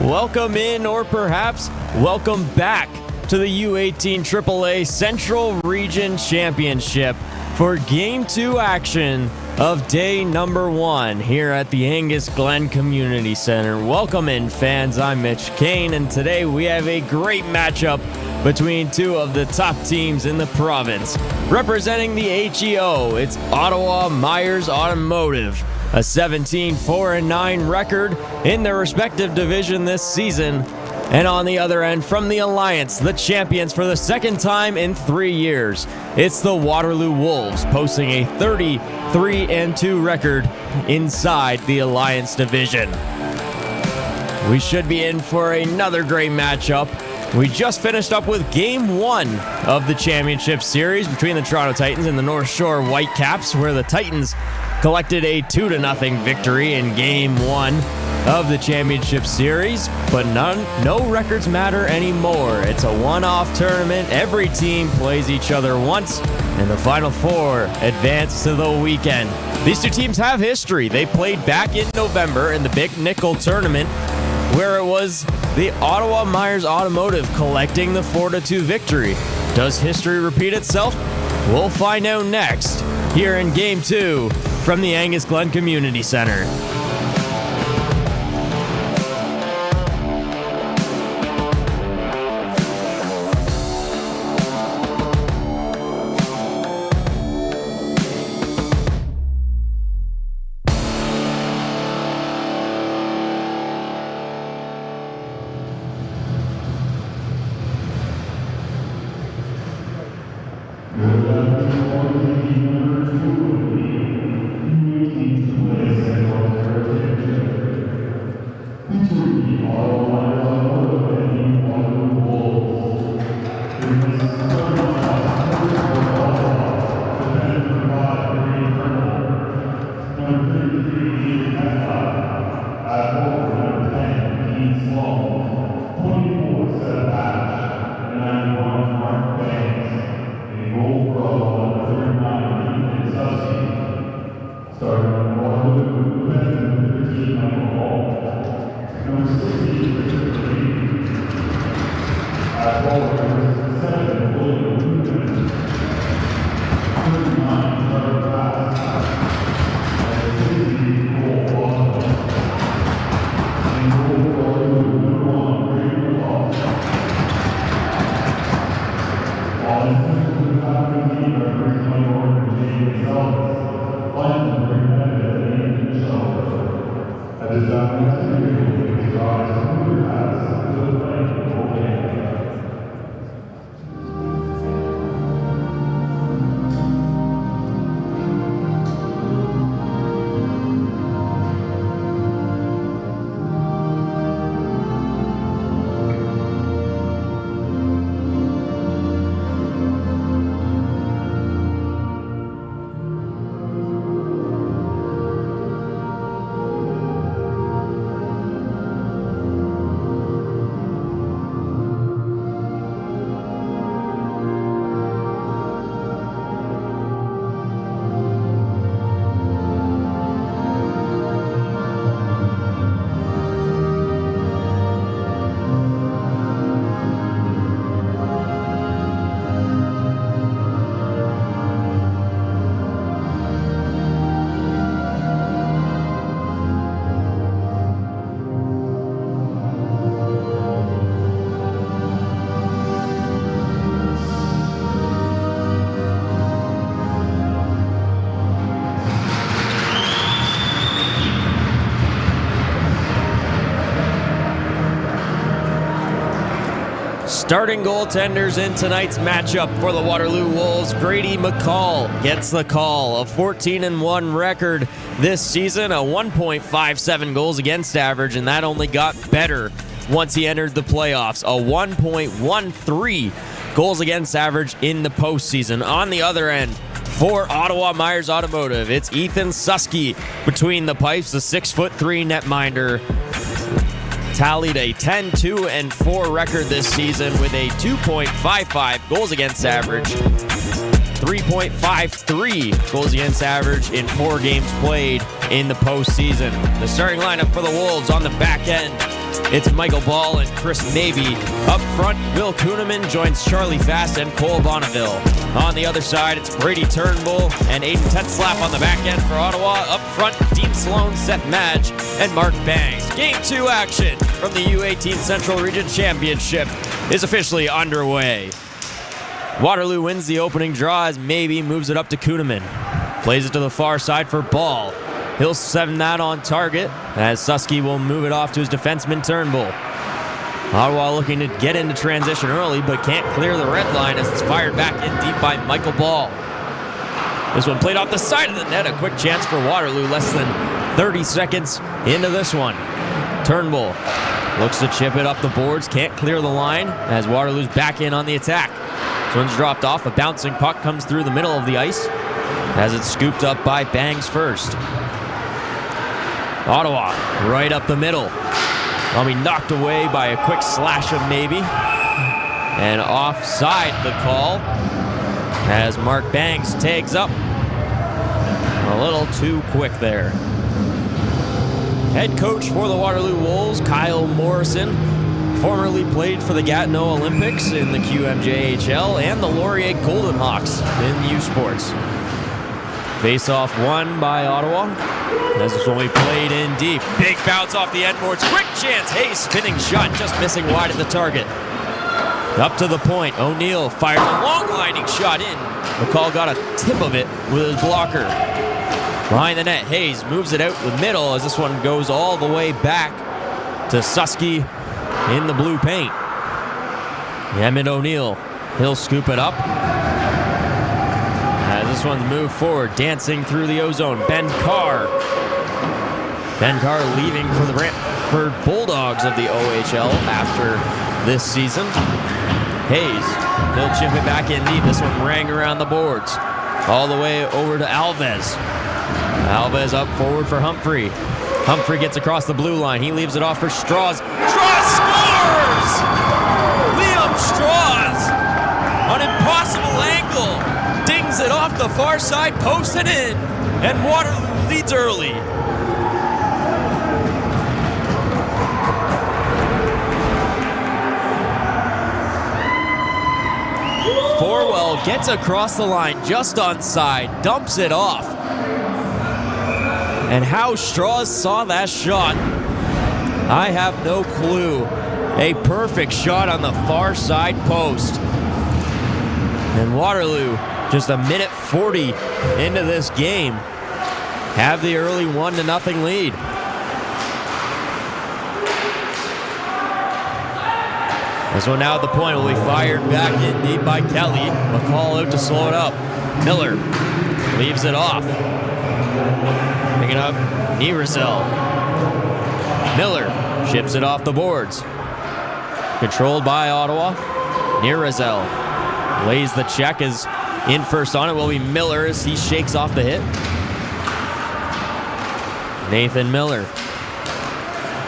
Welcome in, or perhaps welcome back to the U18 AAA Central Region Championship for Game 2 action of day number 1 here at the Angus Glen Community Centre. Welcome in, fans. I'm Mitch Kane, and today we have a great matchup between two of the top teams in the province. Representing the HEO, it's Ottawa Myers Automotive, a 17-4-9 record in their respective division this season. And on the other end, from the Alliance, the champions for the second time in 3 years, it's the Waterloo Wolves, posting a 33-2 record inside the Alliance division. We should be in for another great matchup. We just finished up with Game 1 of the championship series between the Toronto Titans and the North Shore Whitecaps, where the Titans collected a 2-0 victory in Game 1 of the championship series, but no records matter anymore. It's a one-off tournament. Every team plays each other once, and the Final Four advance to the weekend. These two teams have history. They played back in November in the Big Nickel tournament, where it was the Ottawa Myers Automotive collecting the 4-2 victory. Does history repeat itself? We'll find out next here in Game 2 from the Angus Glen Community Centre. Starting goaltenders in tonight's matchup for the Waterloo Wolves, Grady McCall gets the call. A 14-1 record this season, a 1.57 goals against average, and that only got better once he entered the playoffs. A 1.13 goals against average in the postseason. On the other end, for Ottawa Myers Automotive, it's Ethan Susky between the pipes, the 6'3" netminder. Tallied a 10-2-4 record this season with a 2.55 goals against average, 3.53 goals against average in 4 games played in the postseason. The starting lineup for the Wolves: on the back end, it's Michael Ball and Chris Mabey. Up front, Will Kuhneman joins Charlie Fast and Cole Bonneville. On the other side, it's Brady Turnbull and Aiden Tetzlaff on the back end for Ottawa. Up front, Dean Sloan, Seth Madge, and Mark Bangs. Game 2 action from the U18 Central Region Championship is officially underway. Waterloo wins the opening draw as Mabey moves it up to Kuhneman. Plays it to the far side for Ball. He'll send that on target as Susky will move it off to his defenseman Turnbull. Ottawa looking to get into transition early, but can't clear the red line as it's fired back in deep by Michael Ball. This one played off the side of the net. A quick chance for Waterloo, less than 30 seconds into this one. Turnbull looks to chip it up the boards, can't clear the line as Waterloo's back in on the attack. This one's dropped off. A bouncing puck comes through the middle of the ice as it's scooped up by Bangs first. Ottawa right up the middle. I'll be knocked away by a quick slash of Mabey. And offside the call as Mark Bangs tags up. A little too quick there. Head coach for the Waterloo Wolves, Kyle Morrison, formerly played for the Gatineau Olympics in the QMJHL and the Laurier Golden Hawks in U Sports. Face-off won by Ottawa. This is when we played in deep. Big bounce off the end boards. Quick chance. Hayes spinning shot, just missing wide at the target. Up to the point. O'Neill fires a long lining shot in. McCall got a tip of it with his blocker. Behind the net, Hayes moves it out the middle as this one goes all the way back to Susky in the blue paint. Emmett O'Neill, he'll scoop it up. As this one's moved forward, dancing through the ozone. Ben Carr. Ben Carr leaving for the Brantford Bulldogs of the OHL after this season. Hayes, he'll chip it back in deep. This one rang around the boards. All the way over to Alves. Alves up forward for Humphrey. Humphrey gets across the blue line. He leaves it off for Strauss. Strauss scores! Liam Strauss! An impossible angle. Dings it off the far side post and in. And Waterloo leads early. Forwell gets across the line just onside, dumps it off. And how Strauss saw that shot, I have no clue. A perfect shot on the far side post. And Waterloo, just a minute 40 into this game, have the early 1-0 lead. This one now at the point will be fired back in deep by Kelly. McCall out to slow it up. Miller leaves it off. Picking up Nierazel. Miller ships it off the boards. Controlled by Ottawa. Nierazel lays the check as in first on it will be Miller as he shakes off the hit. Nathan Miller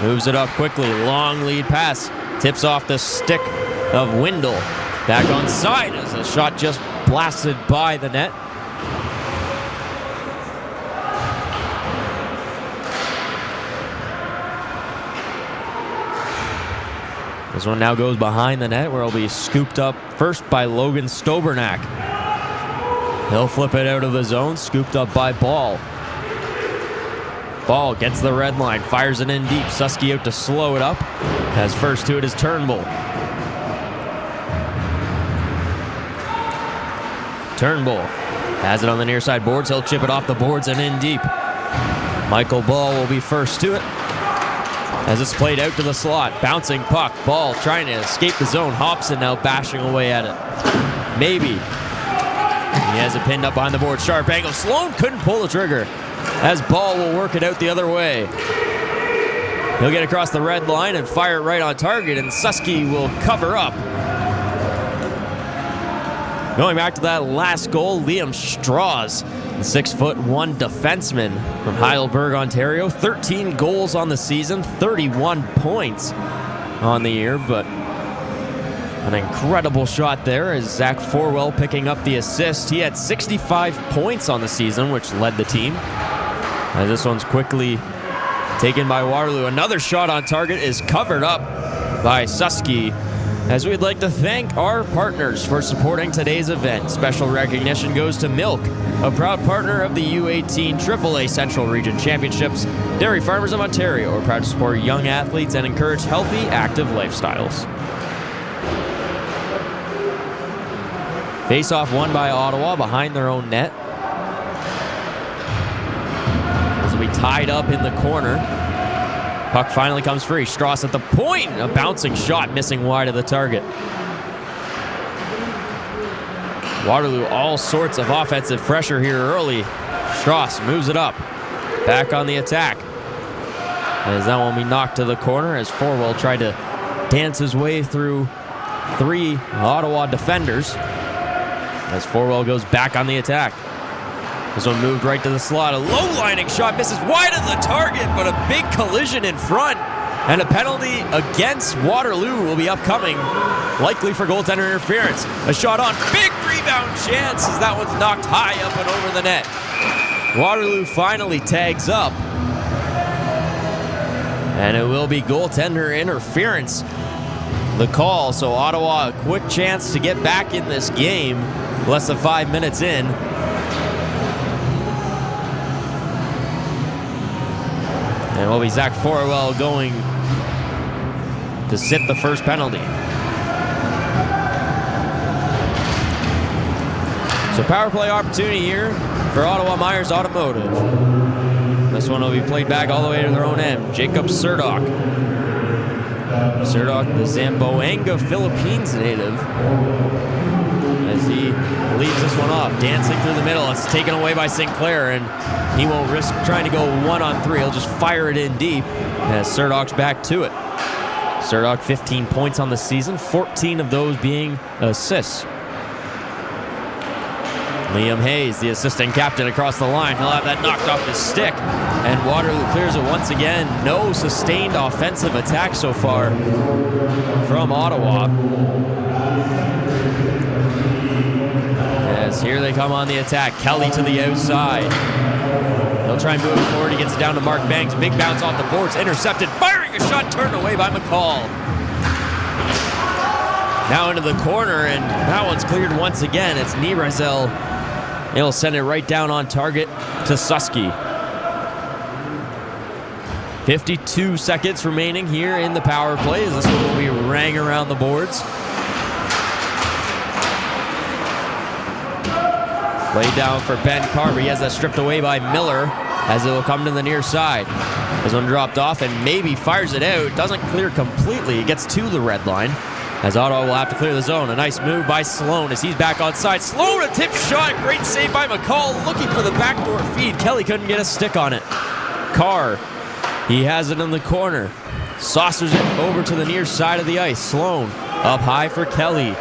moves it up quickly. Long lead pass. Tips off the stick of Windle. Back on side as the shot just blasted by the net. This one now goes behind the net where it'll be scooped up first by Logan Stobernack. He'll flip it out of the zone, scooped up by Ball. Ball gets the red line, fires it in deep. Susky out to slow it up. As first to it is Turnbull. Turnbull has it on the near side boards. He'll chip it off the boards and in deep. Michael Ball will be first to it. As it's played out to the slot. Bouncing puck. Ball trying to escape the zone. Hobson now bashing away at it. Maybe. He has it pinned up behind the board. Sharp angle. Sloan couldn't pull the trigger. As Ball will work it out the other way. He'll get across the red line and fire it right on target, and Susky will cover up. Going back to that last goal, Liam Strauss, the 6'1" defenseman from Heidelberg, Ontario. 13 goals on the season, 31 points on the year, but an incredible shot there as Zach Forwell picking up the assist. He had 65 points on the season, which led the team. As this one's quickly taken by Waterloo. Another shot on target is covered up by Susky. As we'd like to thank our partners for supporting today's event. Special recognition goes to Milk, a proud partner of the U18 AAA Central Region Championships. Dairy Farmers of Ontario are proud to support young athletes and encourage healthy, active lifestyles. Face-off won by Ottawa behind their own net. As we tied up in the corner. Puck finally comes free. Strauss at the point. A bouncing shot missing wide of the target. Waterloo, all sorts of offensive pressure here early. Strauss moves it up. Back on the attack. As that one will be knocked to the corner as Forwell tried to dance his way through 3 Ottawa defenders. As Forwell goes back on the attack. This one moved right to the slot. A low-lining shot misses wide of the target, but a big collision in front. And a penalty against Waterloo will be upcoming, likely for goaltender interference. A shot on, big rebound chance as that one's knocked high up and over the net. Waterloo finally tags up. And it will be goaltender interference. The call, so Ottawa a quick chance to get back in this game. Less than 5 minutes in. And it will be Zach Forwell going to sit the first penalty. So power play opportunity here for Ottawa Myers Automotive. This one will be played back all the way to their own end. Jacob Surdok. Surdok, the Zamboanga, Philippines native. As he leaves this one off, dancing through the middle. It's taken away by Sinclair, and he won't risk trying to go 1-on-3. He'll just fire it in deep as Surdok's back to it. Surdok 15 points on the season, 14 of those being assists. Liam Hayes, the assistant captain, across the line. He'll have that knocked off his stick. And Waterloo clears it once again. No sustained offensive attack so far from Ottawa. As here they come on the attack. Kelly to the outside. He'll try and move it forward. He gets it down to Mark Banks. Big bounce off the boards. Intercepted. Firing a shot turned away by McCall. Now into the corner, and that one's cleared once again. It's Nibrazel. He'll send it right down on target to Susky. 52 seconds remaining here in the power play as this one will be rang around the boards. Laid down for Ben Carver. He has that stripped away by Miller as it will come to the near side. This one dropped off and maybe fires it out. Doesn't clear completely. It gets to the red line as Ottawa will have to clear the zone. A nice move by Sloan as he's back on side. Sloan, a tip shot. Great save by McCall. Looking for the backdoor feed. Kelly couldn't get a stick on it. Carr, he has it in the corner. Saucers it over to the near side of the ice. Sloan up high for Kelly.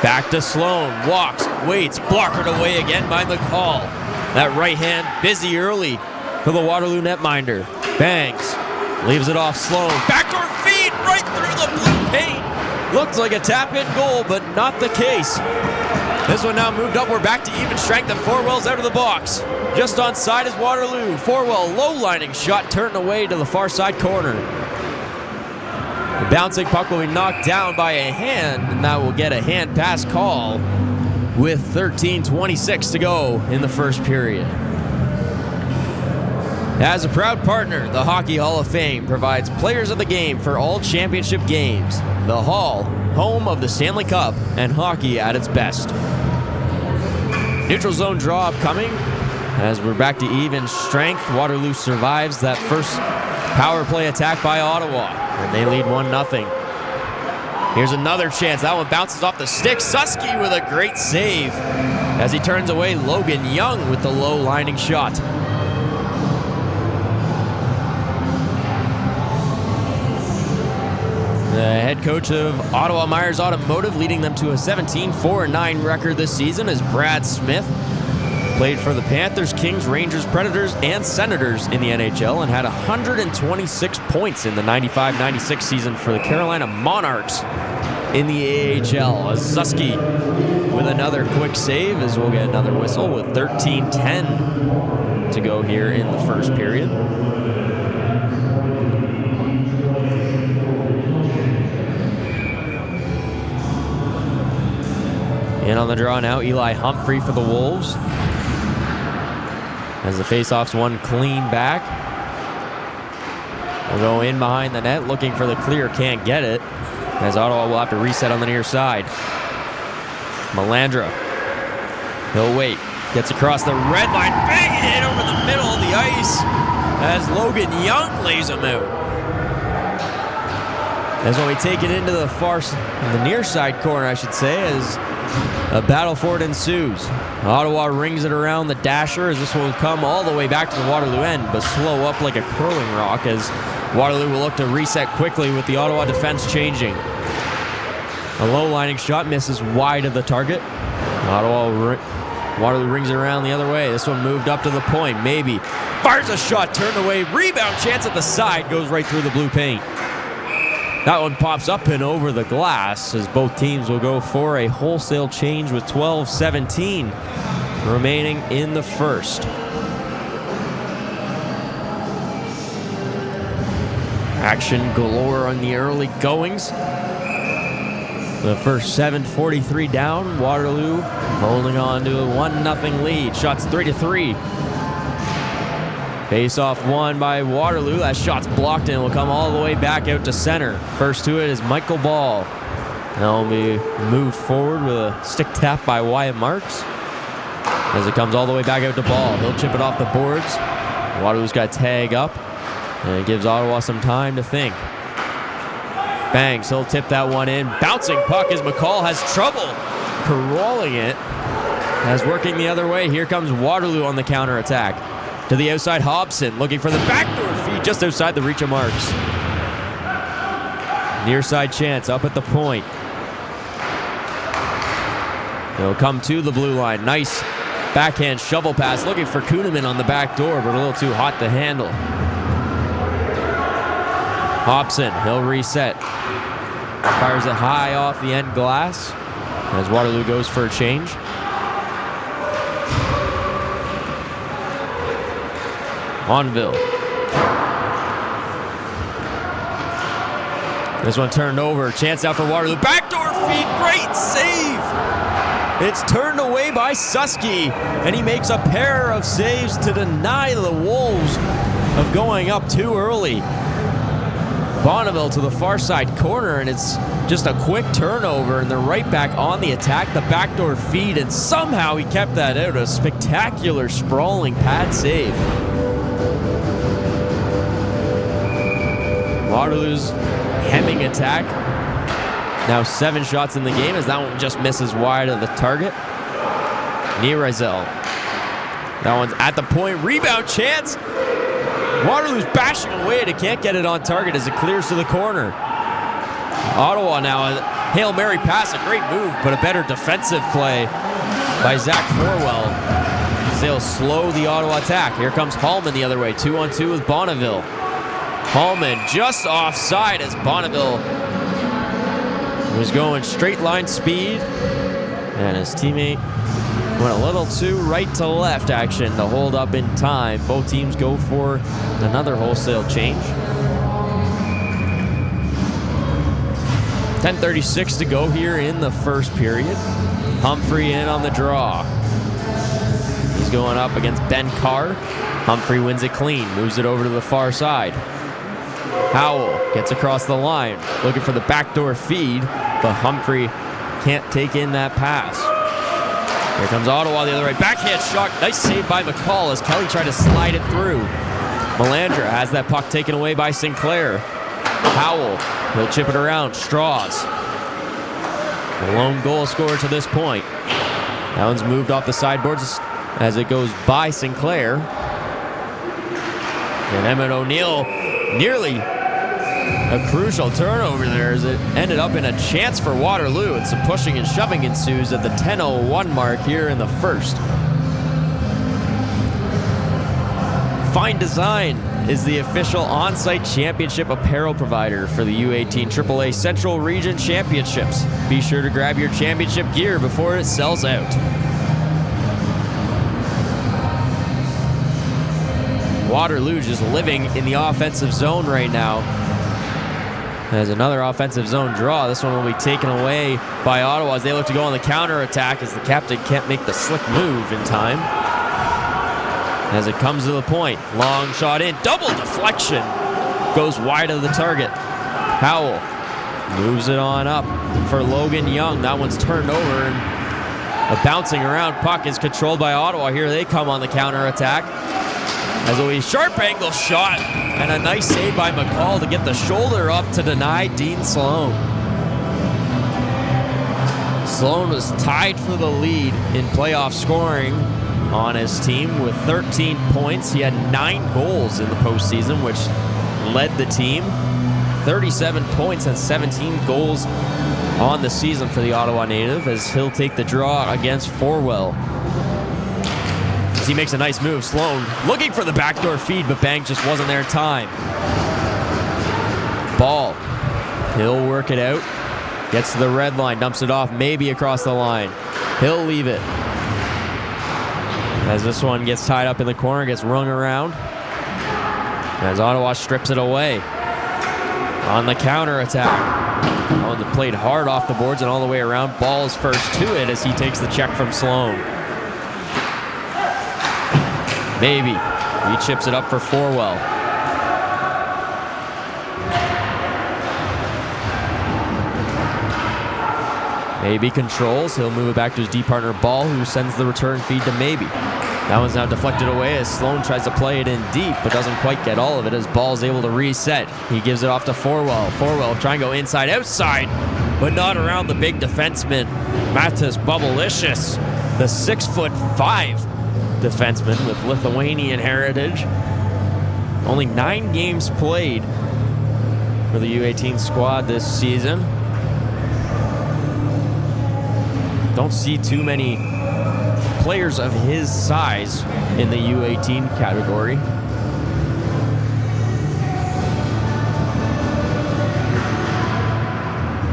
Back to Sloan. Walks, waits, blockered away again by McCall. That right hand busy early for the Waterloo netminder. Banks leaves it off Sloan. Backdoor feed right through the blue paint. Looks like a tap-in goal, but not the case. This one now moved up. We're back to even strength, and Forwell's out of the box. Just on side is Waterloo. Forwell, low-lining shot, turned away to the far side corner. The bouncing puck will be knocked down by a hand, and that will get a hand pass call with 13:26 to go in the first period. As a proud partner, the Hockey Hall of Fame provides players of the game for all championship games. The Hall, home of the Stanley Cup and hockey at its best. Neutral zone draw upcoming. As we're back to even strength, Waterloo survives that first power play attack by Ottawa, and they lead 1-0. Here's another chance. That one bounces off the stick. Susky with a great save as he turns away Logan Young with the low lining shot. The head coach of Ottawa Myers Automotive, leading them to a 17-4-9 record this season, is Brad Smith. Played for the Panthers, Kings, Rangers, Predators, and Senators in the NHL and had 126 points in the 95-96 season for the Carolina Monarchs in the AHL. As Susky with another quick save as we'll get another whistle with 13:10 to go here in the first period. on the draw now, Eli Humphrey for the Wolves. As the faceoff's one clean back. Will go in behind the net, looking for the clear, can't get it. As Ottawa will have to reset on the near side. Melandra. He'll wait. Gets across the red line, banging it over the middle of the ice as Logan Young lays him out. As when we take it into the near side corner, I should say, as a battle for it ensues. Ottawa rings it around the dasher as this will come all the way back to the Waterloo end, but slow up like a curling rock as Waterloo will look to reset quickly with the Ottawa defense changing. A low-lining shot misses wide of the target. Waterloo rings it around the other way. This one moved up to the point, maybe. Fires a shot, turned away, rebound chance at the side, goes right through the blue paint. That one pops up and over the glass as both teams will go for a wholesale change with 12:17 remaining in the first. Action galore on the early goings. The first 7:43 down. Waterloo holding on to a 1-0 lead. Shots 3-3. Face-off won by Waterloo. That shot's blocked and will come all the way back out to center. First to it is Michael Ball. That'll be moved forward with a stick tap by Wyatt Marks. As it comes all the way back out to Ball. He'll chip it off the boards. Waterloo's got tag up. And it gives Ottawa some time to think. Banks, he'll tip that one in. Bouncing puck as McCall has trouble crawling it. As working the other way, here comes Waterloo on the counterattack. To the outside, Hobson looking for the backdoor feed just outside the reach of Marks. Near side chance up at the point. He'll come to the blue line. Nice backhand shovel pass looking for Kuhneman on the back door, but a little too hot to handle. Hobson, he'll reset. Fires it high off the end glass as Waterloo goes for a change. Onville. This one turned over. Chance out for Waterloo. Backdoor feed. Great save. It's turned away by Susky, and he makes a pair of saves to deny the Wolves of going up too early. Bonneville to the far side corner, and it's just a quick turnover, and they're right back on the attack. The backdoor feed, and somehow he kept that out. A spectacular sprawling pad save. Waterloo's hemming attack. Now 7 shots in the game as that one just misses wide of the target. Nierizel. That one's at the point. Rebound chance. Waterloo's bashing away and it can't get it on target as it clears to the corner. Ottawa now a Hail Mary pass. A great move, but a better defensive play by Zach Forwell. They'll slow the Ottawa attack. Here comes Hallman the other way. 2-on-2 with Bonneville. Hallman just offside as Bonneville was going straight line speed, and his teammate went a little too right to left action to hold up in time. Both teams go for another wholesale change. 10:36 to go here in the first period. Humphrey in on the draw. He's going up against Ben Carr. Humphrey wins it clean, moves it over to the far side. Howell gets across the line, looking for the backdoor feed, but Humphrey can't take in that pass. Here comes Ottawa the other way. Backhand shot. Nice save by McCall as Kelly tried to slide it through. Melandra has that puck taken away by Sinclair. Howell will chip it around. Strauss. The lone goal scorer to this point. That one's moved off the sideboards as it goes by Sinclair. And Emmett O'Neill nearly a crucial turnover there as it ended up in a chance for Waterloo, and some pushing and shoving ensues at the 10:01 mark here in the first. Fine Design is the official on-site championship apparel provider for the U18 AAA Central Region Championships. Be sure to grab your championship gear before it sells out. Waterloo just living in the offensive zone right now. There's another offensive zone draw. This one will be taken away by Ottawa as they look to go on the counter attack as the captain can't make the slick move in time. As it comes to the point, long shot in, double deflection. Goes wide of the target. Howell moves it on up for Logan Young. That one's turned over, and a bouncing around puck is controlled by Ottawa. Here they come on the counter attack. As a sharp angle shot and a nice save by McCall to get the shoulder up to deny Dean Sloan. Sloan was tied for the lead in playoff scoring on his team with 13 points. He had 9 goals in the postseason, which led the team. 37 points and 17 goals on the season for the Ottawa native as he'll take the draw against Forwell. As he makes a nice move, Sloan looking for the backdoor feed, but Bank just wasn't there in time. Ball. He'll work it out. Gets to the red line, dumps it off, maybe across the line. He'll leave it. As this one gets tied up in the corner, gets rung around. As Ottawa strips it away. On the counter attack. Oh, the played hard off the boards and all the way around. Ball is first to it as he takes the check from Sloan. Maybe. He chips it up for Forwell. Maybe controls. He'll move it back to his D partner Ball, who sends the return feed to Maybe. That one's now deflected away as Sloan tries to play it in deep, but doesn't quite get all of it as Ball's able to reset. He gives it off to Forwell. Forwell trying to go inside, outside, but not around the big defenseman, Matas Bubblicious, the 6'5" defenseman with Lithuanian heritage. Only 9 games played for the U18 squad this season. Don't see too many players of his size in the U18 category.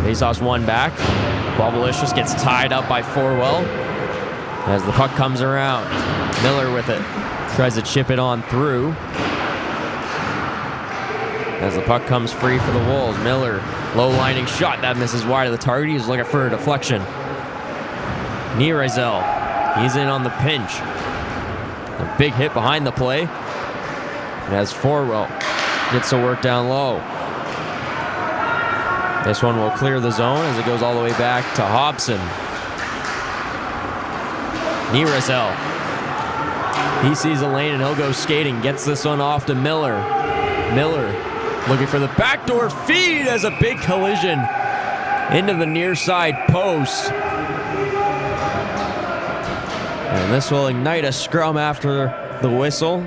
Faceoff's one back. Bubblicious gets tied up by Forwell as the puck comes around. Miller with it. Tries to chip it on through. As the puck comes free for the Wolves. Miller, low lining shot. That misses wide of the target. He's looking for a deflection. Nierizel, he's in on the pinch. A big hit behind the play. As Forwell gets to work down low. This one will clear the zone as it goes all the way back to Hobson. Nierizel. He sees a lane and he'll go skating. Gets this one off to Miller. Miller looking for the backdoor feed as a big collision into the near side post. And this will ignite a scrum after the whistle.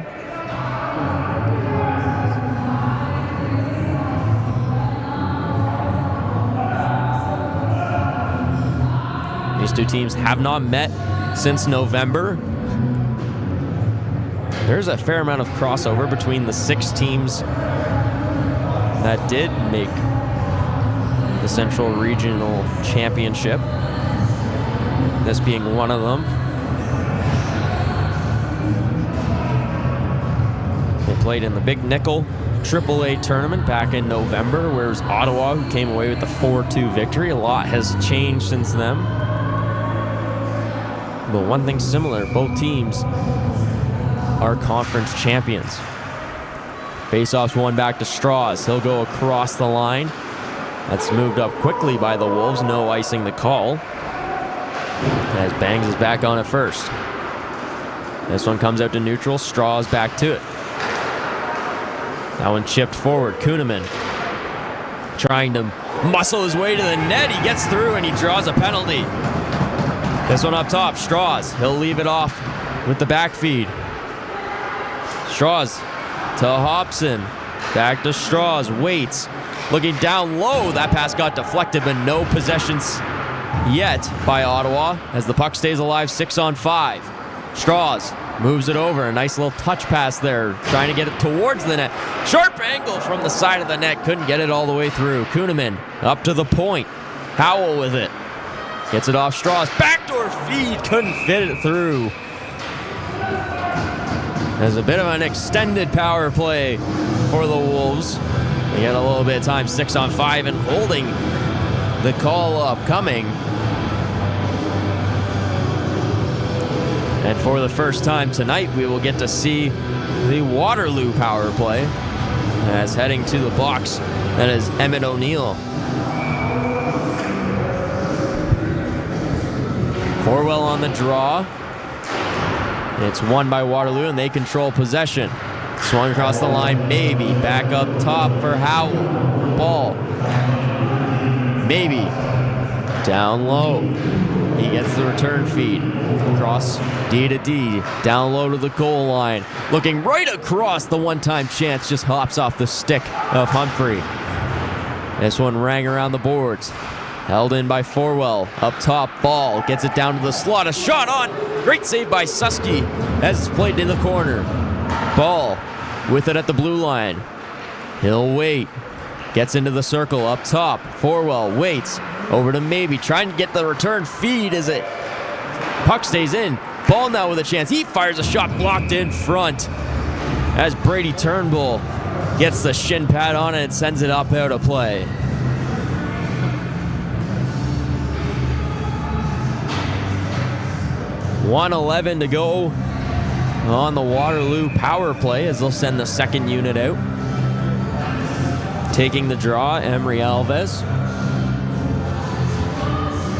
These two teams have not met since November. There's a fair amount of crossover between the 6 teams that did make the Central Regional Championship. This being one of them. They played in the Big Nickel AAA tournament back in November, where it was Ottawa who came away with the 4-2 victory. A lot has changed since then. But one thing similar, both teams are conference champions. Faceoff's one back to Strauss. He'll go across the line. That's moved up quickly by the Wolves. No icing the call. As Bangs is back on it first. This one comes out to neutral. Strauss back to it. That one chipped forward. Kuhneman trying to muscle his way to the net. He gets through and he draws a penalty. This one up top. Strauss. He'll leave it off with the back feed. Strauss to Hobson. Back to Strauss. Waits. Looking down low. That pass got deflected, but no possessions yet by Ottawa as the puck stays alive 6-on-5. Strauss moves it over. A nice little touch pass there. Trying to get it towards the net. Sharp angle from the side of the net. Couldn't get it all the way through. Kuhneman up to the point. Howell with it. Gets it off Strauss. Backdoor feed. Couldn't fit it through. There's a bit of an extended power play for the Wolves They get a little bit of time, 6-on-5, and holding the call upcoming. And for the first time tonight, we will get to see the Waterloo power play. As heading to the box, that is Emmett O'Neill. Forwell on the draw. It's won by Waterloo, and they control possession. Swung across the line, maybe. Back up top for Howell. For ball. Maybe. Down low. He gets the return feed. Across D to D. Down low to the goal line. Looking right across the one-time chance. Just hops off the stick of Humphrey. This one rang around the boards. Held in by Forwell. Up top, ball. Gets it down to the slot. A shot on. Great save by Susky as it's played in the corner. Ball with it at the blue line. He'll wait. Gets into the circle up top. Forwell waits. Over to Maybe. Trying to get the return feed as it. Puck stays in. Ball now with a chance. He fires a shot blocked in front. As Brady Turnbull gets the shin pad on it and sends it up out of play. .111 to go on the Waterloo power play as they'll send the second unit out. Taking the draw, Emery Alves.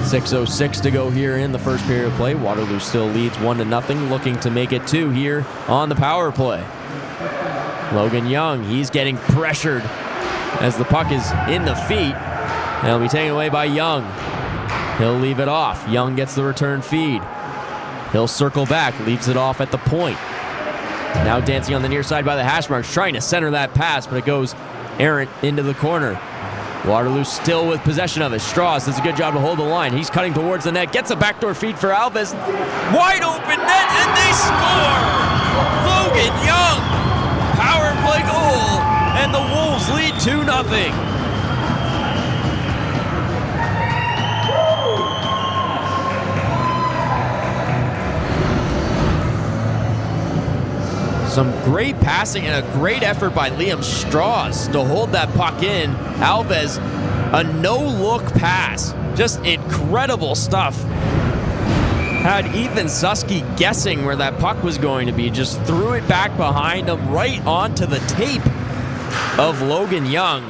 6:06 to go here in the first period of play. Waterloo still leads 1-0, looking to make it 2 here on the power play. Logan Young, he's getting pressured as the puck is in the feet. And it'll be taken away by Young. He'll leave it off. Young gets the return feed. He'll circle back, leaves it off at the point. Now dancing on the near side by the hash marks, trying to center that pass, but it goes errant into the corner. Waterloo still with possession of it. Strauss does a good job to hold the line. He's cutting towards the net, gets a backdoor feed for Alves. Wide open net, and they score! Logan Young, power play goal, and the Wolves lead 2-0. Some great passing and a great effort by Liam Strauss to hold that puck in. Alves, a no-look pass. Just incredible stuff. Had Ethan Susky guessing where that puck was going to be. Just threw it back behind him right onto the tape of Logan Young.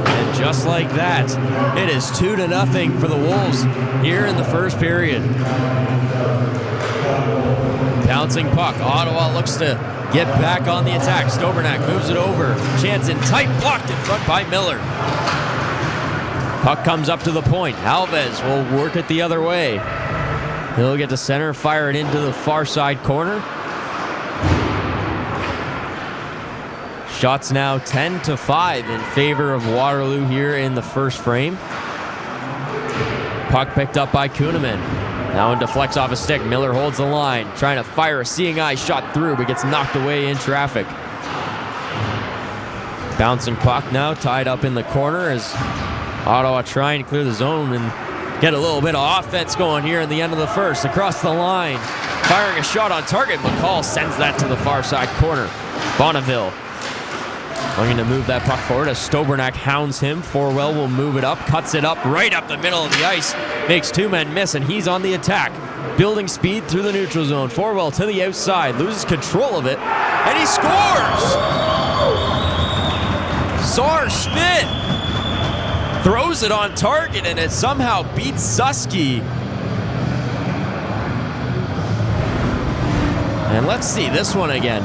And just like that, it is 2-0 for the Wolves here in the first period. Bouncing puck. Ottawa looks to get back on the attack. Stobernak moves it over. Chance in tight, blocked in front by Miller. Puck comes up to the point. Alves will work it the other way. He'll get to center, fire it into the far side corner. Shots now 10-5 in favor of Waterloo here in the first frame. Puck picked up by Kuhneman. Now one deflects off a stick. Miller holds the line, trying to fire a seeing eye shot through, but gets knocked away in traffic. Bouncing puck now, tied up in the corner as Ottawa trying to clear the zone and get a little bit of offense going here in the end of the first. Across the line, firing a shot on target. McCall sends that to the far side corner. Bonneville looking to move that puck forward as Stobernak hounds him. Forwell will move it up, cuts it up right up the middle of the ice. Makes 2 men miss, and he's on the attack. Building speed through the neutral zone. Forwell to the outside, loses control of it, and he scores! Saar Smith throws it on target, and it somehow beats Susky. And let's see this one again.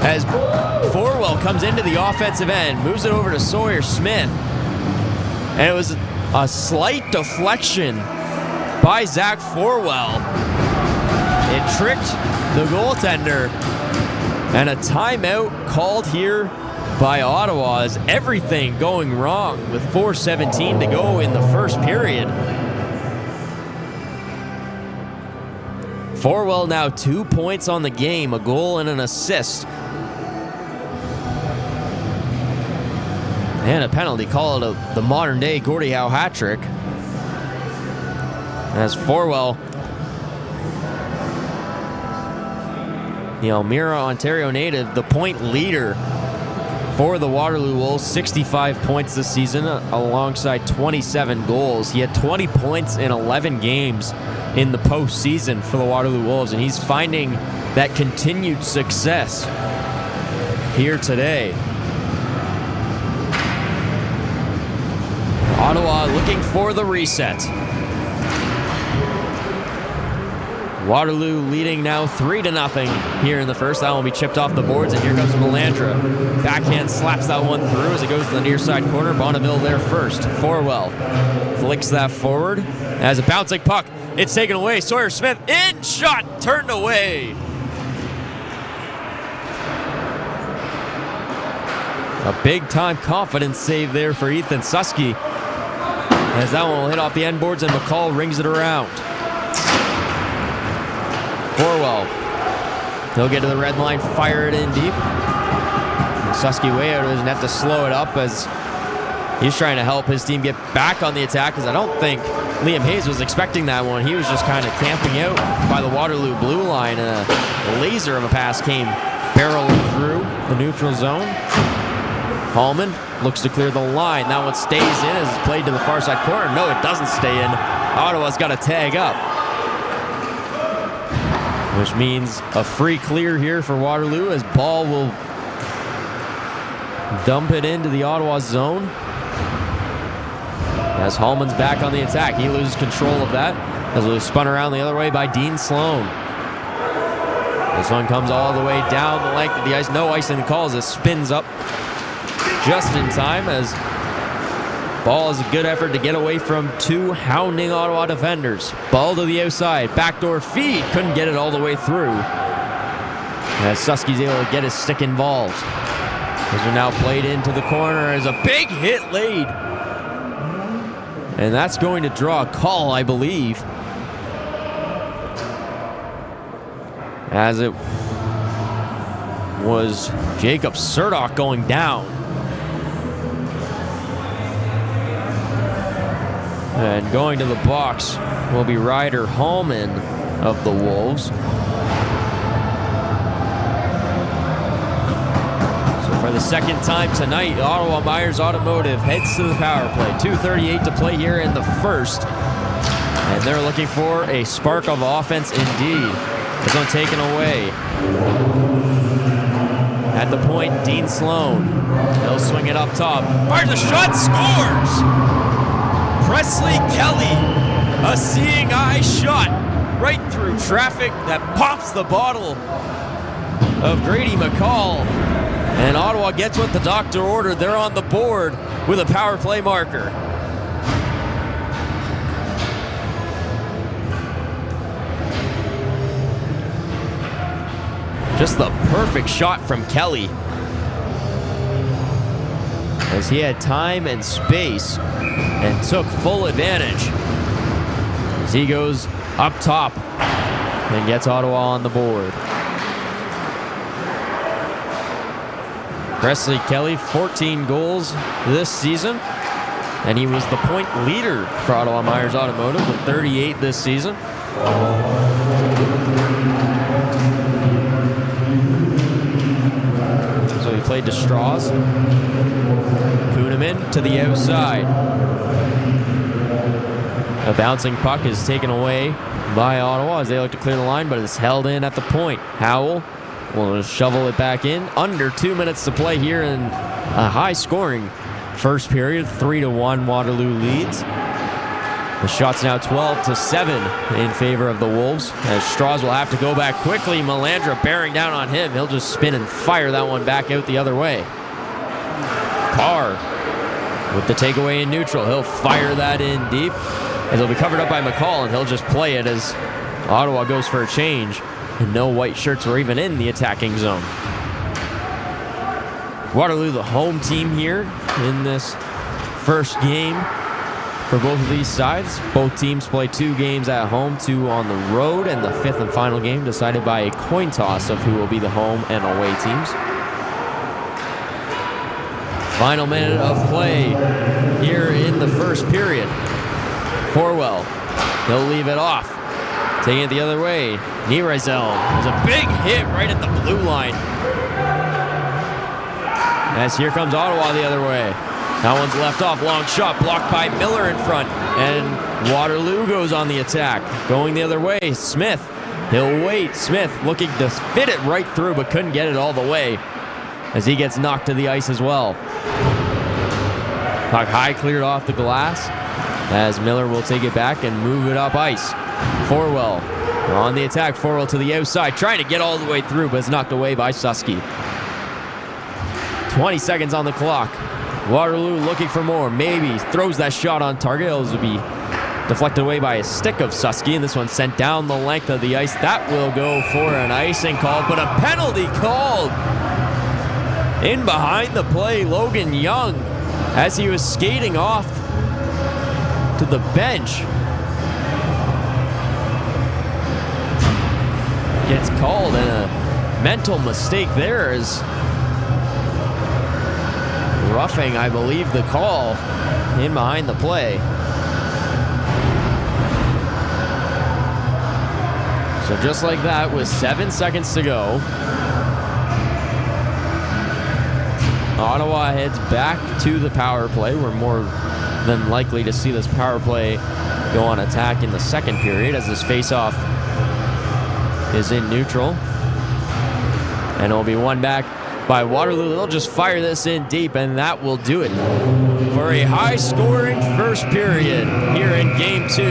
As Forwell comes into the offensive end, moves it over to Sawyer Smith. And it was a slight deflection by Zach Forwell. It tricked the goaltender. And a timeout called here by Ottawa as everything going wrong with 4:17 to go in the first period. Forwell now 2 points on the game, a goal and an assist. And a penalty, call it the modern day Gordie Howe hat trick. As Forwell, the Elmira, Ontario native, the point leader for the Waterloo Wolves. 65 points this season alongside 27 goals. He had 20 points in 11 games in the postseason for the Waterloo Wolves, and he's finding that continued success here today. Ottawa looking for the reset. Waterloo leading now 3-0 here in the first. That one will be chipped off the boards, and here comes Melandra. Backhand slaps that one through as it goes to the near side corner. Bonneville there first. Forwell flicks that forward as a bouncing puck. It's taken away. Sawyer Smith in, shot, turned away. A big-time confidence save there for Ethan Susky, as that one will hit off the end boards and McCall rings it around. Forwell, he'll get to the red line, fire it in deep. And Susky way out of his net to slow it up as he's trying to help his team get back on the attack, because I don't think Liam Hayes was expecting that one. He was just kind of camping out by the Waterloo blue line, and a laser of a pass came barreling through the neutral zone. Hallman looks to clear the line. That one stays in as it's played to the far side corner. No, it doesn't stay in. Ottawa's got to tag up, which means a free clear here for Waterloo, as Ball will dump it into the Ottawa zone. As Hallman's back on the attack, he loses control of that as it was spun around the other way by Dean Sloan. This one comes all the way down the length of the ice. No icing calls. It spins up just in time as Ball is a good effort to get away from two hounding Ottawa defenders. Ball to the outside, backdoor feed, couldn't get it all the way through, as Susky's able to get his stick involved. Those are now played into the corner as a big hit laid, and that's going to draw a call, I believe, as it was Jacob Surdock going down. And going to the box will be Ryder Hallman of the Wolves. So for the second time tonight, Ottawa Myers Automotive heads to the power play. 2:38 to play here in the first. And they're looking for a spark of offense indeed. This one taken away. At the point, Dean Sloan. He'll swing it up top. Fires a shot, scores! Presley Kelly, a seeing eye shot right through traffic that pops the bottle of Grady McCall. And Ottawa gets what the doctor ordered. They're on the board with a power play marker. Just the perfect shot from Kelly, as he had time and space and took full advantage as he goes up top and gets Ottawa on the board. Presley Kelly, 14 goals this season, and he was the point leader for Ottawa Myers Automotive with 38 this season. So he played to Strauss. Kuhneman to the outside. A bouncing puck is taken away by Ottawa as they look to clear the line, but it's held in at the point. Howell will shovel it back in. Under 2 minutes to play here in a high-scoring first period. 3-1 Waterloo leads. The shot's now 12-7 in favor of the Wolves, as Strauss will have to go back quickly. Melandra bearing down on him. He'll just spin and fire that one back out the other way. Carr with the takeaway in neutral. He'll fire that in deep, as it'll be covered up by McCall, and he'll just play it as Ottawa goes for a change, and no white shirts were even in the attacking zone. Waterloo, the home team here in this first game for both of these sides. Both teams play 2 games at home, 2 on the road, and the 5th and final game decided by a coin toss of who will be the home and away teams. Final minute of play here in the first period. Forwell, he'll leave it off. Taking it the other way. Nirezel has a big hit right at the blue line. As here comes Ottawa the other way. That one's left off. Long shot blocked by Miller in front. And Waterloo goes on the attack. Going the other way. Smith. He'll wait. Smith looking to fit it right through, but couldn't get it all the way as he gets knocked to the ice as well. Puck high, cleared off the glass as Miller will take it back and move it up ice. Forwell on the attack. Forwell to the outside, trying to get all the way through, but it's knocked away by Susky. 20 seconds on the clock. Waterloo looking for more. Maybe throws that shot on target. It'll be deflected away by a stick of Susky, and this one sent down the length of the ice. That will go for an icing call, but a penalty called. In behind the play, Logan Young, as he was skating off to the bench, gets called, and a mental mistake there is roughing, I believe, the call in behind the play. So just like that, with 7 seconds to go, Ottawa heads back to the power play. We're more than likely to see this power play go on attack in the second period as this faceoff is in neutral. And it'll be won back by Waterloo. They'll just fire this in deep, and that will do it for a high-scoring first period here in Game 2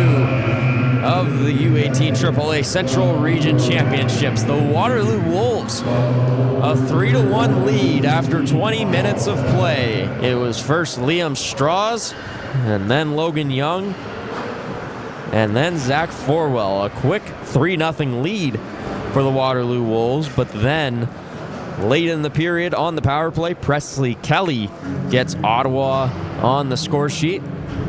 of the U18 AAA Central Region Championships. The Waterloo Wolves, a 3-1 lead after 20 minutes of play. It was first Liam Strauss, and then Logan Young, and then Zach Forwell. A quick 3-0 lead for the Waterloo Wolves, but then late in the period on the power play, Presley Kelly gets Ottawa on the score sheet.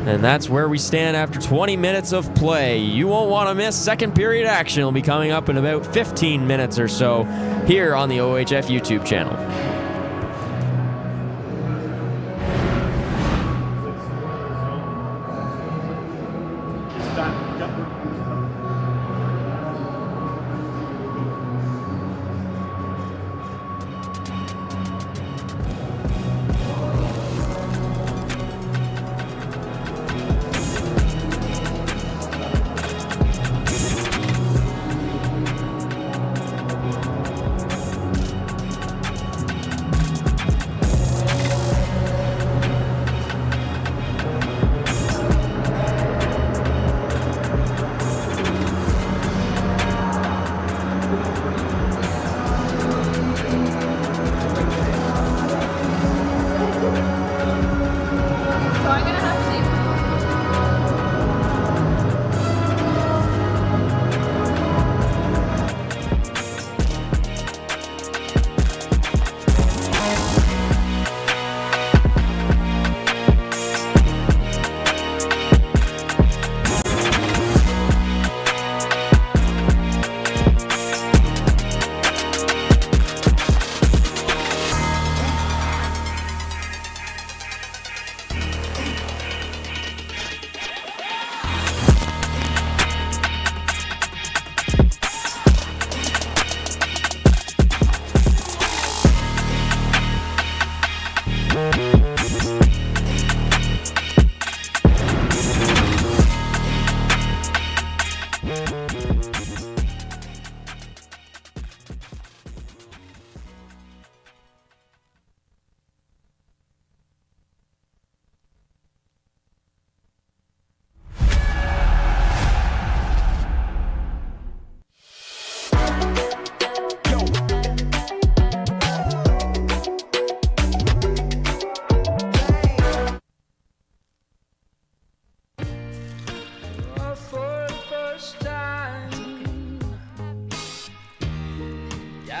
And that's where we stand after 20 minutes of play. You won't want to miss second period action. It'll be coming up in about 15 minutes or so here on the OHF YouTube channel.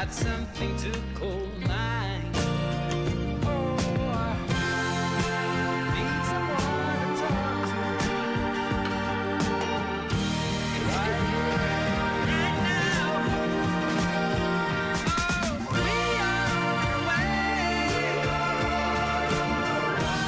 got something to call mine. Oh, I need someone to talk to. Right now. Oh, we are on our way.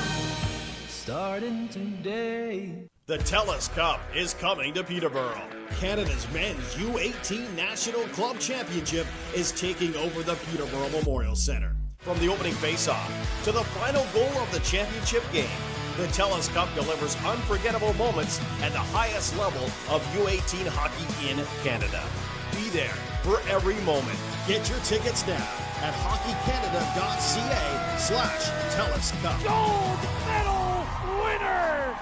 Starting today. The TELUS Cup is coming to Peterborough. Canada's men's U18 National Club Championship is taking over the Peterborough Memorial Centre. From the opening face-off to the final goal of the championship game, the TELUS Cup delivers unforgettable moments at the highest level of U18 hockey in Canada. Be there for every moment. Get your tickets now at hockeycanada.ca/TELUS Cup. Gold medal winner!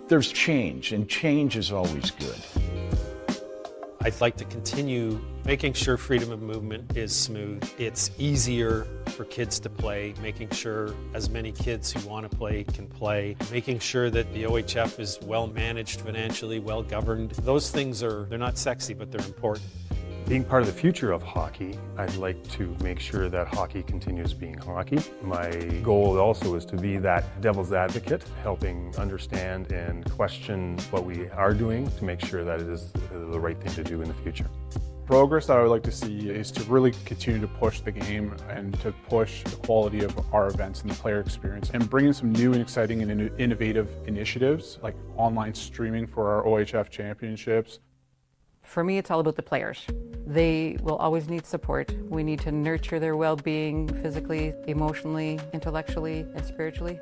There's change, and change is always good. I'd like to continue making sure freedom of movement is smooth. It's easier for kids to play, making sure as many kids who want to play can play, making sure that the OHF is well managed financially, well governed. Those things they're not sexy, but they're important. Being part of the future of hockey, I'd like to make sure that hockey continues being hockey. My goal also is to be that devil's advocate, helping understand and question what we are doing to make sure that it is the right thing to do in the future. Progress that I would like to see is to really continue to push the game and to push the quality of our events and the player experience and bring in some new and exciting and innovative initiatives like online streaming for our OHF championships. For me, it's all about the players. They will always need support. We need to nurture their well-being physically, emotionally, intellectually, and spiritually.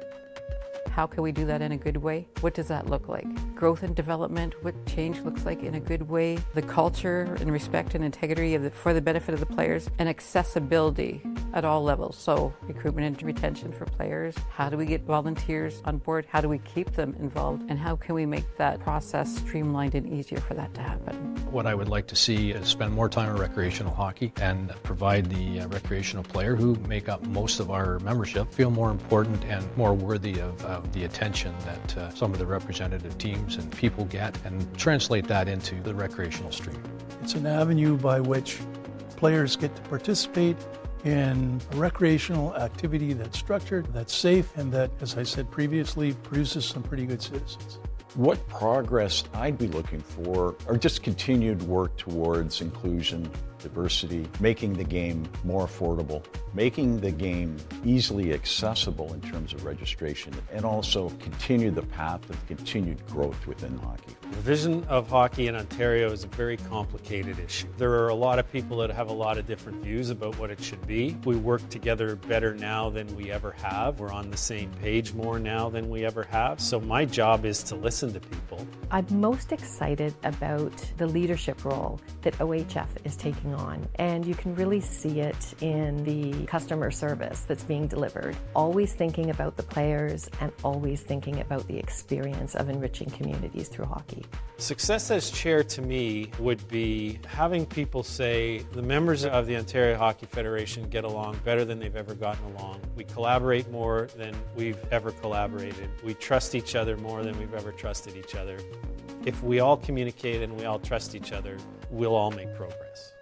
How can we do that in a good way? What does that look like? Growth and development, what change looks like in a good way, the culture and respect and integrity for the benefit of the players, and accessibility at all levels. So recruitment and retention for players. How do we get volunteers on board? How do we keep them involved? And how can we make that process streamlined and easier for that to happen? What I would like to see is spend more time on recreational hockey and provide the recreational player who make up most of our membership feel more important and more worthy of the attention that some of the representative teams and people get, and translate that into the recreational stream. It's an avenue by which players get to participate in a recreational activity that's structured, that's safe, and that, as I said previously, produces some pretty good citizens. What progress I'd be looking for are just continued work towards inclusion, diversity, making the game more affordable, making the game easily accessible in terms of registration, and also continue the path of continued growth within hockey. The vision of hockey in Ontario is a very complicated issue. There are a lot of people that have a lot of different views about what it should be. We work together better now than we ever have. We're on the same page more now than we ever have. So my job is to listen to people. I'm most excited about the leadership role that OHF is taking on, and you can really see it in the customer service that's being delivered. Always thinking about the players and always thinking about the experience of enriching communities through hockey. Success as chair to me would be having people say the members of the Ontario Hockey Federation get along better than they've ever gotten along. We collaborate more than we've ever collaborated. We trust each other more than we've ever trusted each other. If we all communicate and we all trust each other, we'll all make progress.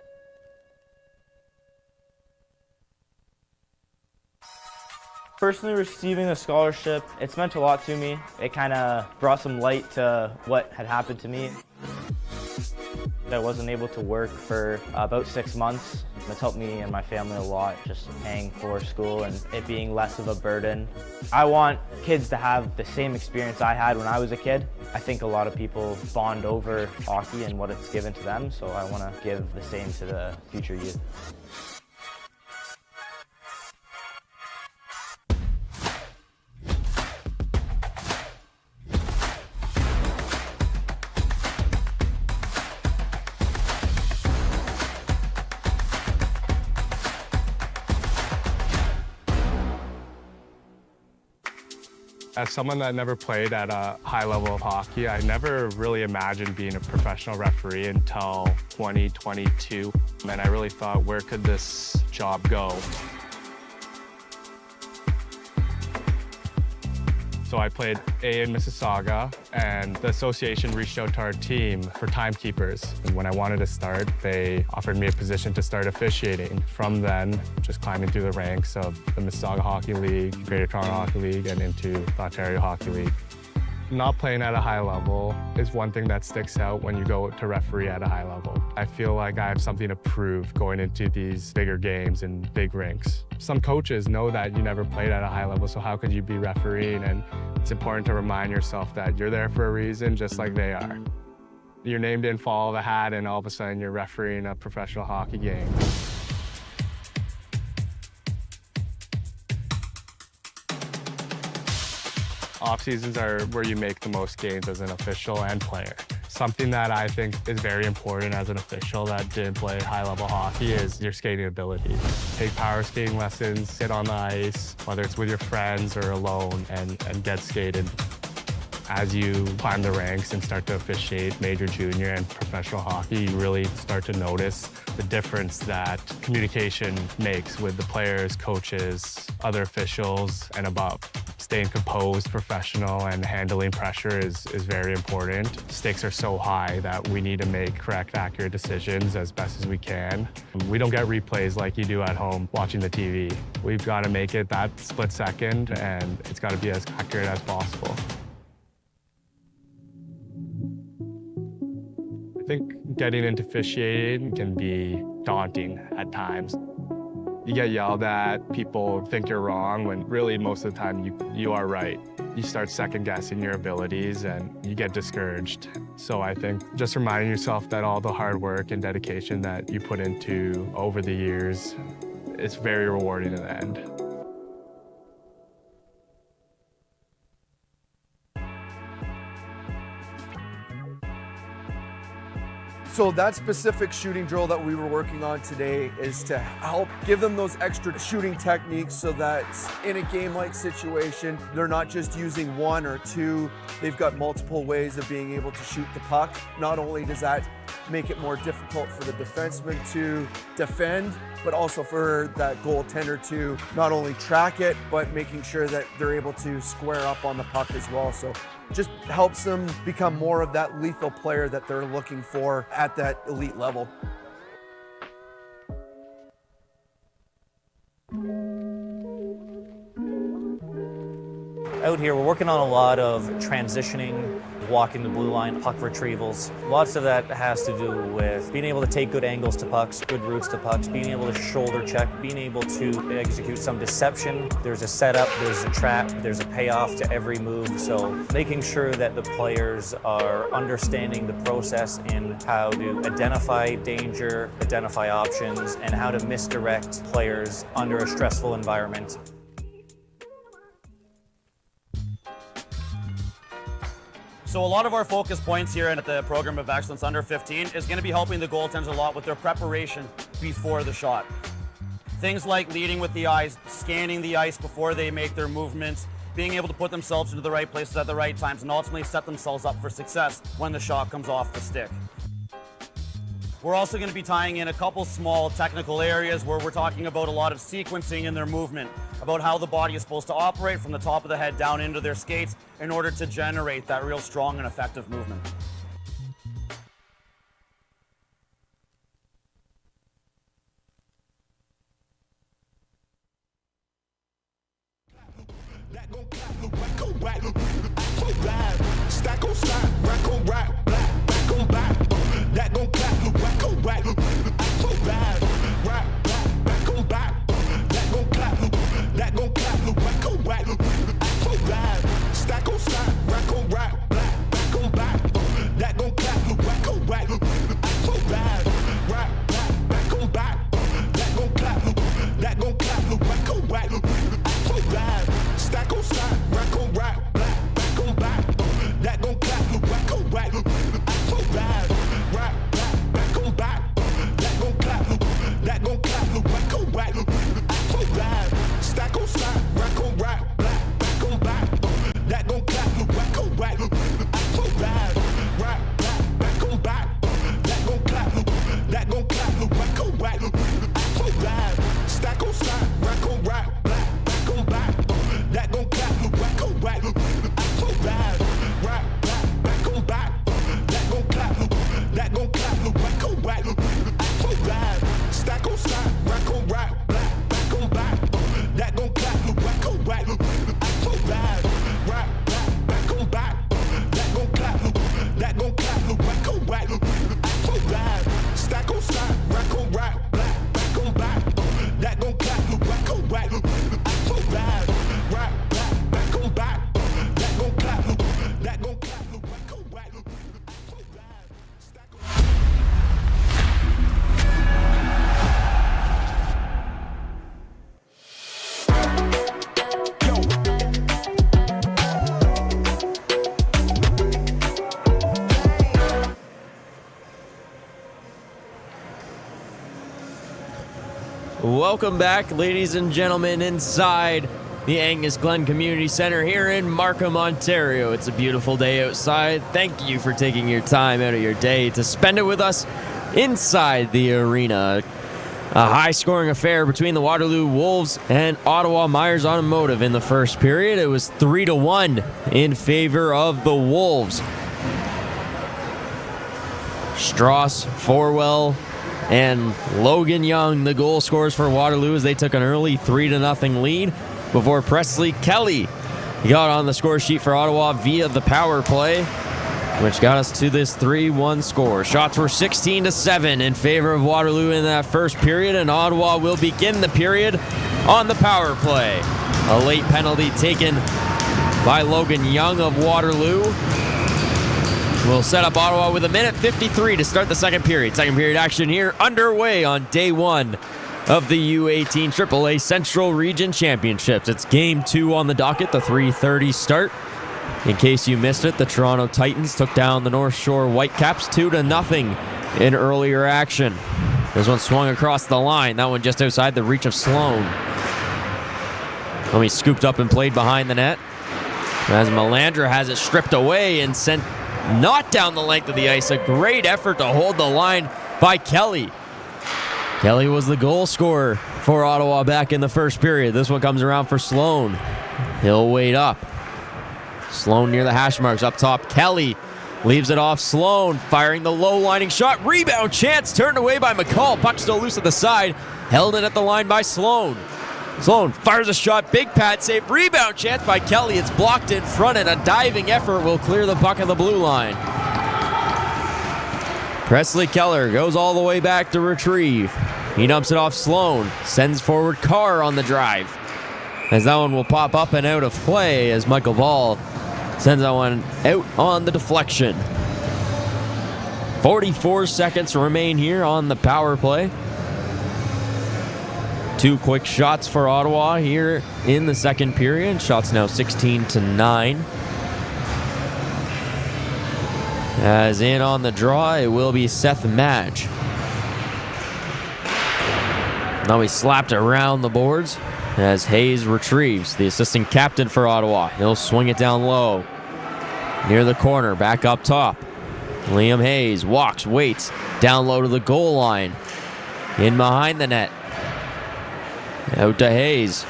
Personally, receiving a scholarship, it's meant a lot to me. It kind of brought some light to what had happened to me. I wasn't able to work for about 6 months. It's helped me and my family a lot, just paying for school and it being less of a burden. I want kids to have the same experience I had when I was a kid. I think a lot of people bond over hockey and what it's given to them, so I want to give the same to the future youth. As someone that never played at a high level of hockey, I never really imagined being a professional referee until 2022. And I really thought, where could this job go? So I played A in Mississauga, and the association reached out to our team for timekeepers. And when I wanted to start, they offered me a position to start officiating. From then, just climbing through the ranks of the Mississauga Hockey League, Greater Toronto Hockey League, and into the Ontario Hockey League. Not playing at a high level is one thing that sticks out when you go to referee at a high level. I feel like I have something to prove going into these bigger games and big rinks. Some coaches know that you never played at a high level, so how could you be refereeing? And it's important to remind yourself that you're there for a reason, just like they are. Your name didn't fall out of the hat and all of a sudden you're refereeing a professional hockey game. Off seasons are where you make the most gains as an official and player. Something that I think is very important as an official that didn't play high-level hockey is your skating ability. Take power skating lessons, get on the ice, whether it's with your friends or alone, and get skated. As you climb the ranks and start to officiate major, junior, and professional hockey, you really start to notice the difference that communication makes with the players, coaches, other officials, and above. Staying composed, professional, and handling pressure is very important. Stakes are so high that we need to make correct, accurate decisions as best as we can. We don't get replays like you do at home watching the TV. We've got to make it that split second, and it's got to be as accurate as possible. I think getting into officiating can be daunting at times. You get yelled at, people think you're wrong, when really most of the time you are right. You start second-guessing your abilities and you get discouraged. So I think just reminding yourself that all the hard work and dedication that you put into over the years, it's very rewarding in the end. So that specific shooting drill that we were working on today is to help give them those extra shooting techniques so that in a game-like situation, they're not just using one or two, they've got multiple ways of being able to shoot the puck. Not only does that make it more difficult for the defenseman to defend, but also for that goaltender to not only track it, but making sure that they're able to square up on the puck as well. So just helps them become more of that lethal player that they're looking for at that elite level. Out here, we're working on a lot of transitioning, walking the blue line, puck retrievals. Lots of that has to do with being able to take good angles to pucks, good routes to pucks, being able to shoulder check, being able to execute some deception. There's a setup, there's a trap, there's a payoff to every move. So making sure that the players are understanding the process in how to identify danger, identify options, and how to misdirect players under a stressful environment. So a lot of our focus points here at the Program of Excellence Under 15 is going to be helping the goaltenders a lot with their preparation before the shot. Things like leading with the eyes, scanning the ice before they make their movements, being able to put themselves into the right places at the right times, and ultimately set themselves up for success when the shot comes off the stick. We're also going to be tying in a couple small technical areas where we're talking about a lot of sequencing in their movement, about how the body is supposed to operate from the top of the head down into their skates in order to generate that real strong and effective movement. Stack on stack, rack on rack, back on back. That gon' clap, whack on whack. So bad, rap, back on back. That gon' clap, whack on whack. So bad, stack on stack, rack on rack, back on back. That gon' clap, whack on whack. So bad, rap, back on back. That gon' clap, whack on whack. So bad, stack on stack, rack on rack, back on back. That gon' clap, whack on whack. that gon' clap. Whack, oh, whack, so bad. Stack Welcome back, ladies and gentlemen, inside the Angus Glen Community Centre here in Markham, Ontario. It's a beautiful day outside. Thank you for taking your time out of your day to spend it with us inside the arena. A high-scoring affair between the Waterloo Wolves and Ottawa Myers Automotive in the first period. It was 3-1 in favor of the Wolves. Strauss, Forwell, and Logan Young, the goal scorers for Waterloo, as they took an early 3-0 lead before Presley Kelly got on the score sheet for Ottawa via the power play, which got us to this 3-1 score. Shots were 16-7 in favor of Waterloo in that first period, and Ottawa will begin the period on the power play. A late penalty taken by Logan Young of Waterloo will set up Ottawa with 1:53 to start the second period. Second period action here underway on day one of the U18 AAA Central Region Championships. It's game 2 on the docket, the 3:30 start. In case you missed it, the Toronto Titans took down the North Shore Whitecaps 2-0 in earlier action. This one swung across the line. That one just outside the reach of Sloan. He scooped up and played behind the net, as Melandra has it stripped away and sent not down the length of the ice. A great effort to hold the line by Kelly. Kelly was the goal scorer for Ottawa back in the first period. This one comes around for Sloan. He'll wait up. Sloan near the hash marks up top. Kelly leaves it off Sloan, firing the low lining shot. Rebound chance turned away by McCall. Puck still loose at the side. Held in at the line by Sloan. Sloan fires a shot, big pad save, rebound chance by Kelly. It's blocked in front, and a diving effort will clear the puck of the blue line. Presley Keller goes all the way back to retrieve. He dumps it off Sloan, sends forward Carr on the drive, as that one will pop up and out of play as Michael Ball sends that one out on the deflection. 44 seconds remain here on the power play. 2 quick shots for Ottawa here in the second period. Shots now 16-9. As in on the draw, it will be Seth Madge. Now he slapped around the boards as Hayes retrieves, the assistant captain for Ottawa. He'll swing it down low. Near the corner, back up top. Liam Hayes walks, waits, down low to the goal line. In behind the net. Out to Hayes.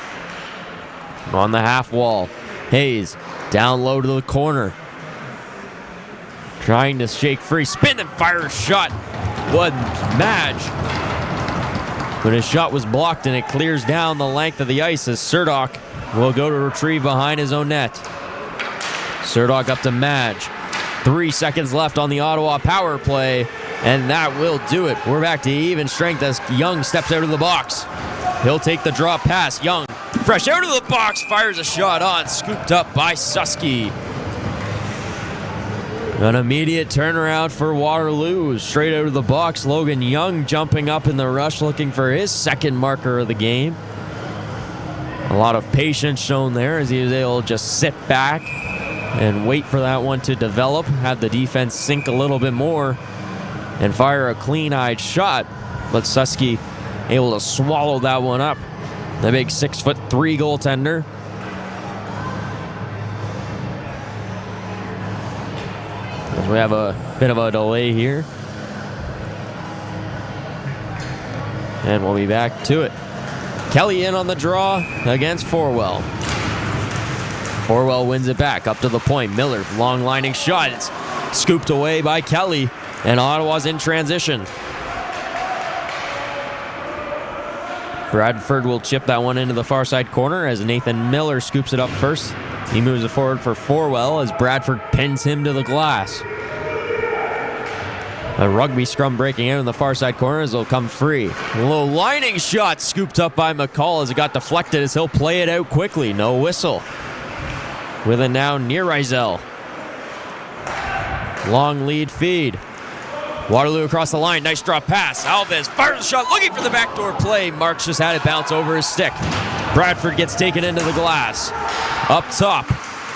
On the half wall. Hayes down low to the corner. Trying to shake free. Spin and fire a shot. Was Madge. But his shot was blocked and it clears down the length of the ice as Surdock will go to retrieve behind his own net. Surdock up to Madge. 3 seconds left on the Ottawa power play, and that will do it. We're back to even strength as Young steps out of the box. He'll take the drop pass. Young, fresh out of the box, fires a shot on, scooped up by Susky. An immediate turnaround for Waterloo. Straight out of the box, Logan Young jumping up in the rush, looking for his second marker of the game. A lot of patience shown there as he was able to just sit back and wait for that one to develop, have the defense sink a little bit more, and fire a clean-eyed shot. But Susky able to swallow that one up. The big 6'3" goaltender. As we have a bit of a delay here. And we'll be back to it. Kelly in on the draw against Forwell. Forwell wins it back up to the point. Miller, long lining shot. It's scooped away by Kelly, and Ottawa's in transition. Bradford will chip that one into the far side corner as Nathan Miller scoops it up first. He moves it forward for Forwell as Bradford pins him to the glass. A rugby scrum breaking out in the far side corner as it'll come free. A low lining shot scooped up by McCall as it got deflected as he'll play it out quickly. No whistle. With it now near Rizel. Long lead feed. Waterloo across the line. Nice drop pass. Alves fires a shot looking for the backdoor play. Marks just had it bounce over his stick. Bradford gets taken into the glass. Up top.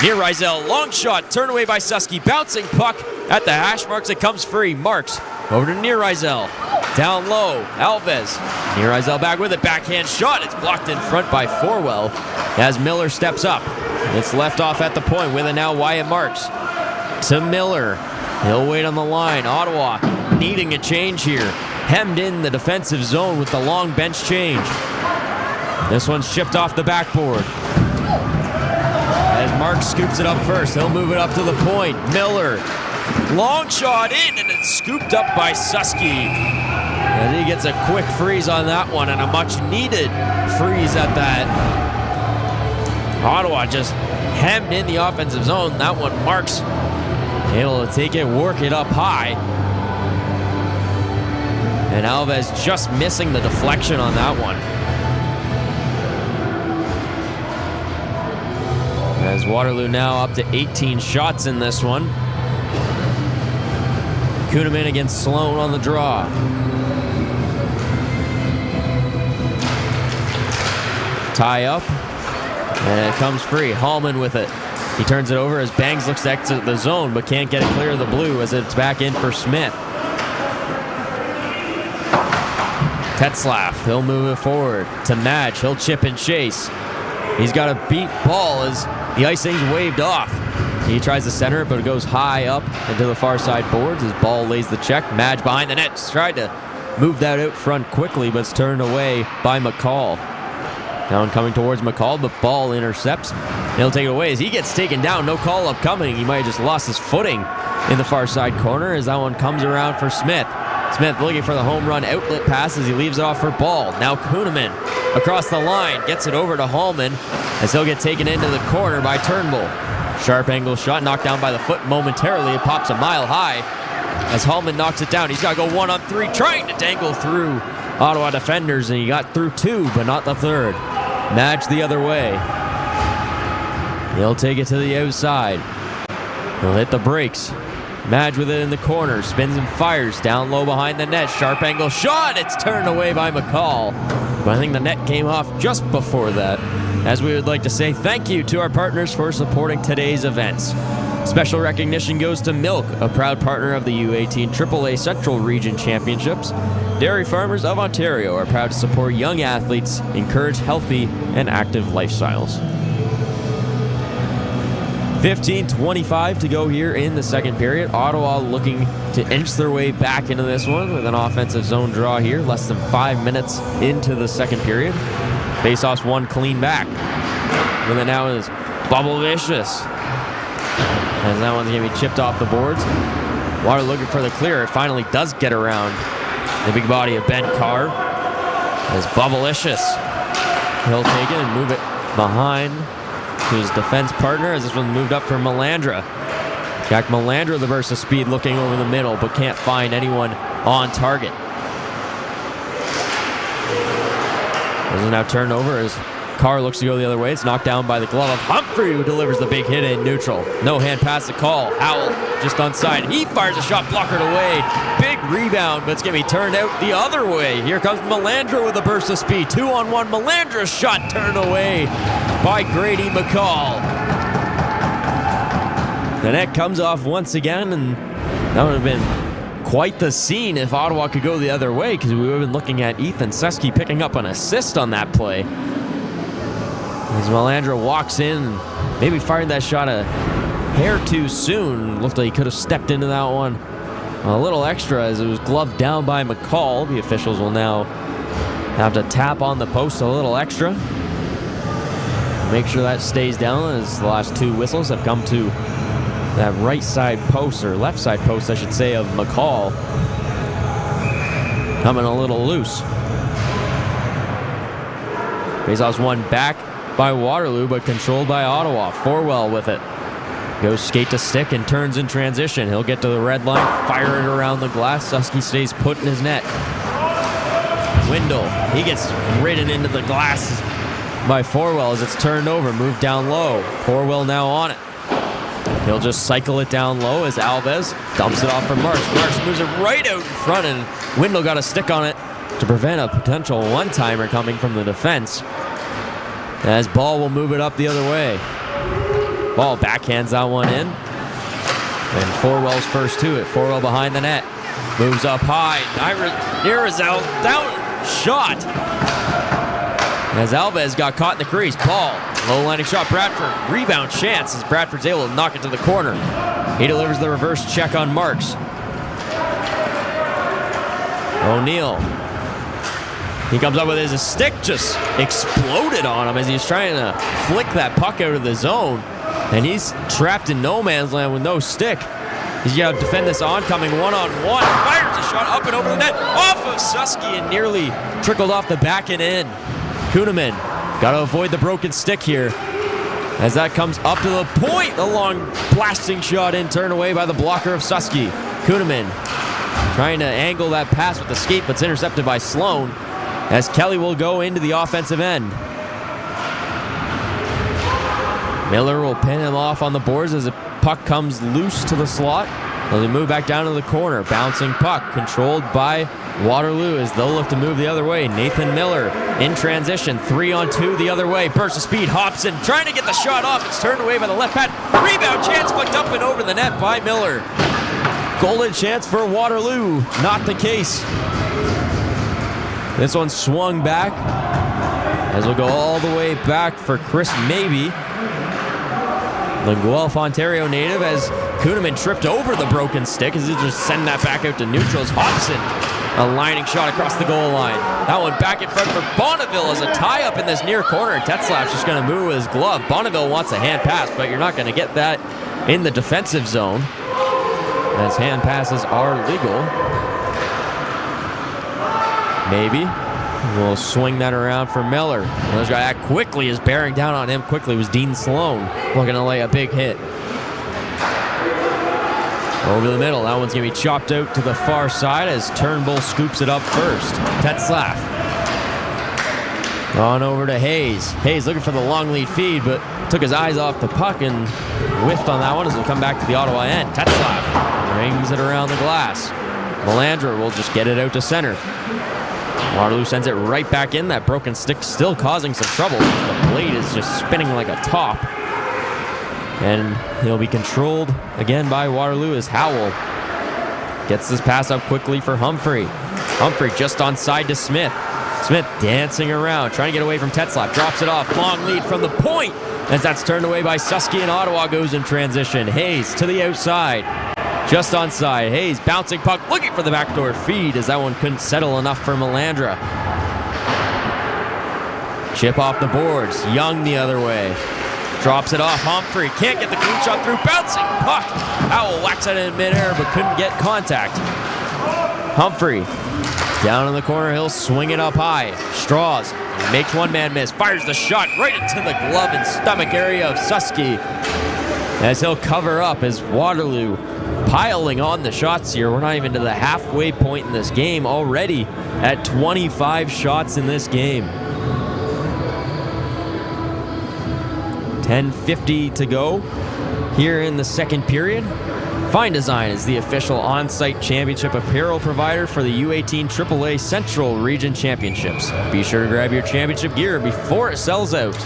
Near Rizel. Long shot. Turned away by Susky. Bouncing puck at the hash marks. It comes free. Marks over to Near Rizel. Down low. Alves. Near Rizel back with it. Backhand shot. It's blocked in front by Forwell as Miller steps up. It's left off at the point with it now Wyatt Marks. To Miller. He'll wait on the line. Ottawa needing a change here. Hemmed in the defensive zone with the long bench change. This one's chipped off the backboard. As Mark scoops it up first, he'll move it up to the point. Miller, long shot in, and it's scooped up by Susky. And he gets a quick freeze on that one, and a much needed freeze at that. Ottawa just hemmed in the offensive zone. That one, Marks able to take it, work it up high. And Alves just missing the deflection on that one. As Waterloo now up to 18 shots in this one. Kuhneman against Sloan on the draw. Tie up. And it comes free. Hallman with it. He turns it over as Bangs looks to exit the zone, but can't get it clear of the blue as it's back in for Smith. Tetzlaff, he'll move it forward to Madge. He'll chip and chase. He's got a beat ball as the icing's waved off. He tries to center it, but it goes high up into the far side boards. His ball lays the check. Madge behind the net. Tried to move that out front quickly, but it's turned away by McCall. Down coming towards McCall, but ball intercepts. He'll take it away as he gets taken down. No call up coming. He might have just lost his footing in the far side corner as that one comes around for Smith. Smith looking for the home run outlet pass as he leaves it off for Ball. Now Kuhneman across the line gets it over to Hallman as he'll get taken into the corner by Turnbull. Sharp angle shot knocked down by the foot momentarily. It pops a mile high as Hallman knocks it down. He's got to go 1-on-3 trying to dangle through Ottawa defenders, and he got through two, but not the third. Madge the other way. He'll take it to the outside. He'll hit the brakes. Madge with it in the corner. Spins and fires down low behind the net. Sharp angle shot. It's turned away by McCall. But I think the net came off just before that. As we would like to say thank you to our partners for supporting today's events. Special recognition goes to Milk, a proud partner of the U18 AAA Central Region Championships. Dairy Farmers of Ontario are proud to support young athletes, encourage healthy and active lifestyles. 15:25 to go here in the second period. Ottawa looking to inch their way back into this one with an offensive zone draw here. Less than 5 minutes into the second period. Faceoff's one clean back. And then now is Bubble Vicious. As that one's going to be chipped off the boards. Water looking for the clear. It finally does get around the big body of Ben Carr. As Bubblicious. He'll take it and move it behind to his defense partner as this one moved up for Melandra. Jack Melandra, the burst of speed, looking over the middle, but can't find anyone on target. This is now turned over as Carr looks to go the other way. It's knocked down by the glove of Humphrey, who delivers the big hit in neutral. No hand pass the call. Howell just onside. He fires a shot blockered away. Big rebound, but it's going to be turned out the other way. Here comes Melandra with a burst of speed. 2-on-1. Melandra's shot turned away by Grady McCall. The net comes off once again, and that would have been quite the scene if Ottawa could go the other way, because we would have been looking at Ethan Susky picking up an assist on that play. As Melandra walks in, maybe fired that shot a hair too soon. Looked like he could have stepped into that one a little extra as it was gloved down by McCall. The officials will now have to tap on the post a little extra. Make sure that stays down as the last two whistles have come to that right side post, or left side post I should say, of McCall. Coming a little loose. Faceoff's one back by Waterloo, but controlled by Ottawa. Forwell with it. Goes skate to stick and turns in transition. He'll get to the red line, fire it around the glass. Susky stays put in his net. Windle, he gets ridden into the glass by Forwell as it's turned over. Moved down low. Forwell now on it. He'll just cycle it down low as Alves dumps it off for Marsh. Marsh moves it right out in front, and Windle got a stick on it to prevent a potential one-timer coming from the defense. As Ball will move it up the other way. Ball backhands that one in. And Forwell's first to it. Forwell behind the net. Moves up high. Irizal down shot. As Alves got caught in the crease. Ball. Low lining shot. Bradford. Rebound chance as Bradford's able to knock it to the corner. He delivers the reverse check on Marks. O'Neill. He comes up with his stick, just exploded on him as he's trying to flick that puck out of the zone. And he's trapped in no man's land with no stick. He's got to defend this oncoming one-on-one. Fires a shot up and over the net, off of Susky, and nearly trickled off the back and in. Kuhneman got to avoid the broken stick here as that comes up to the point. A long blasting shot in, turned away by the blocker of Susky. Kuhneman trying to angle that pass with the skate, but it's intercepted by Sloan as Kelly will go into the offensive end. Miller will pin him off on the boards as the puck comes loose to the slot. They'll move back down to the corner. Bouncing puck controlled by Waterloo as they'll look to move the other way. Nathan Miller in transition. 3-on-2 the other way. Burst of speed. Hobson trying to get the shot off. It's turned away by the left pad. Rebound chance flicked up and over the net by Miller. Golden chance for Waterloo. Not the case. This one swung back as we'll go all the way back for Chris Mabey, the Guelph, Ontario native, as Kuhneman tripped over the broken stick as he just send that back out to neutrals. Hobson, a lining shot across the goal line. That one back in front for Bonneville as a tie-up in this near corner. Tetzlaff's just going to move with his glove. Bonneville wants a hand pass, but you're not going to get that in the defensive zone, as hand passes are legal. Maybe we'll swing that around for Miller. Miller's got to act quickly as bearing down on him quickly was Dean Sloan. Looking to lay a big hit. Over the middle. That one's going to be chopped out to the far side as Turnbull scoops it up first. Tetzlaff. On over to Hayes. Hayes looking for the long lead feed, but took his eyes off the puck and whiffed on that one as it'll come back to the Ottawa end. Tetzlaff rings it around the glass. Melandra will just get it out to center. Waterloo sends it right back in. That broken stick still causing some trouble. The blade is just spinning like a top. And he'll be controlled again by Waterloo as Howell gets this pass up quickly for Humphrey. Humphrey just on side to Smith. Smith dancing around, trying to get away from Tetzlaff. Drops it off. Long lead from the point as that's turned away by Susky, and Ottawa goes in transition. Hayes to the outside. Just onside. Hayes bouncing puck, looking for the backdoor feed as that one couldn't settle enough for Melandra. Chip off the boards. Young the other way. Drops it off. Humphrey can't get the clean shot through. Bouncing puck. Howell whacks it in midair but couldn't get contact. Humphrey down in the corner. He'll swing it up high. Straws makes one man miss. Fires the shot right into the glove and stomach area of Susky as he'll cover up as Waterloo piling on the shots here. We're not even to the halfway point in this game, already at 25 shots in this game. 10:50 to go here in the second period. Fine Design is the official on-site championship apparel provider for the U18 AAA Central Region Championships. Be sure to grab your championship gear before it sells out.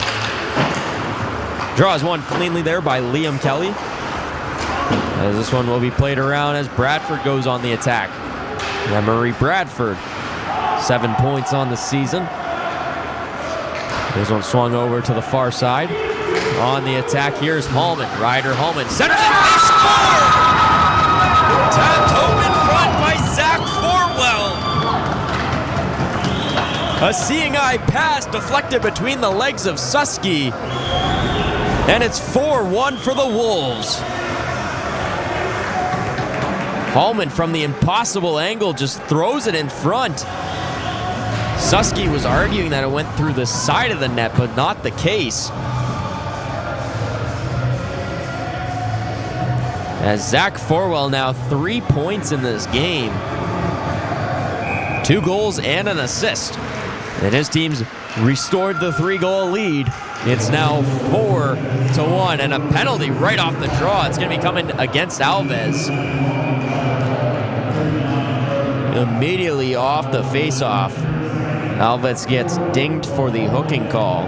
Draws one cleanly there by Liam Kelly. As this one will be played around as Bradford goes on the attack. Emery Bradford, 7 points on the season. This one swung over to the far side. On the attack, here's Hallman. Ryder Hallman centers it. They score! Tapped home in front by Zach Forwell. A seeing eye pass deflected between the legs of Susky. And it's 4-1 for the Wolves. Hallman from the impossible angle just throws it in front. Susky was arguing that it went through the side of the net, but not the case. As Zach Forwell now 3 points in this game. 2 goals and an assist. And his team's restored the 3-goal lead. It's now 4-1, and a penalty right off the draw. It's going to be coming against Alves. Immediately off the face-off, Alves gets dinged for the hooking call.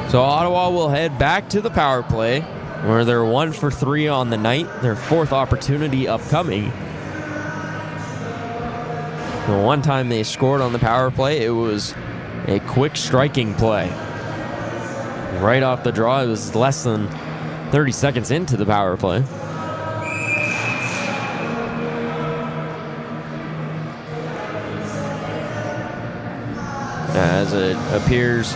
So Ottawa will head back to the power play, where they're 1 for 3 on the night, their 4th opportunity upcoming. The one time they scored on the power play, it was a quick striking play. Right off the draw, it was less than 30 seconds into the power play. As it appears,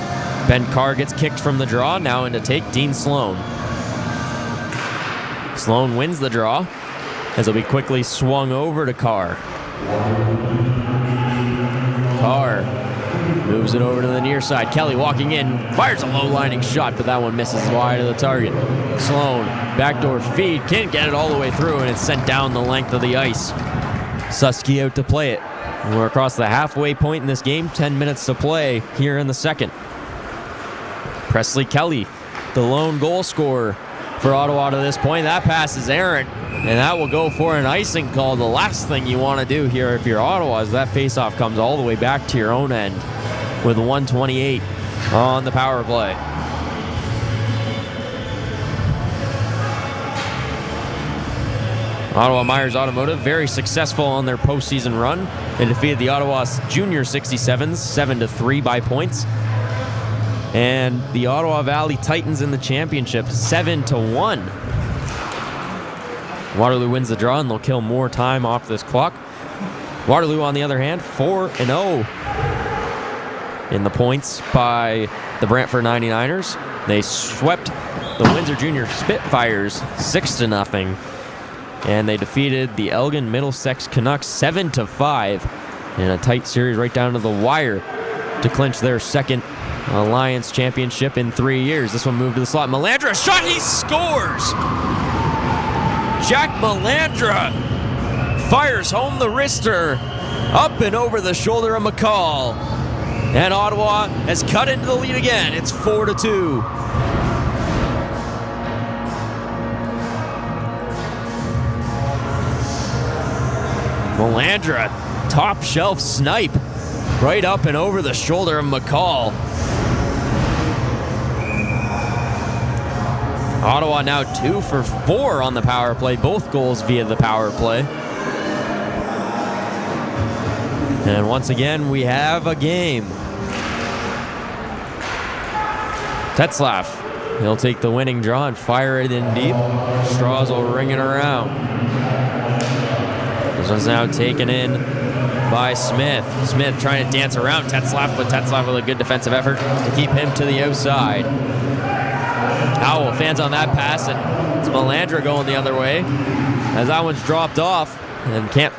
Ben Carr gets kicked from the draw, now in to take Dean Sloan. Sloan wins the draw, as it'll be quickly swung over to Carr. Carr moves it over to the near side. Kelly walking in, fires a low-lining shot, but that one misses wide of the target. Sloan, backdoor feed, can't get it all the way through, and it's sent down the length of the ice. Susky out to play it. We're across the halfway point in this game, 10 minutes to play here in the second. Presley Kelly, the lone goal scorer for Ottawa to this point. That pass is errant, and that will go for an icing call. The last thing you want to do here if you're Ottawa is that faceoff comes all the way back to your own end with 1:28 on the power play. Ottawa Myers Automotive, very successful on their postseason run. They defeated the Ottawa Junior 67s 7-3 by points. And the Ottawa Valley Titans in the championship, 7-1. Waterloo wins the draw, and they'll kill more time off this clock. Waterloo, on the other hand, 4-0 in the points by the Brantford 99ers. They swept the Windsor Junior Spitfires 6-0. And they defeated the Elgin Middlesex Canucks 7-5 in a tight series right down to the wire to clinch their second Alliance championship in 3 years. This one moved to the slot. Melandra, shot, he scores! Jack Melandra fires home the wrister up and over the shoulder of McCall. And Ottawa has cut into the lead again. It's 4-2. Melandra, top shelf snipe, right up and over the shoulder of McCall. Ottawa now 2 for 4 on the power play, both goals via the power play. And once again, we have a game. Tetzlaff, he'll take the winning draw and fire it in deep. Straws will ring it around. This one's now taken in by Smith. Smith trying to dance around Tetzlaff, but Tetzlaff with a good defensive effort to keep him to the outside. Howell fans on that pass, and it's Melandra going the other way as that one's dropped off and can't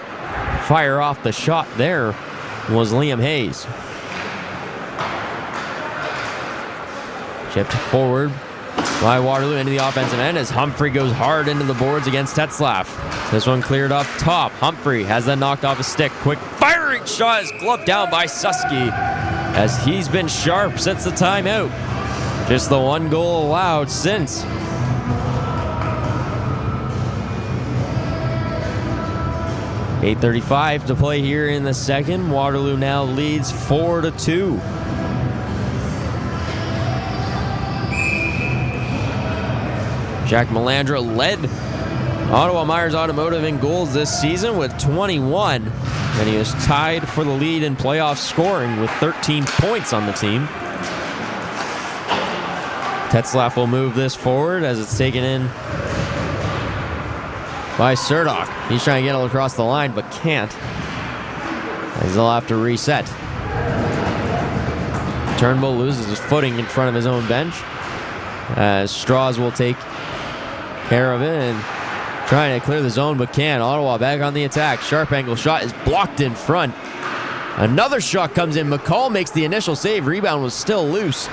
fire off the shot. There was Liam Hayes. Chipped forward by Waterloo into the offensive end as Humphrey goes hard into the boards against Tetzlaff. This one cleared up top. Humphrey has that knocked off his stick. Quick firing shot is gloved down by Susky as he's been sharp since the timeout. Just the one goal allowed since. .8:35 to play here in the second. Waterloo now leads 4-2. Jack Melandra led Ottawa Myers Automotive in goals this season with 21, and he was tied for the lead in playoff scoring with 13 points on the team. Tetzlaff will move this forward as it's taken in by Surdock. He's trying to get it across the line, but can't, as they'll have to reset. Turnbull loses his footing in front of his own bench, as Straws will take care of it and trying to clear the zone, but can't. Ottawa back on the attack. Sharp angle shot is blocked in front. Another shot comes in. McCall makes the initial save. Rebound was still loose.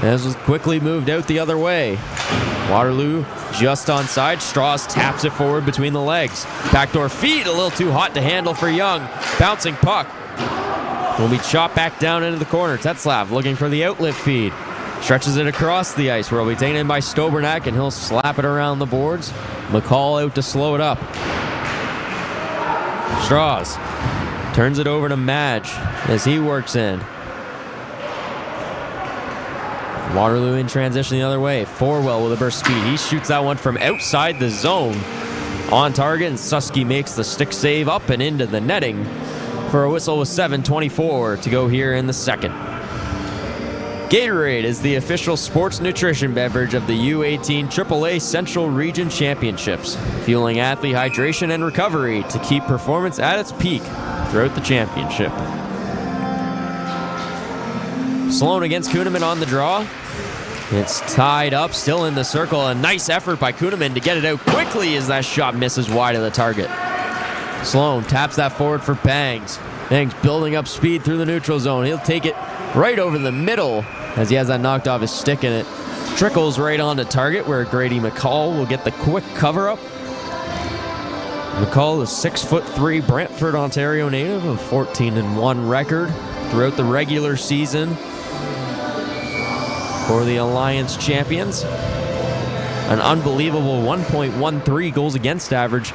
This was quickly moved out the other way. Waterloo just onside. Strauss taps it forward between the legs. Backdoor feed, a little too hot to handle for Young. Bouncing puck. Will be chopped back down into the corner. Tetzlaff looking for the outlet feed. Stretches it across the ice where it'll be taken in by Stobernak, and he'll slap it around the boards. McCall out to slow it up. Strauss turns it over to Madge as he works in. Waterloo in transition the other way. Forwell with a burst speed. He shoots that one from outside the zone. On target, and Susky makes the stick save up and into the netting for a whistle with 7:24 to go here in the second. Gatorade is the official sports nutrition beverage of the U18 AAA Central Region Championships, fueling athlete hydration and recovery to keep performance at its peak throughout the championship. Sloan against Kuhneman on the draw. It's tied up, still in the circle. A nice effort by Kuhneman to get it out quickly as that shot misses wide of the target. Sloan taps that forward for Bangs. Bangs building up speed through the neutral zone. He'll take it right over the middle as he has that knocked off his stick, and it trickles right onto target where Grady McCall will get the quick cover-up. McCall is 6'3", Brantford, Ontario native, of 14-1 record throughout the regular season for the Alliance champions. An unbelievable 1.13 goals against average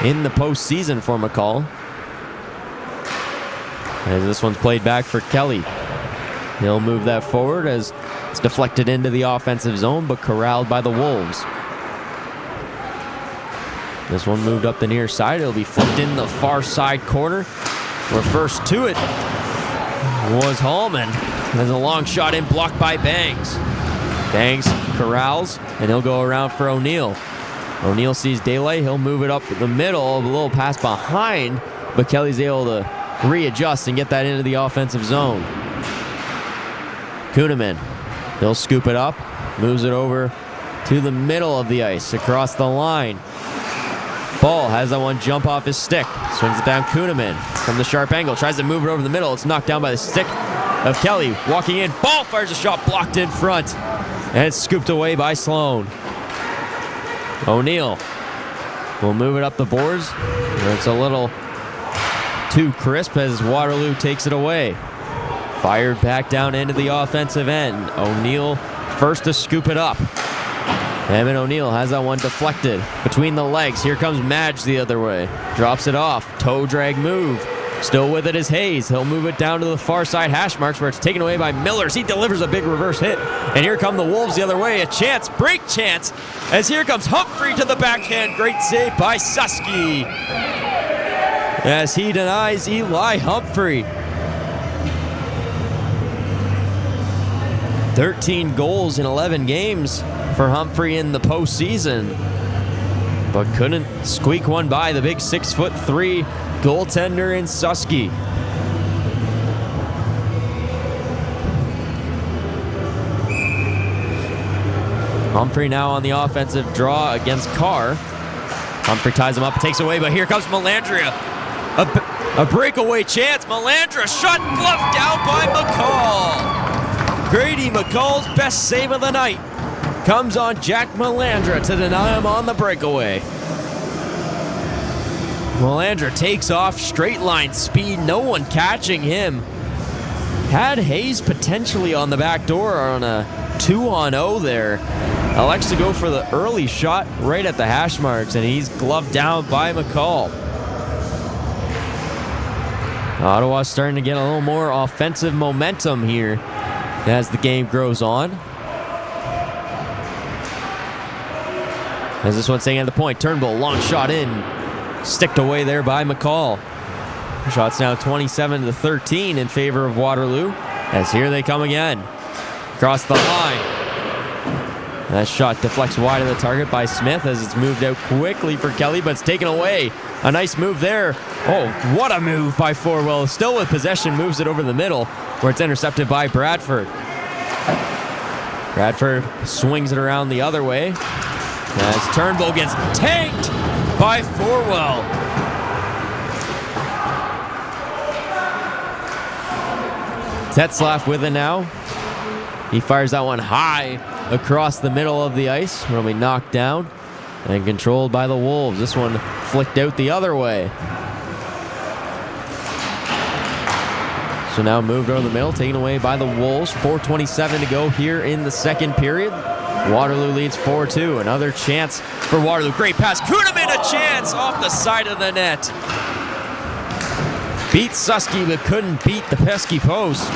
in the postseason for McCall. As this one's played back for Kelly. He'll move that forward as it's deflected into the offensive zone, but corralled by the Wolves. This one moved up the near side. It'll be flipped in the far side corner, where first to it was Hallman. There's a long shot in, blocked by Bangs. Bangs corrals, and he'll go around for O'Neill. O'Neill sees daylight. He'll move it up the middle, a little pass behind, but Kelly's able to readjust and get that into the offensive zone. Kuhneman, he'll scoop it up, moves it over to the middle of the ice, across the line. Ball has that one jump off his stick, swings it down Kuhneman from the sharp angle, tries to move it over the middle. It's knocked down by the stick of Kelly. Walking in, Ball fires a shot, blocked in front, and it's scooped away by Sloan. O'Neill will move it up the boards. It's a little too crisp as Waterloo takes it away. Fired back down into the offensive end. O'Neill first to scoop it up. Evan O'Neill has that one deflected between the legs. Here comes Madge the other way. Drops it off. Toe drag move. Still with it is Hayes. He'll move it down to the far side hash marks where it's taken away by Millers. He delivers a big reverse hit. And here come the Wolves the other way. A chance, break chance, as here comes Humphrey to the backhand. Great save by Susky as he denies Eli Humphrey. 13 goals in 11 games for Humphrey in the postseason, but couldn't squeak one by the big 6'3" goaltender in Susky. Humphrey now on the offensive draw against Carr. Humphrey ties him up, takes away, but here comes Melandria. A breakaway chance. Melandria shot gloved down by McCall. Grady McCall's best save of the night comes on Jack Melandria to deny him on the breakaway. Melandria takes off, straight line speed, no one catching him. Had Hayes potentially on the back door on a 2-on-0 there. Elects to go for the early shot right at the hash marks, and he's gloved down by McCall. Ottawa's starting to get a little more offensive momentum here as the game grows on. As this one's staying at the point, Turnbull, long shot in, sticked away there by McCall. Shots now 27-13 in favor of Waterloo, as here they come again. Across the line. That shot deflects wide of the target by Smith as it's moved out quickly for Kelly, but it's taken away. A nice move there. Oh, what a move by Forwell. Still with possession, moves it over the middle, where it's intercepted by Bradford. Bradford swings it around the other way as Turnbull gets tanked by Forwell. Tetzlaff with it now. He fires that one high across the middle of the ice. Will be knocked down and controlled by the Wolves. This one flicked out the other way. So now moved over the middle, taken away by the Wolves. 4:27 to go here in the second period. Waterloo leads 4-2. Another chance for Waterloo. Great pass. Kuhneman a chance off the side of the net. Beat Susky, but couldn't beat the pesky post.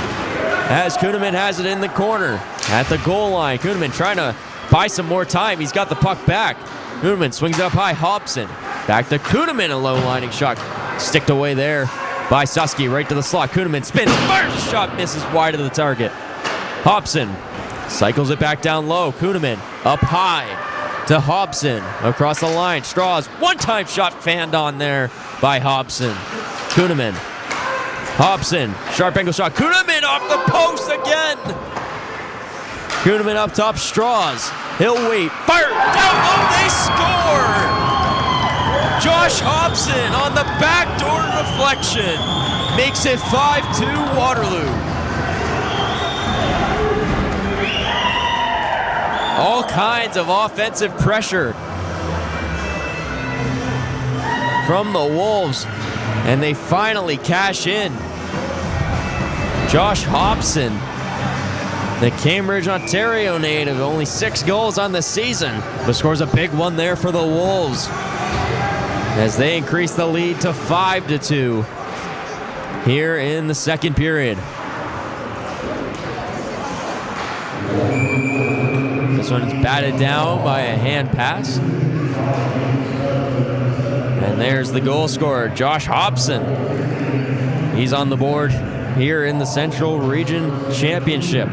As Kuhneman has it in the corner at the goal line. Kuhneman trying to buy some more time. He's got the puck back. Kuhneman swings it up high. Hobson back to Kuhneman. A low lining shot. Sticked away there by Susky. Right to the slot. Kuhneman spins. Fires a shot. Misses wide of the target. Hobson cycles it back down low. Kuhneman up high to Hobson. Across the line. Straws. One-time shot fanned on there by Hobson. Kuhneman. Hobson. Sharp angle shot. Kuhneman off the post again. Kuhneman up top. Straws. He'll wait. Fire down low. They score. Josh Hobson on the backdoor deflection makes it 5-2 Waterloo. All kinds of offensive pressure from the Wolves, and they finally cash in. Josh Hobson, the Cambridge, Ontario native, only 6 goals on the season, but scores a big one there for the Wolves as they increase the lead to 5-2 here in the second period. This one is batted down by a hand pass. And there's the goal scorer, Josh Hobson. He's on the board here in the Central Region Championship.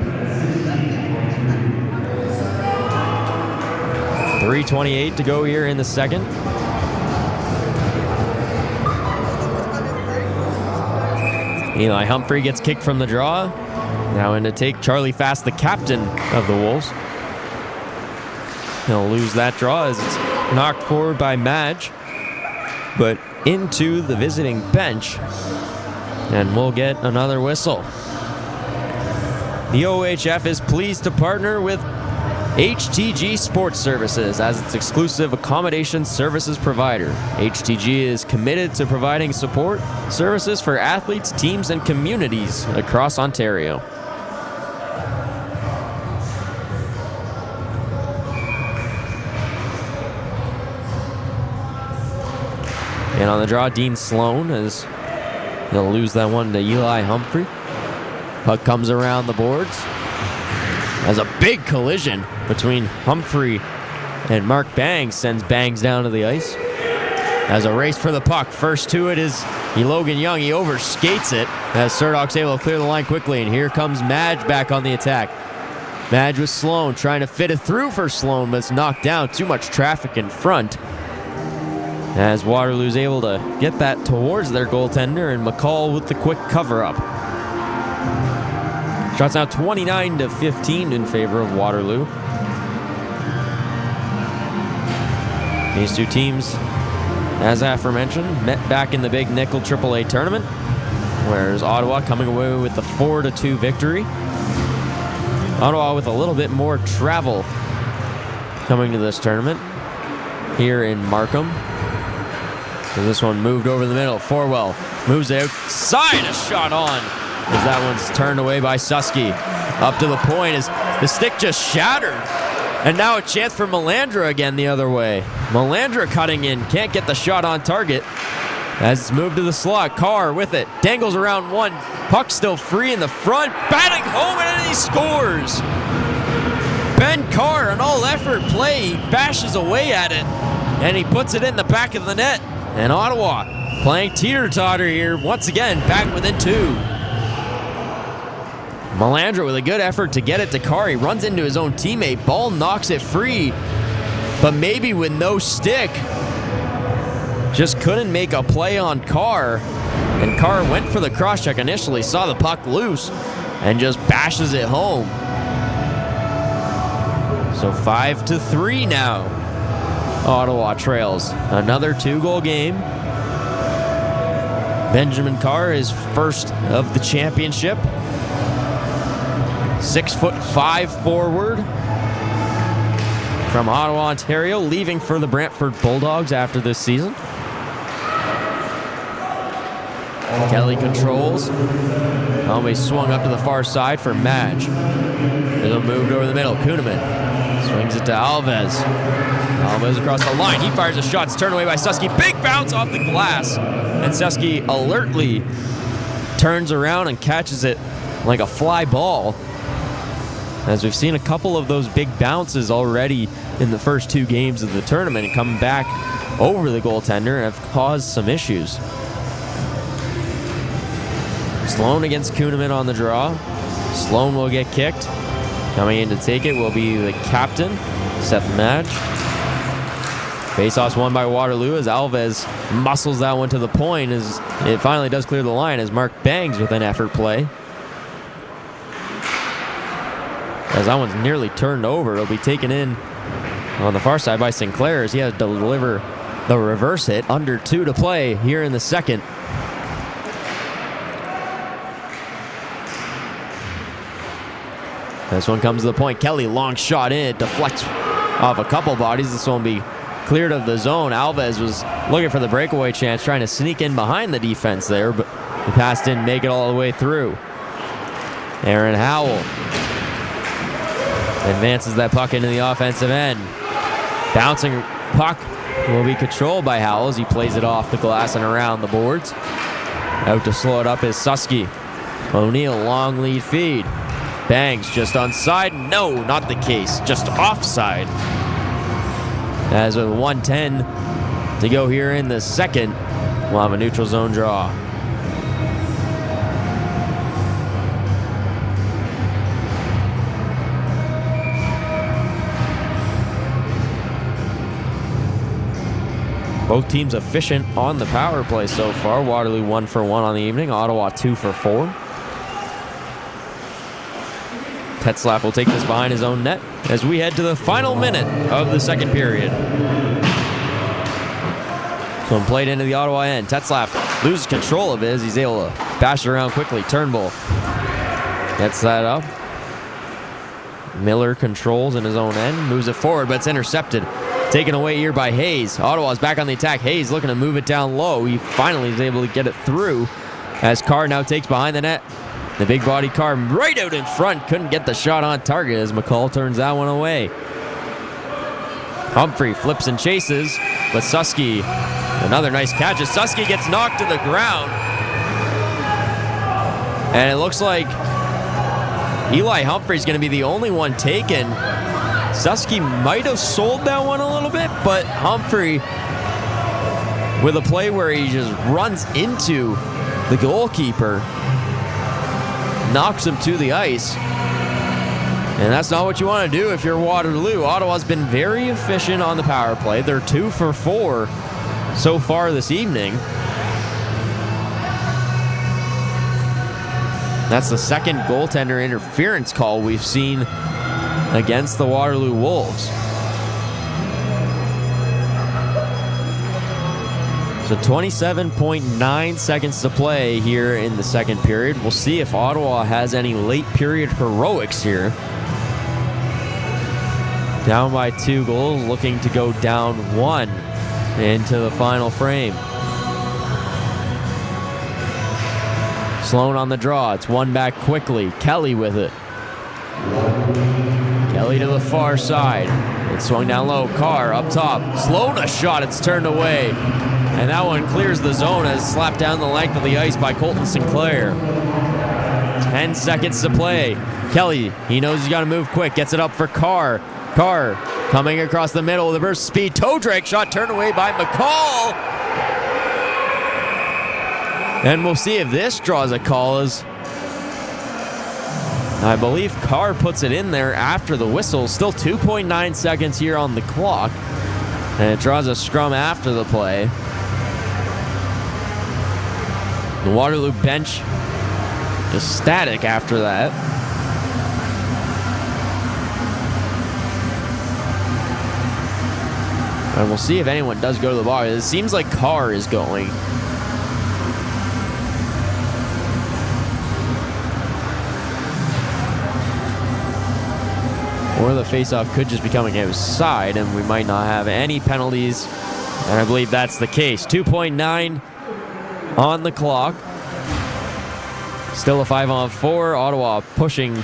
3:28 to go here in the second. Eli Humphrey gets kicked from the draw. Now in to take Charlie Fast, the captain of the Wolves. He'll lose that draw as it's knocked forward by Madge, but into the visiting bench, and we'll get another whistle. The OHF is pleased to partner with HTG Sports Services as its exclusive accommodation services provider. HTG is committed to providing support services for athletes, teams, and communities across Ontario. And on the draw, Dean Sloan, as he'll lose that one to Eli Humphrey. Puck comes around the boards. As a big collision between Humphrey and Mark Bangs sends Bangs down to the ice. As a race for the puck. First to it is Logan Young. He overskates it as Surdok's able to clear the line quickly. And here comes Madge back on the attack. Madge with Sloan trying to fit it through for Sloan, but it's knocked down. Too much traffic in front. As Waterloo's able to get that towards their goaltender, and McCall with the quick cover-up. Shots now 29-15 in favor of Waterloo. These two teams, as aforementioned, met back in the big Nickel AAA tournament, whereas Ottawa coming away with the 4-2 victory. Ottawa with a little bit more travel coming to this tournament here in Markham. So this one moved over the middle. Forwell moves outside, a shot on as that one's turned away by Susky. Up to the point as the stick just shattered. And now a chance for Melandra again the other way. Melandra cutting in, can't get the shot on target. As it's moved to the slot, Carr with it, dangles around one. Puck still free in the front, batting home and he scores. Ben Carr, an all-effort play, he bashes away at it, and he puts it in the back of the net. And Ottawa playing teeter-totter here, once again, back within 2. Melandra with a good effort to get it to Carr. He runs into his own teammate. Ball knocks it free, but maybe with no stick. Just couldn't make a play on Carr. And Carr went for the cross-check initially, saw the puck loose, and just bashes it home. So 5-3 now. Ottawa trails. Another 2-goal game. Benjamin Carr is first of the championship. 6'5" forward from Ottawa, Ontario, leaving for the Brantford Bulldogs after this season. Kelly controls. Always swung up to the far side for Madge. It'll move over the middle. Kuhneman swings it to Alves. Alves across the line. He fires a shot. It's turned away by Susky. Big bounce off the glass. And Susky alertly turns around and catches it like a fly ball. As we've seen a couple of those big bounces already in the first 2 games of the tournament, and coming back over the goaltender have caused some issues. Sloan against Kuhneman on the draw. Sloan will get kicked. Coming in to take it will be the captain, Seth Madge. Faceoff's won by Waterloo as Alves muscles that one to the point as it finally does clear the line as Mark bangs with an effort play. As that one's nearly turned over, it'll be taken in on the far side by Sinclair as he has to deliver the reverse hit. Under 2 to play here in the second. This one comes to the point. Kelly, long shot in. It deflects off a couple bodies. This one will be cleared of the zone. Alves was looking for the breakaway chance, trying to sneak in behind the defense there, but the pass didn't make it all the way through. Aaron Howell advances that puck into the offensive end. Bouncing puck will be controlled by Howell as he plays it off the glass and around the boards. Out to slow it up is Susky. O'Neill, long lead feed. Bangs just onside. No, not the case. Just offside. As with 1:10 to go here in the second, we'll have a neutral zone draw. Both teams efficient on the power play so far. Waterloo 1 for 1 on the evening. Ottawa 2 for 4. Tetzlaff will take this behind his own net as we head to the final minute of the second period. So played into the Ottawa end. Tetzlaff loses control of it. He's able to bash it around quickly. Turnbull gets that up. Miller controls in his own end. Moves it forward, but it's intercepted. Taken away here by Hayes. Ottawa's back on the attack. Hayes looking to move it down low. He finally is able to get it through as Carr now takes behind the net. The big body Carr right out in front. Couldn't get the shot on target as McCall turns that one away. Humphrey flips and chases, but Susky, another nice catch as Susky gets knocked to the ground. And it looks like Eli Humphrey's going to be the only one taken. Susky might have sold that one a little bit, but Humphrey, with a play where he just runs into the goalkeeper, knocks him to the ice. And that's not what you want to do if you're Waterloo. Ottawa's been very efficient on the power play. They're 2 for 4 so far this evening. That's the second goaltender interference call we've seen against the Waterloo Wolves. So 27.9 seconds to play here in the second period. We'll see if Ottawa has any late period heroics here. Down by 2 goals, looking to go down 1 into the final frame. Sloan on the draw. It's one back quickly. Kelly with it. Kelly to the far side. It swung down low. Carr up top. Sloan a shot. It's turned away. And that one clears the zone as slapped down the length of the ice by Colton Sinclair. 10 seconds to play. Kelly, he knows he's got to move quick. Gets it up for Carr. Carr coming across the middle with a burst of speed. Toe drag shot turned away by McCall. And we'll see if this draws a call as I believe Carr puts it in there after the whistle. Still 2.9 seconds here on the clock. And it draws a scrum after the play. The Waterloo bench just static after that. And we'll see if anyone does go to the bar. It seems like Carr is going. or the faceoff could just be coming outside and we might not have any penalties, and I believe that's the case. 2.9 on the clock. Still a 5-on-4. Ottawa pushing,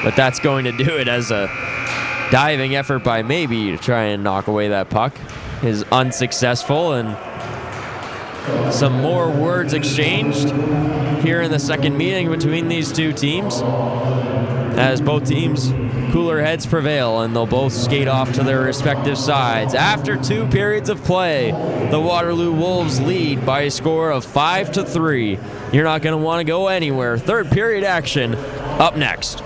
but that's going to do it as a diving effort by Maybe to try and knock away that puck is unsuccessful, and some more words exchanged here in the second meeting between these two teams as both teams cooler heads prevail and they'll both skate off to their respective sides. After 2 periods of play, the Waterloo Wolves lead by a score of 5-3. You're not going to want to go anywhere. Third period action up next.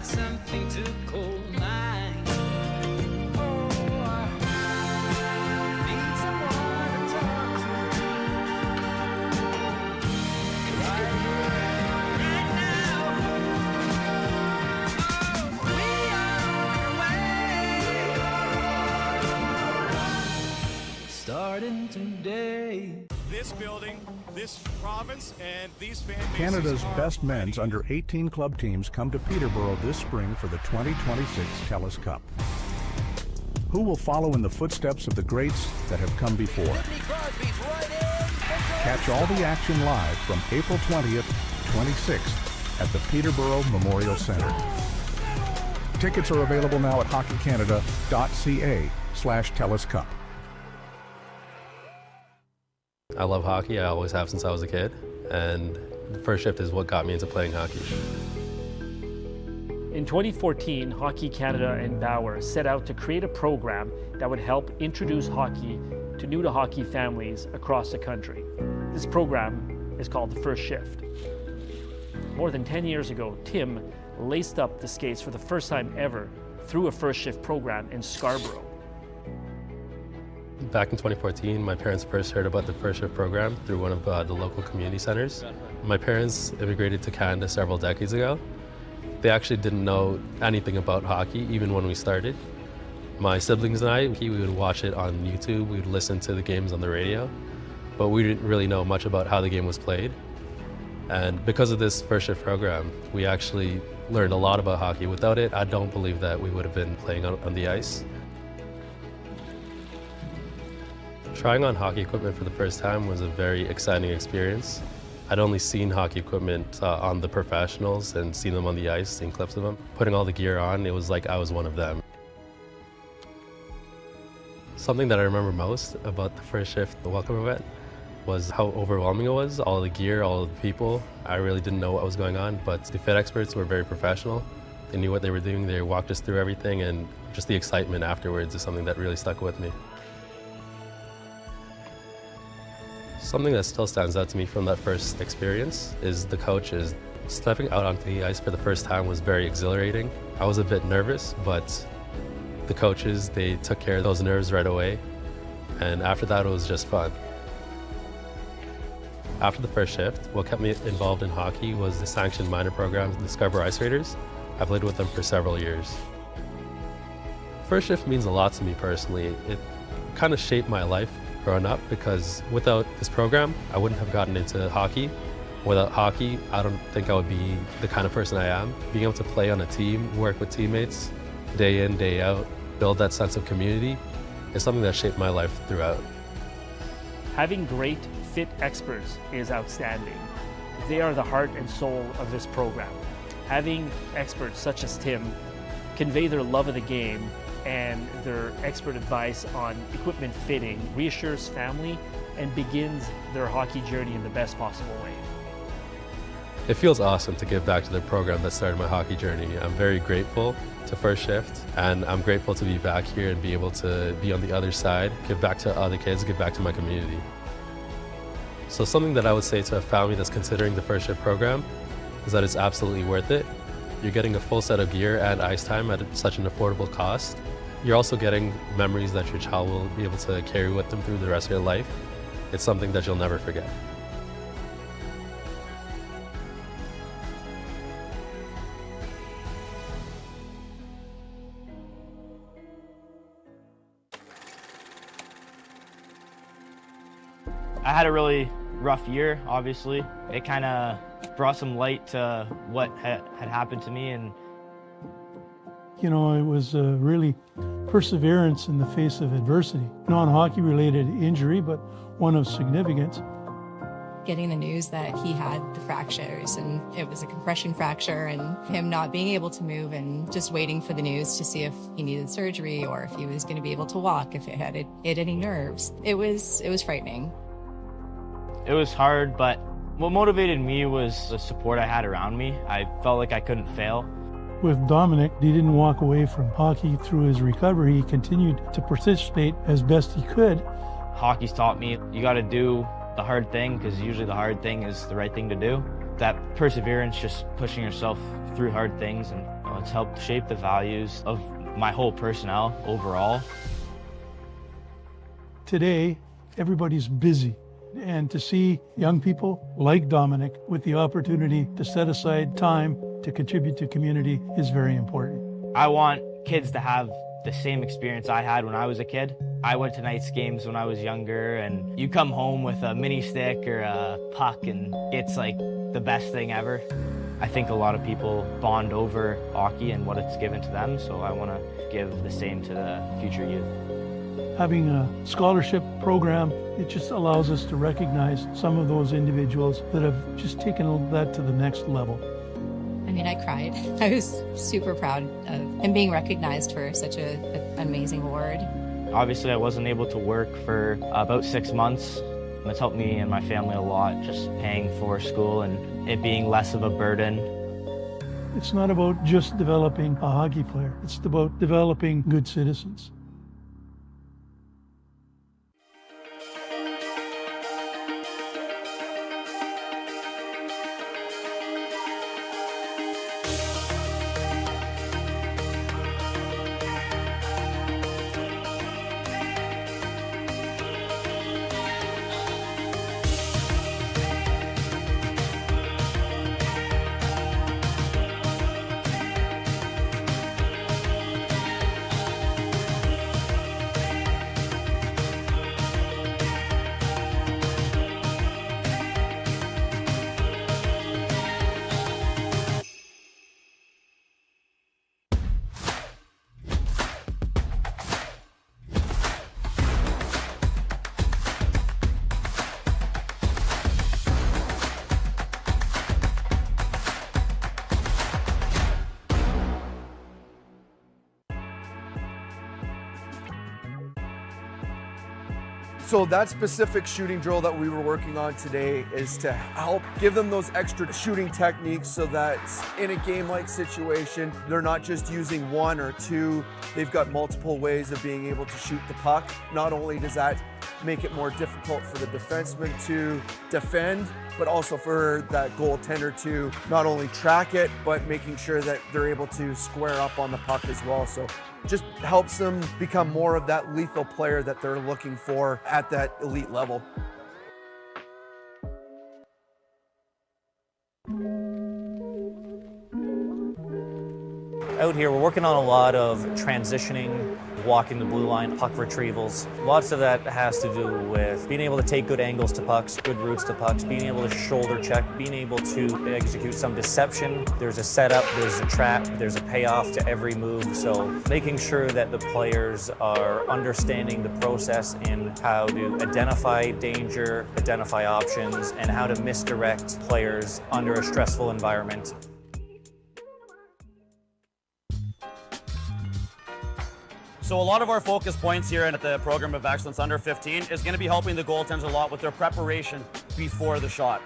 Something to call mine. Oh, need someone to talk to. Right now. Oh, we are on our way. Starting today. This building, this province, and these fan bases Canada's are best men's under 18 club teams come to Peterborough this spring for the 2026 TELUS Cup. Who will follow in the footsteps of the greats that have come before? Catch all the action live from April 20th, 26th at the Peterborough Memorial Centre. Tickets are available now at hockeycanada.ca/TELUS Cup. I love hockey. I always have since I was a kid, and the first shift is what got me into playing hockey. In 2014, Hockey Canada and Bauer set out to create a program that would help introduce hockey to new-to-hockey families across the country. This program is called the First Shift. More than 10 years ago, Tim laced up the skates for the first time ever through a First Shift program in Scarborough. Back in 2014, my parents first heard about the First Shift program through one of the local community centers. My parents immigrated to Canada several decades ago. They actually didn't know anything about hockey, even when we started. My siblings and I, we would watch it on YouTube, we would listen to the games on the radio, but we didn't really know much about how the game was played. And because of this First Shift program, we actually learned a lot about hockey. Without it, I don't believe that we would have been playing on the ice. Trying on hockey equipment for the first time was a very exciting experience. I'd only seen hockey equipment on the professionals and seen them on the ice, seen clips of them. Putting all the gear on, it was like I was one of them. Something that I remember most about the first shift, the welcome event, was how overwhelming it was. All the gear, all the people. I really didn't know what was going on, but the fit experts were very professional. They knew what they were doing. They walked us through everything, and just the excitement afterwards is something that really stuck with me. Something that still stands out to me from that first experience is the coaches. Stepping out onto the ice for the first time was very exhilarating. I was a bit nervous, but the coaches, they took care of those nerves right away. And after that, it was just fun. After the first shift, what kept me involved in hockey was the sanctioned minor program, the Scarborough Ice Raiders. I played with them for several years. First shift means a lot to me personally. It kind of shaped my life growing up, because without this program, I wouldn't have gotten into hockey. Without hockey, I don't think I would be the kind of person I am. Being able to play on a team, work with teammates, day in, day out, build that sense of community is something that shaped my life throughout. Having great fit experts is outstanding. They are the heart and soul of this program. Having experts such as Tim convey their love of the game and their expert advice on equipment fitting reassures family and begins their hockey journey in the best possible way. It feels awesome to give back to the program that started my hockey journey. I'm very grateful to First Shift, and I'm grateful to be back here and be able to be on the other side, give back to other kids, give back to my community. So something that I would say to a family that's considering the First Shift program is that it's absolutely worth it. You're getting a full set of gear and ice time at such an affordable cost. You're also getting memories that your child will be able to carry with them through the rest of their life. It's something that you'll never forget. I had a really rough year, obviously. It kind of brought some light to what had happened to me. And you know, it was really perseverance in the face of adversity. Non-hockey related injury, but one of significance. Getting the news that he had the fractures, and it was a compression fracture, and him not being able to move and just waiting for the news to see if he needed surgery or if he was going to be able to walk, if it had hit any nerves. It was frightening. it was hard, but what motivated me was the support I had around me. I felt like I couldn't fail. With Dominic, he didn't walk away from hockey through his recovery. He continued to participate as best he could. Hockey's taught me you got to do the hard thing, because usually the hard thing is the right thing to do. That perseverance, just pushing yourself through hard things, and it's helped shape the values of my whole personnel overall. Today, everybody's busy. And to see young people like Dominic with the opportunity to set aside time to contribute to community is very important. I want kids to have the same experience I had when I was a kid. I went to Knights games when I was younger, and you come home with a mini stick or a puck, and it's like the best thing ever. I think a lot of people bond over hockey and what it's given to them, so I want to give the same to the future youth. Having a scholarship program, it just allows us to recognize some of those individuals that have just taken that to the next level. I mean, I cried. I was super proud of him being recognized for such an amazing award. Obviously, I wasn't able to work for about 6 months. It's helped me and my family a lot, just paying for school and it being less of a burden. It's not about just developing a hockey player. It's about developing good citizens. So that specific shooting drill that we were working on today is to help give them those extra shooting techniques so that in a game-like situation, they're not just using one or two, they've got multiple ways of being able to shoot the puck. Not only does that make it more difficult for the defenseman to defend, but also for that goaltender to not only track it, but making sure that they're able to square up on the puck as well. So just helps them become more of that lethal player that they're looking for at that elite level. Out here, we're working on a lot of transitioning, walking the blue line, puck retrievals. Lots of that has to do with being able to take good angles to pucks, good routes to pucks, being able to shoulder check, being able to execute some deception. There's a setup, there's a trap, there's a payoff to every move. So making sure that the players are understanding the process in how to identify danger, identify options, and how to misdirect players under a stressful environment. So a lot of our focus points here at the Program of Excellence Under 15 is going to be helping the goaltenders a lot with their preparation before the shot.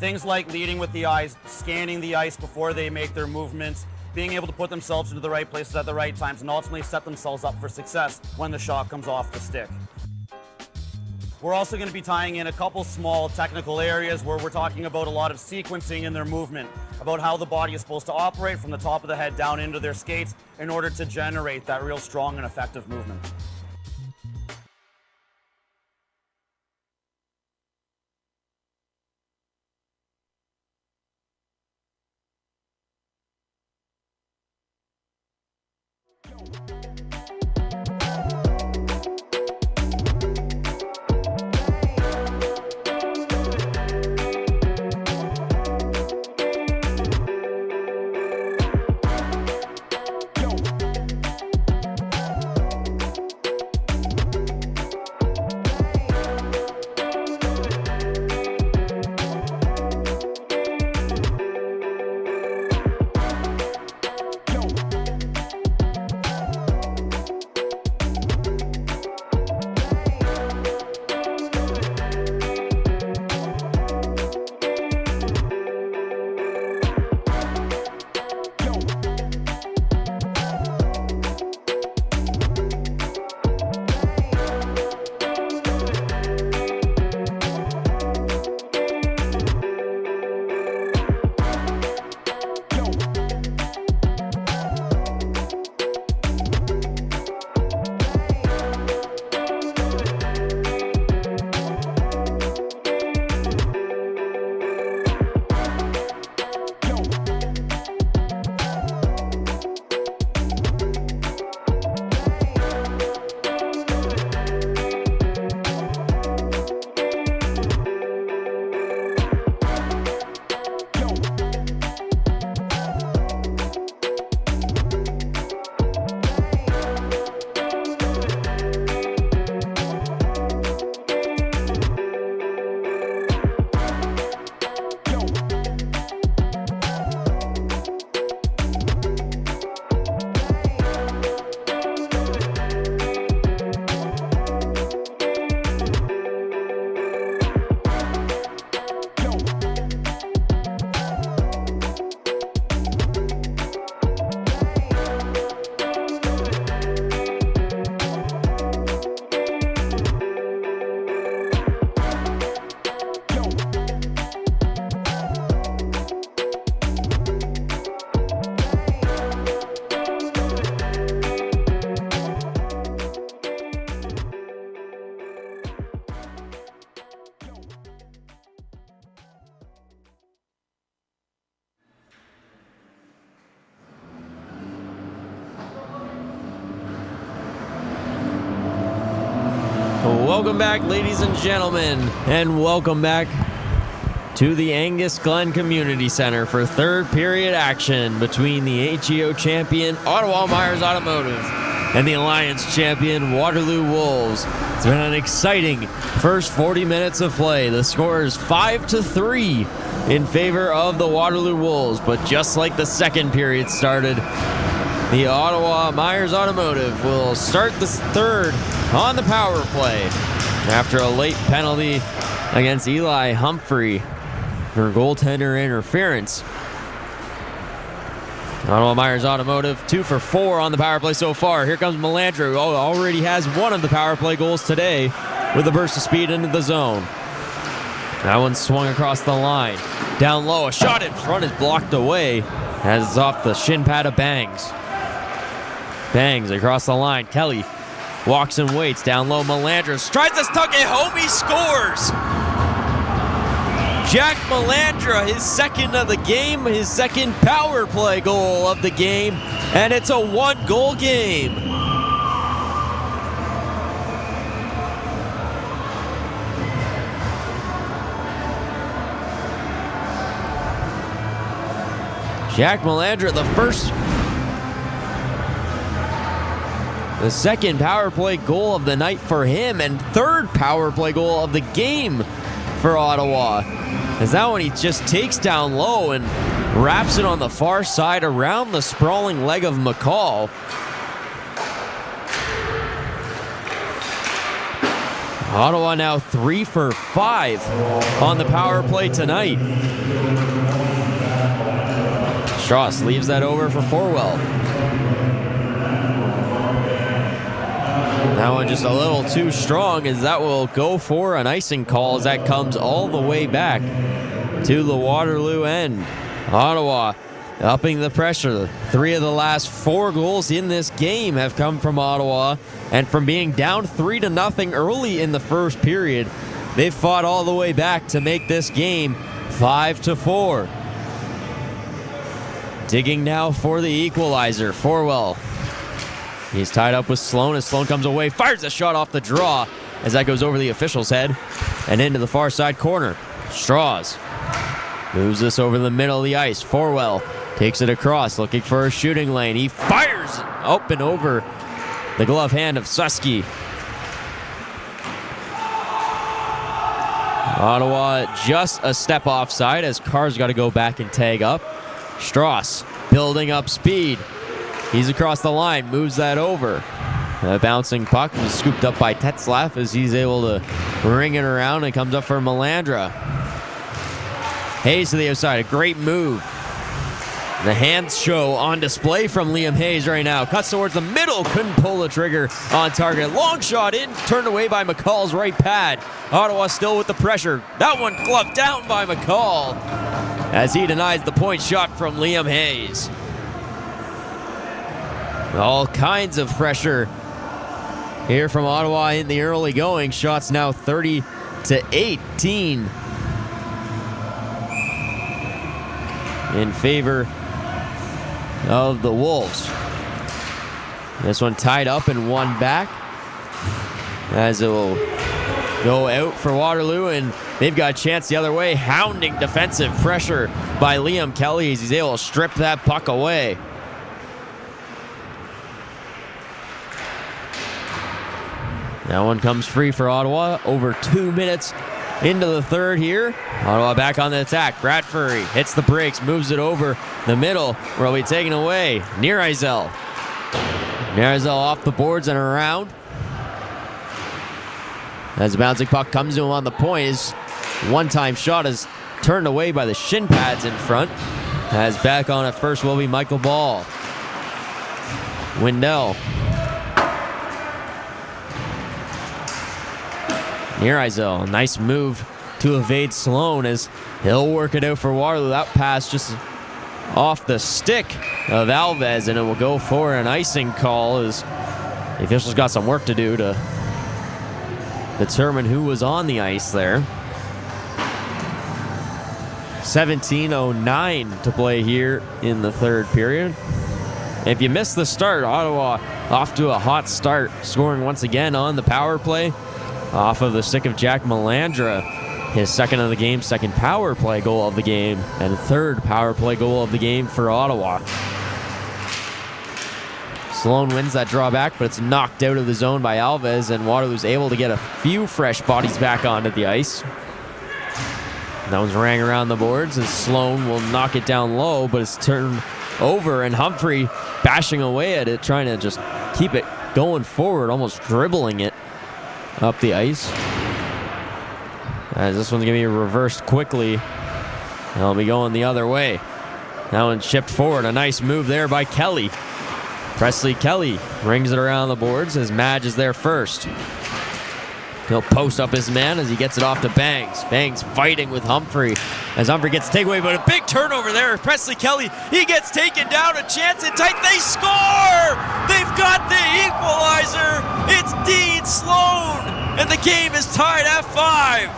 Things like leading with the eyes, scanning the ice before they make their movements, being able to put themselves into the right places at the right times, and ultimately set themselves up for success when the shot comes off the stick. We're also going to be tying in a couple small technical areas where we're talking about a lot of sequencing in their movement, about how the body is supposed to operate from the top of the head down into their skates in order to generate that real strong and effective movement. Welcome back, ladies and gentlemen, and welcome back to the Angus Glen Community Centre for third period action between the HEO champion Ottawa Myers Automotive and the Alliance champion Waterloo Wolves. It's been an exciting first 40 minutes of play. The score is 5-3 in favor of the Waterloo Wolves, but just like the second period started, the Ottawa Myers Automotive will start the third on the power play. after a late penalty against Eli Humphrey for goaltender interference. Ottawa Myers Automotive 2 for 4 on the power play so far. Here comes Melandra, who already has one of the power play goals today with a burst of speed into the zone. That one swung across the line. Down low, a shot in front is blocked away as it's off the shin pad of Bangs. Bangs across the line. Kelly walks and waits. Down low, Melandra tries to tuck it home. He scores! Jack Melandra, his second of the game, his second power play goal of the game, and it's a 1-goal game. Jack Melandra, the second power play goal of the night for him, and third power play goal of the game for Ottawa. As that one he just takes down low and wraps it on the far side around the sprawling leg of McCall. Ottawa now 3 for 5 on the power play tonight. Strauss leaves that over for Forwell. That one just a little too strong, as that will go for an icing call as that comes all the way back to the Waterloo end. Ottawa upping the pressure. 3 of the last 4 goals in this game have come from Ottawa, and from being down 3-0 early in the first period, they've fought all the way back to make this game 5-4. Digging now for the equalizer. Forwell. He's tied up with Sloan as Sloan comes away, fires a shot off the draw as that goes over the official's head and into the far side corner. Strauss moves this over the middle of the ice. Forwell takes it across, looking for a shooting lane. He fires up and over the glove hand of Susky. Ottawa just a step offside as Carr's got to go back and tag up. Strauss building up speed. He's across the line, moves that over. A bouncing puck was scooped up by Tetzlaff as he's able to ring it around and comes up for Melandra. Hayes to the outside, a great move. The hands show on display from Liam Hayes right now. Cuts towards the middle, couldn't pull the trigger on target. Long shot in, turned away by McCall's right pad. Ottawa still with the pressure. That one gloved down by McCall as he denies the point shot from Liam Hayes. All kinds of pressure here from Ottawa in the early going. Shots now 30-18 in favor of the Wolves. This one tied up and one back as it will go out for Waterloo, and they've got a chance the other way. Hounding defensive pressure by Liam Kelly as he's able to strip that puck away. That one comes free for Ottawa. Over 2 minutes into the third here. Ottawa back on the attack. Bradbury hits the brakes, moves it over the middle, where he'll be taken away. Nearizel. Nearizel off the boards and around. As the bouncing puck comes to him on the point, his one-time shot is turned away by the shin pads in front. As back on at first will be Michael Ball. Wendell. Nearizel, nice move to evade Sloan as he'll work it out for Waterloo. That pass just off the stick of Alves, and it will go for an icing call as the officials got some work to do to determine who was on the ice there. 17:09 to play here in the third period. If you missed the start, Ottawa off to a hot start, scoring once again on the power play off of the stick of Jack Melandra. His second of the game, second power play goal of the game, and third power play goal of the game for Ottawa. Sloan wins that draw back, but it's knocked out of the zone by Alves, and Waterloo's able to get a few fresh bodies back onto the ice. That one's rang around the boards as Sloan will knock it down low, but it's turned over, and Humphrey bashing away at it, trying to just keep it going forward, almost dribbling it up the ice. As this one's going to be reversed quickly. They'll be going the other way. That one chipped forward. A nice move there by Kelly. Presley Kelly rings it around the boards as Madge is there first. He'll post up his man as he gets it off to Bangs. Bangs fighting with Humphrey as Humphrey gets the takeaway, but a big turnover there. Presley Kelly, he gets taken down. A chance in tight. They score! They've got the equalizer. It's Dean Sloan, and the game is tied at 5.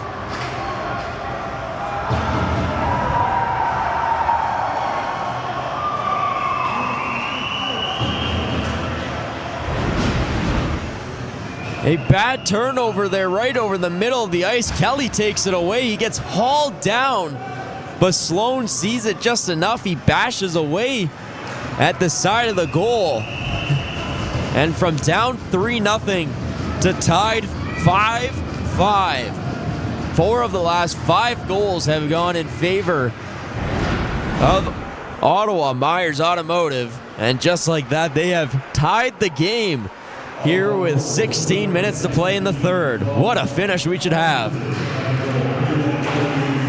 A bad turnover there right over the middle of the ice. Kelly takes it away. He gets hauled down, but Sloan sees it just enough. He bashes away at the side of the goal. And from down 3-0 to tied 5-5. 4 of the last 5 goals have gone in favor of Ottawa Myers Automotive. And just like that, they have tied the game here with 16 minutes to play in the third. What a finish we should have.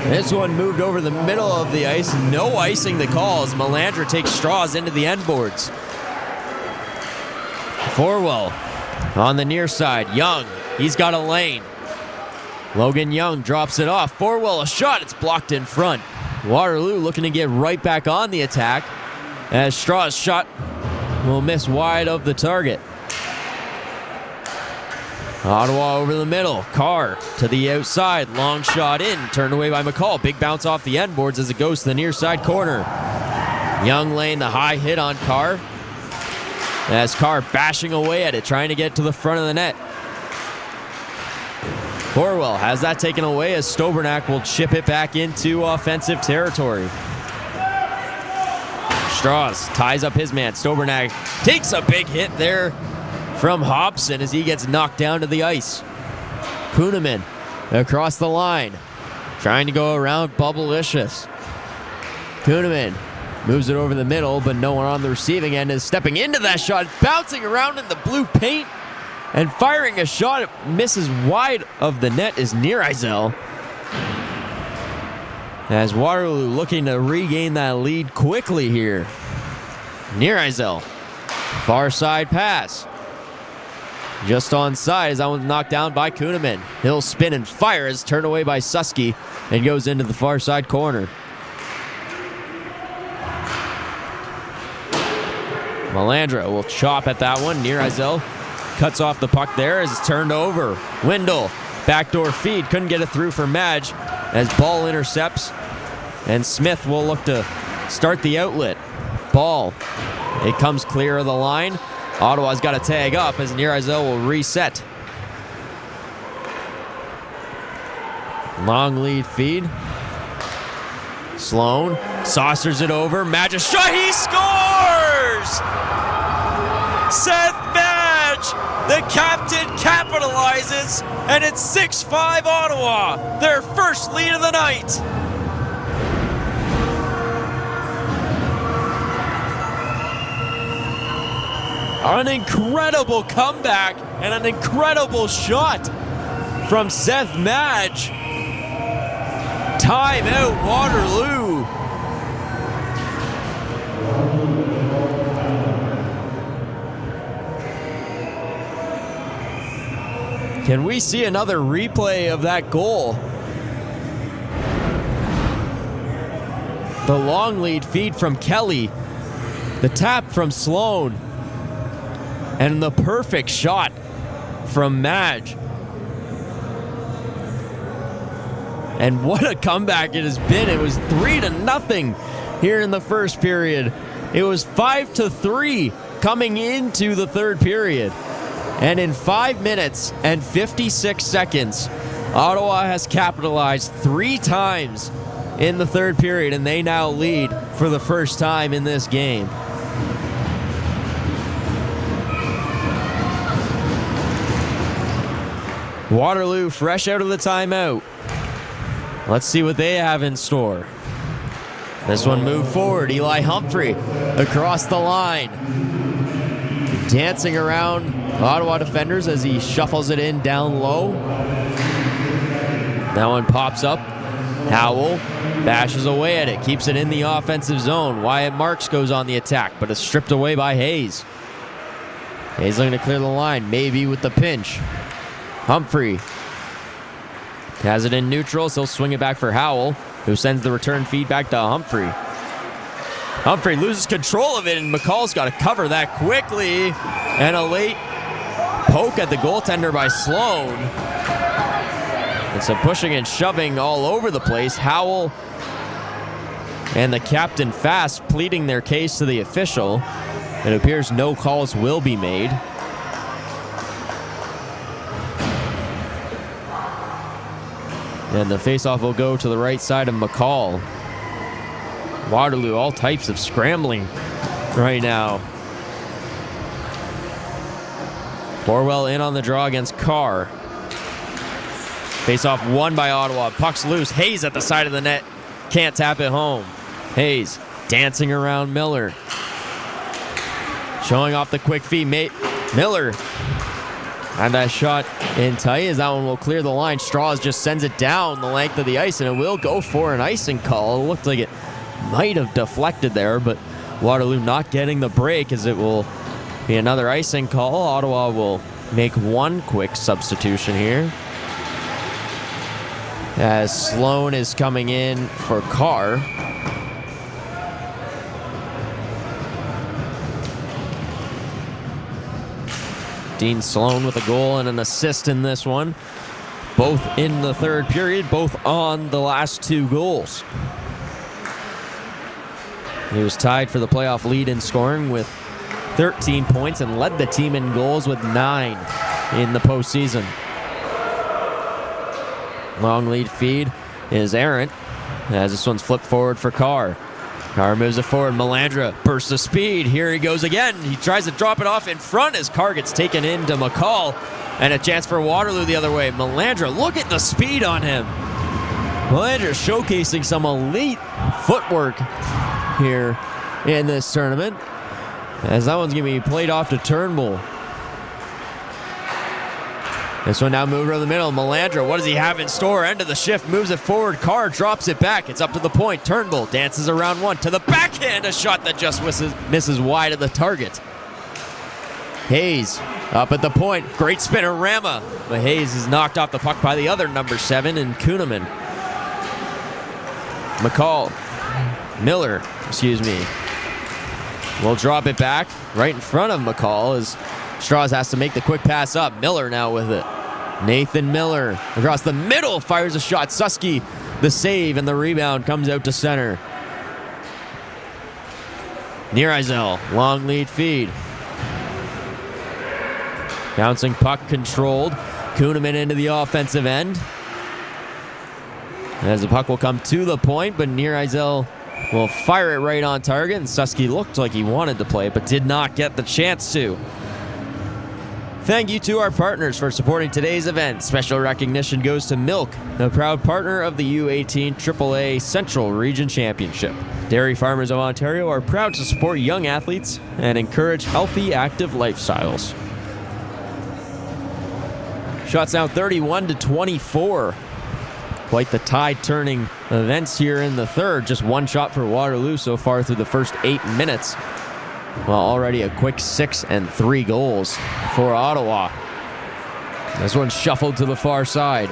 This one moved over the middle of the ice. No icing the calls. Melandra takes Straws into the end boards. Forwell on the near side. Young, he's got a lane. Logan Young drops it off. Forwell, a shot. It's blocked in front. Waterloo looking to get right back on the attack as Straws' shot will miss wide of the target. Ottawa over the middle. Carr to the outside. Long shot in. Turned away by McCall. Big bounce off the end boards as it goes to the near side corner. Young laying the high hit on Carr. As Carr bashing away at it, trying to get to the front of the net. Corwell has that taken away as Stobernack will chip it back into offensive territory. Strauss ties up his man. Stobernack takes a big hit there from Hobson as he gets knocked down to the ice. Kuhneman across the line, trying to go around Bubblicious. Kuhneman moves it over the middle, but no one on the receiving end is stepping into that shot, bouncing around in the blue paint and firing a shot. It misses wide of the net is Nearizel. As Waterloo looking to regain that lead quickly here. Nearizel, far side pass. Just onside as that one's knocked down by Kuhneman. He'll spin and fire as turned away by Susky and goes into the far side corner. Melandra will chop at that one. Nearizel cuts off the puck there as it's turned over. Windle, backdoor feed, couldn't get it through for Madge as ball intercepts. And Smith will look to start the outlet. Ball, it comes clear of the line. Ottawa's got to tag up as Nearizel will reset. Long lead feed. Sloan saucers it over. Madge, a shot, he scores! Seth Madge, the captain, capitalizes, and it's 6-5 Ottawa, their first lead of the night. An incredible comeback and an incredible shot from Seth Madge. Timeout Waterloo. Can we see another replay of that goal? The long lead feed from Kelly. The tap from Sloan. And the perfect shot from Madge. And what a comeback it has been. It was 3-0 here in the first period. It was 5-3 coming into the third period. And in 5 minutes and 56 seconds, Ottawa has capitalized 3 times in the third period, and they now lead for the first time in this game. Waterloo fresh out of the timeout. Let's see what they have in store. This one moved forward. Eli Humphrey across the line. Dancing around Ottawa defenders as he shuffles it in down low. That one pops up. Howell bashes away at it, keeps it in the offensive zone. Wyatt Marks goes on the attack, but it's stripped away by Hayes. Hayes looking to clear the line, maybe with the pinch. Humphrey has it in neutral, so he'll swing it back for Howell, who sends the return feed back to Humphrey. Humphrey loses control of it, and McCall's got to cover that quickly. And a late poke at the goaltender by Sloan. And some pushing and shoving all over the place. Howell and the captain fast pleading their case to the official. It appears no calls will be made. And the faceoff will go to the right side of McCall. Waterloo, all types of scrambling right now. Forwell in on the draw against Carr. Faceoff won by Ottawa. Puck's loose. Hayes at the side of the net. Can't tap it home. Hayes dancing around Miller. Showing off the quick feed. Miller. And that shot in tight as that one will clear the line. Strauss just sends it down the length of the ice, and it will go for an icing call. It looked like it might have deflected there, but Waterloo not getting the break as it will be another icing call. Ottawa will make one quick substitution here, as Sloan is coming in for Carr. Dean Sloan with a goal and an assist in this one. Both in the third period, both on the last two goals. He was tied for the playoff lead in scoring with 13 points and led the team in goals with 9 in the postseason. Long lead feed is errant as this one's flipped forward for Carr. Carr moves it forward. Melandra bursts of speed. Here he goes again. He tries to drop it off in front as Carr gets taken into McCall. And a chance for Waterloo the other way. Melandra, look at the speed on him. Melandra showcasing some elite footwork here in this tournament, as that one's going to be played off to Turnbull. This one now moved over the middle. Melandra, what does he have in store? End of the shift, moves it forward. Carr drops it back. It's up to the point. Turnbull dances around one to the backhand. A shot that just misses wide of the target. Hayes up at the point. Great spinorama. But Hayes is knocked off the puck by the other number 7 in Kuhneman. McCall. Miller, will drop it back right in front of McCall as Strauss has to make the quick pass up. Miller now with it. Nathan Miller across the middle fires a shot. Susky the save, and the rebound comes out to center. Niereisel, long lead feed. Bouncing puck controlled. Kuhneman into the offensive end. As the puck will come to the point, but Niereisel will fire it right on target, and Susky looked like he wanted to play but did not get the chance to. Thank you to our partners for supporting today's event. Special recognition goes to Milk, the proud partner of the U18 AAA Central Region Championship. Dairy Farmers of Ontario are proud to support young athletes and encourage healthy, active lifestyles. Shots now 31-24. Quite the tide-turning events here in the third. Just one shot for Waterloo so far through the first 8 minutes. Well, already a quick 6 and 3 goals for Ottawa. This one's shuffled to the far side.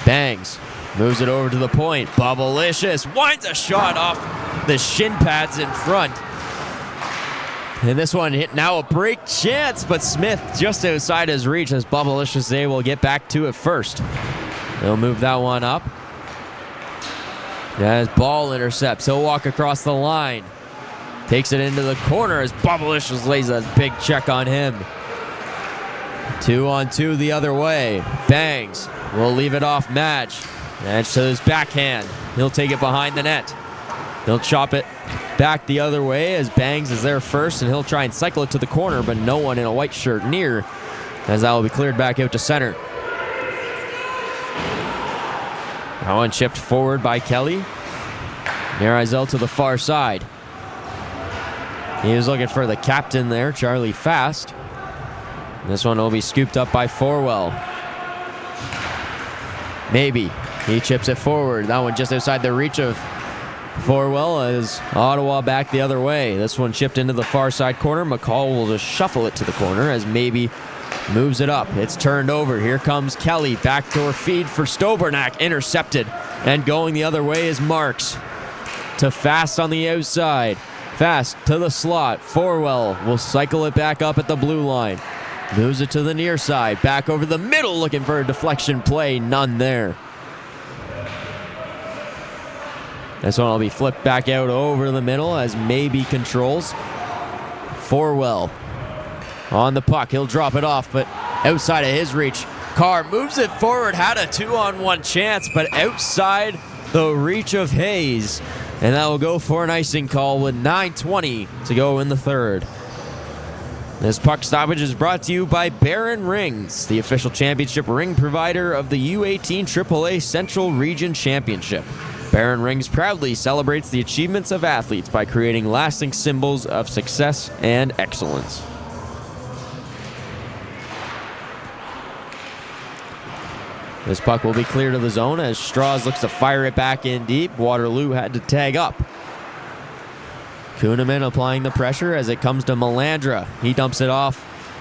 Bangs. Moves it over to the point. Bubblicious winds a shot off the shin pads in front. And this one hit now a break chance, but Smith just outside his reach as Bubblicious is able to get back to it first. They'll move that one up. As ball intercepts, he'll walk across the line. Takes it into the corner as Bubblicious lays a big check on him. 2-on-2 the other way. Bangs will leave it off Match. Match to his backhand. He'll take it behind the net. He'll chop it back the other way as Bangs is there first, and he'll try and cycle it to the corner, but no one in a white shirt near, as that will be cleared back out to center. That one chipped forward by Kelly. Niereisel to the far side. He was looking for the captain there, Charlie Fast. This one will be scooped up by Forwell. Maybe. He chips it forward. That one just outside the reach of Forwell as Ottawa back the other way. This one chipped into the far side corner. McCall will just shuffle it to the corner as Maybe moves it up. It's turned over. Here comes Kelly. Backdoor feed for Stobernak. Intercepted. And going the other way is Marks. To Fast on the outside. Fast to the slot. Forwell will cycle it back up at the blue line. Moves it to the near side. Back over the middle looking for a deflection play. None there. This one will be flipped back out over the middle as Maybe controls. Forwell on the puck. He'll drop it off, but outside of his reach. Carr moves it forward. Had a 2-on-1 chance, but outside the reach of Hayes. And that will go for an icing call with 9:20 to go in the third. This puck stoppage is brought to you by Barron Rings, the official championship ring provider of the U18 AAA Central Region Championship. Barron Rings proudly celebrates the achievements of athletes by creating lasting symbols of success and excellence. This puck will be clear to the zone as Strauss looks to fire it back in deep. Waterloo had to tag up. Kuhneman applying the pressure as it comes to Melandra. He dumps it off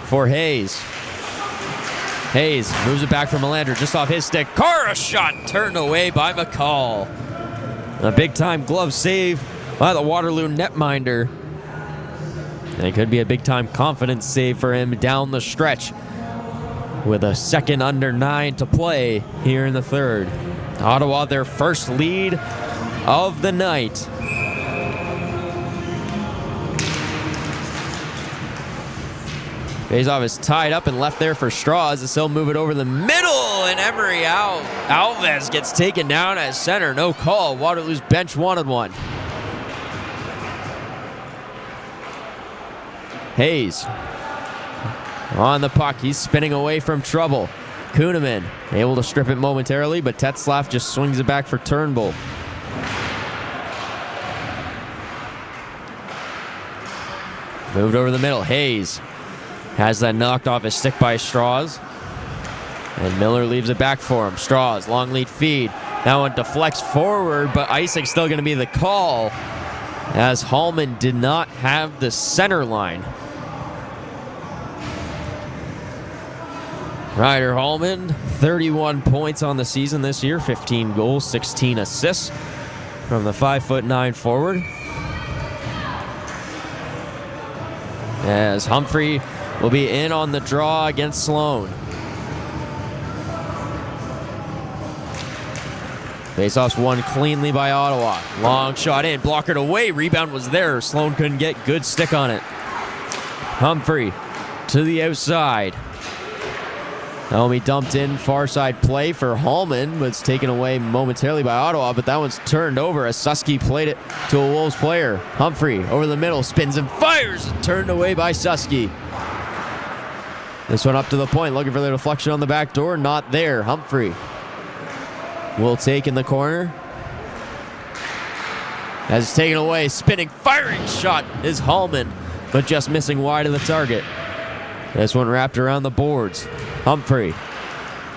for Hayes. Hayes moves it back for Melandra just off his stick. Carr, a shot turned away by McCall. A big-time glove save by the Waterloo netminder. And it could be a big-time confidence save for him down the stretch with a second under 9 to play here in the third. Ottawa, their first lead of the night. Faceoff is tied up and left there for Strauss as he'll move it over the middle, and Emery Alves gets taken down at center. No call. Waterloo's bench wanted one. Hayes on the puck. He's spinning away from trouble. Kuhneman able to strip it momentarily, but Tetzlaff just swings it back for Turnbull. Moved over the middle. Hayes has that knocked off his stick by Strauss. And Miller leaves it back for him. Strauss, long lead feed. That one deflects forward, but icing's still going to be the call as Hallman did not have the center line. Ryder Hallman, 31 points on the season this year, 15 goals, 16 assists from the 5'9" forward. As Humphrey will be in on the draw against Sloan. Faceoff's won cleanly by Ottawa. Long shot in, blockered away, rebound was there. Sloan couldn't get good stick on it. Humphrey to the outside. That'll be dumped in, far side play for Hallman, but it's taken away momentarily by Ottawa, but that one's turned over as Susky played it to a Wolves player. Humphrey over the middle, spins and fires, turned away by Susky. This one up to the point, looking for the deflection on the back door, not there. Humphrey will take in the corner. As it's taken away, spinning, firing shot is Hallman, but just missing wide of the target. This one wrapped around the boards. Humphrey,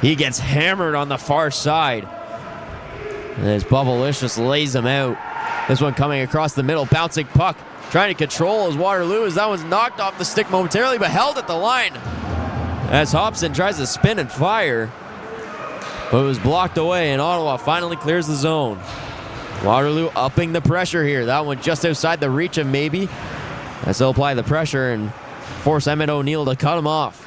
he gets hammered on the far side. And as Bubblicious lays him out. This one coming across the middle, bouncing puck, trying to control as Waterloo as that one's knocked off the stick momentarily, but held at the line. As Hobson tries to spin and fire, but it was blocked away, and Ottawa finally clears the zone. Waterloo upping the pressure here. That one just outside the reach of Maybe. As they'll apply the pressure and force Emmett O'Neill to cut him off.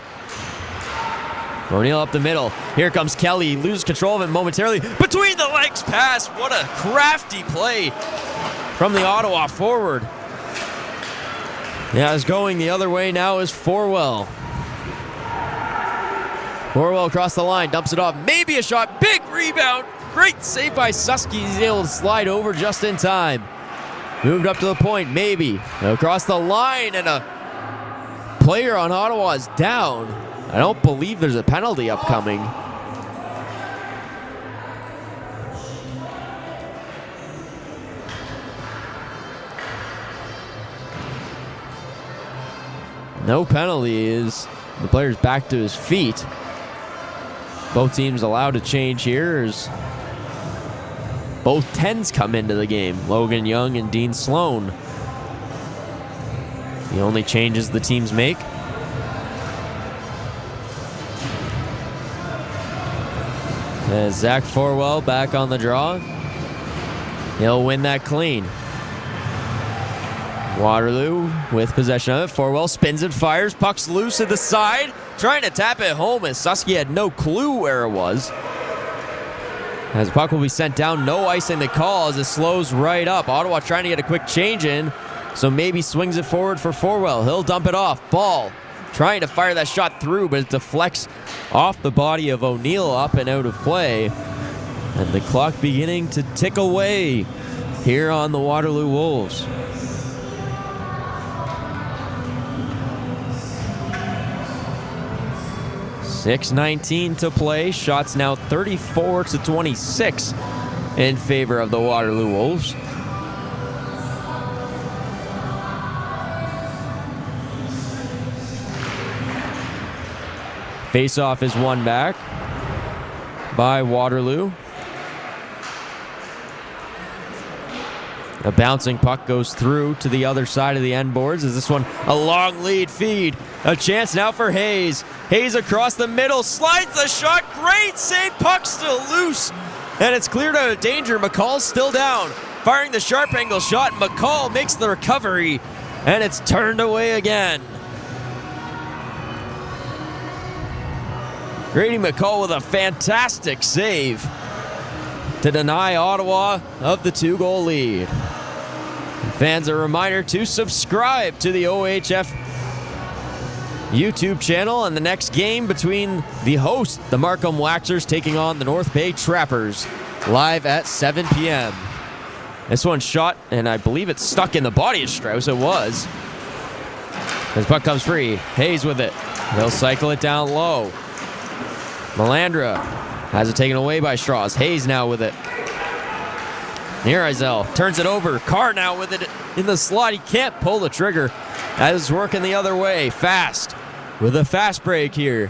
O'Neill up the middle. Here comes Kelly. Loses control of it momentarily. Between the legs pass. What a crafty play from the Ottawa forward. Yeah, it's going the other way now is Forwell. Forwell across the line. Dumps it off. Maybe a shot. Big rebound. Great save by Susky. He's able to slide over just in time. Moved up to the point. Maybe. Across the line, and a player on Ottawa is down. I don't believe there's a penalty upcoming. No penalty is the player's back to his feet. both teams allowed to change here as both 10s come into the game. Logan Young and Dean Sloan. The only changes the teams make. As Zach Forwell back on the draw. He'll win that clean. Waterloo with possession of it. Forwell spins and fires. Puck's loose at the side. Trying to tap it home as Susky had no clue where it was. As the puck will be sent down, no icing the call as it slows right up. Ottawa trying to get a quick change in, so maybe swings it forward for Forwell. He'll dump it off. Ball trying to fire that shot through, but it deflects off the body of O'Neill up and out of play. And the clock beginning to tick away here on the Waterloo Wolves. .6:19 to play. Shots now 34-26 in favor of the Waterloo Wolves. Face-off is won back by Waterloo. A bouncing puck goes through to the other side of the end boards. Is this one a long lead feed? A chance now for Hayes. Hayes across the middle, slides the shot. Great save, puck still loose. And it's cleared out of danger. McCall's still down. Firing the sharp angle shot. McCall makes the recovery. And it's turned away again. Grady McCall with a fantastic save to deny Ottawa of the 2-goal lead. Fans, a reminder to subscribe to the OHF YouTube channel, and the next game between the host, the Markham Waxers, taking on the North Bay Trappers, live at 7 p.m. This one's shot, and I believe it's stuck in the body of Strauss. It was. As puck comes free, Hayes with it. He'll cycle it down low. Melandra has it taken away by Strauss. Hayes now with it. Nierizel turns it over. Carr now with it in the slot. He can't pull the trigger. That is working the other way. Fast with a fast break here.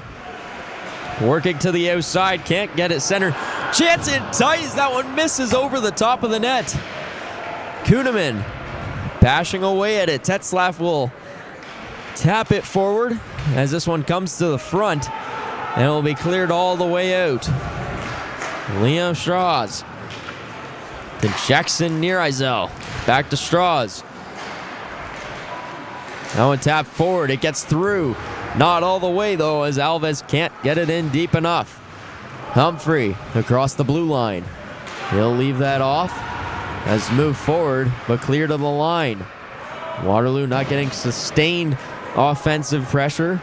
Working to the outside. Can't get it center. Chance in ties. That one misses over the top of the net. Kuhneman bashing away at it. Tetzlaff will tap it forward as this one comes to the front. And it will be cleared all the way out. Liam Strauss to Jackson Nierizel. Back to Strauss. Now a tap forward. It gets through. Not all the way, though, as Alves can't get it in deep enough. Humphrey across the blue line. He'll leave that off. Has moved forward, but clear to the line. Waterloo not getting sustained offensive pressure.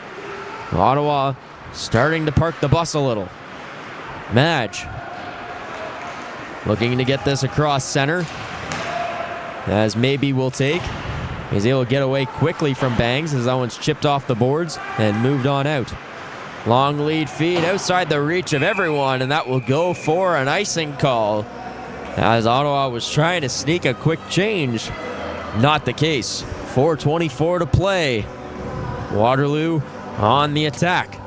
Ottawa starting to park the bus a little. Madge looking to get this across center, as maybe will take. He's able to get away quickly from Bangs as that one's chipped off the boards and moved on out. Long lead feed outside the reach of everyone, and that will go for an icing call as Ottawa was trying to sneak a quick change. Not the case. 4:24 to play. Waterloo on the attack.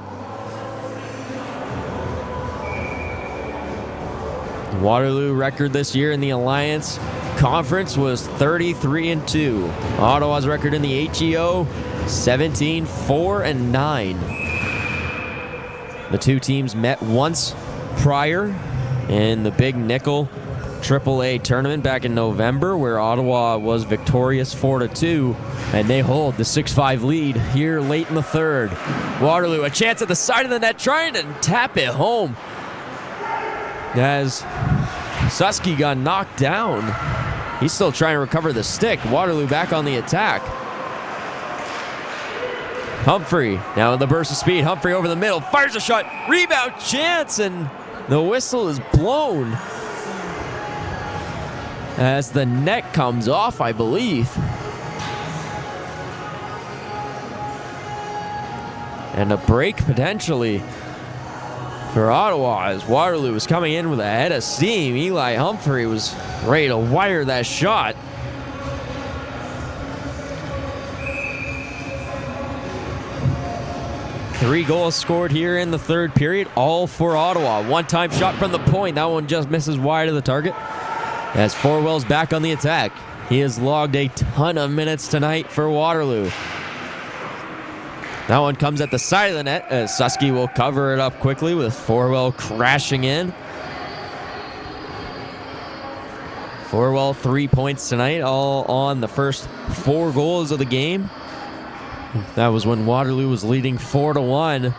Waterloo record this year in the Alliance Conference was 33-2. Ottawa's record in the HEO, 17-4-9. The two teams met once prior in the Big Nickel AAA tournament back in November, where Ottawa was victorious 4-2, and they hold the 6-5 lead here late in the third. Waterloo, a chance at the side of the net, trying to tap it home as Susky got knocked down. He's still trying to recover the stick. Waterloo back on the attack. Humphrey now in the burst of speed. Humphrey over the middle, fires a shot, rebound chance, and the whistle is blown as the net comes off, I believe. And a break potentially for Ottawa as Waterloo was coming in with a head of steam. Eli Humphrey was ready to wire that shot. 3 goals scored here in the third period, all for Ottawa. One-time shot from the point. That one just misses wide of the target. As Forwell's back on the attack. He has logged a ton of minutes tonight for Waterloo. That one comes at the side of the net as Susky will cover it up quickly with Forwell crashing in. Forwell 3 points tonight, all on the first 4 goals of the game. That was when Waterloo was leading 4-1.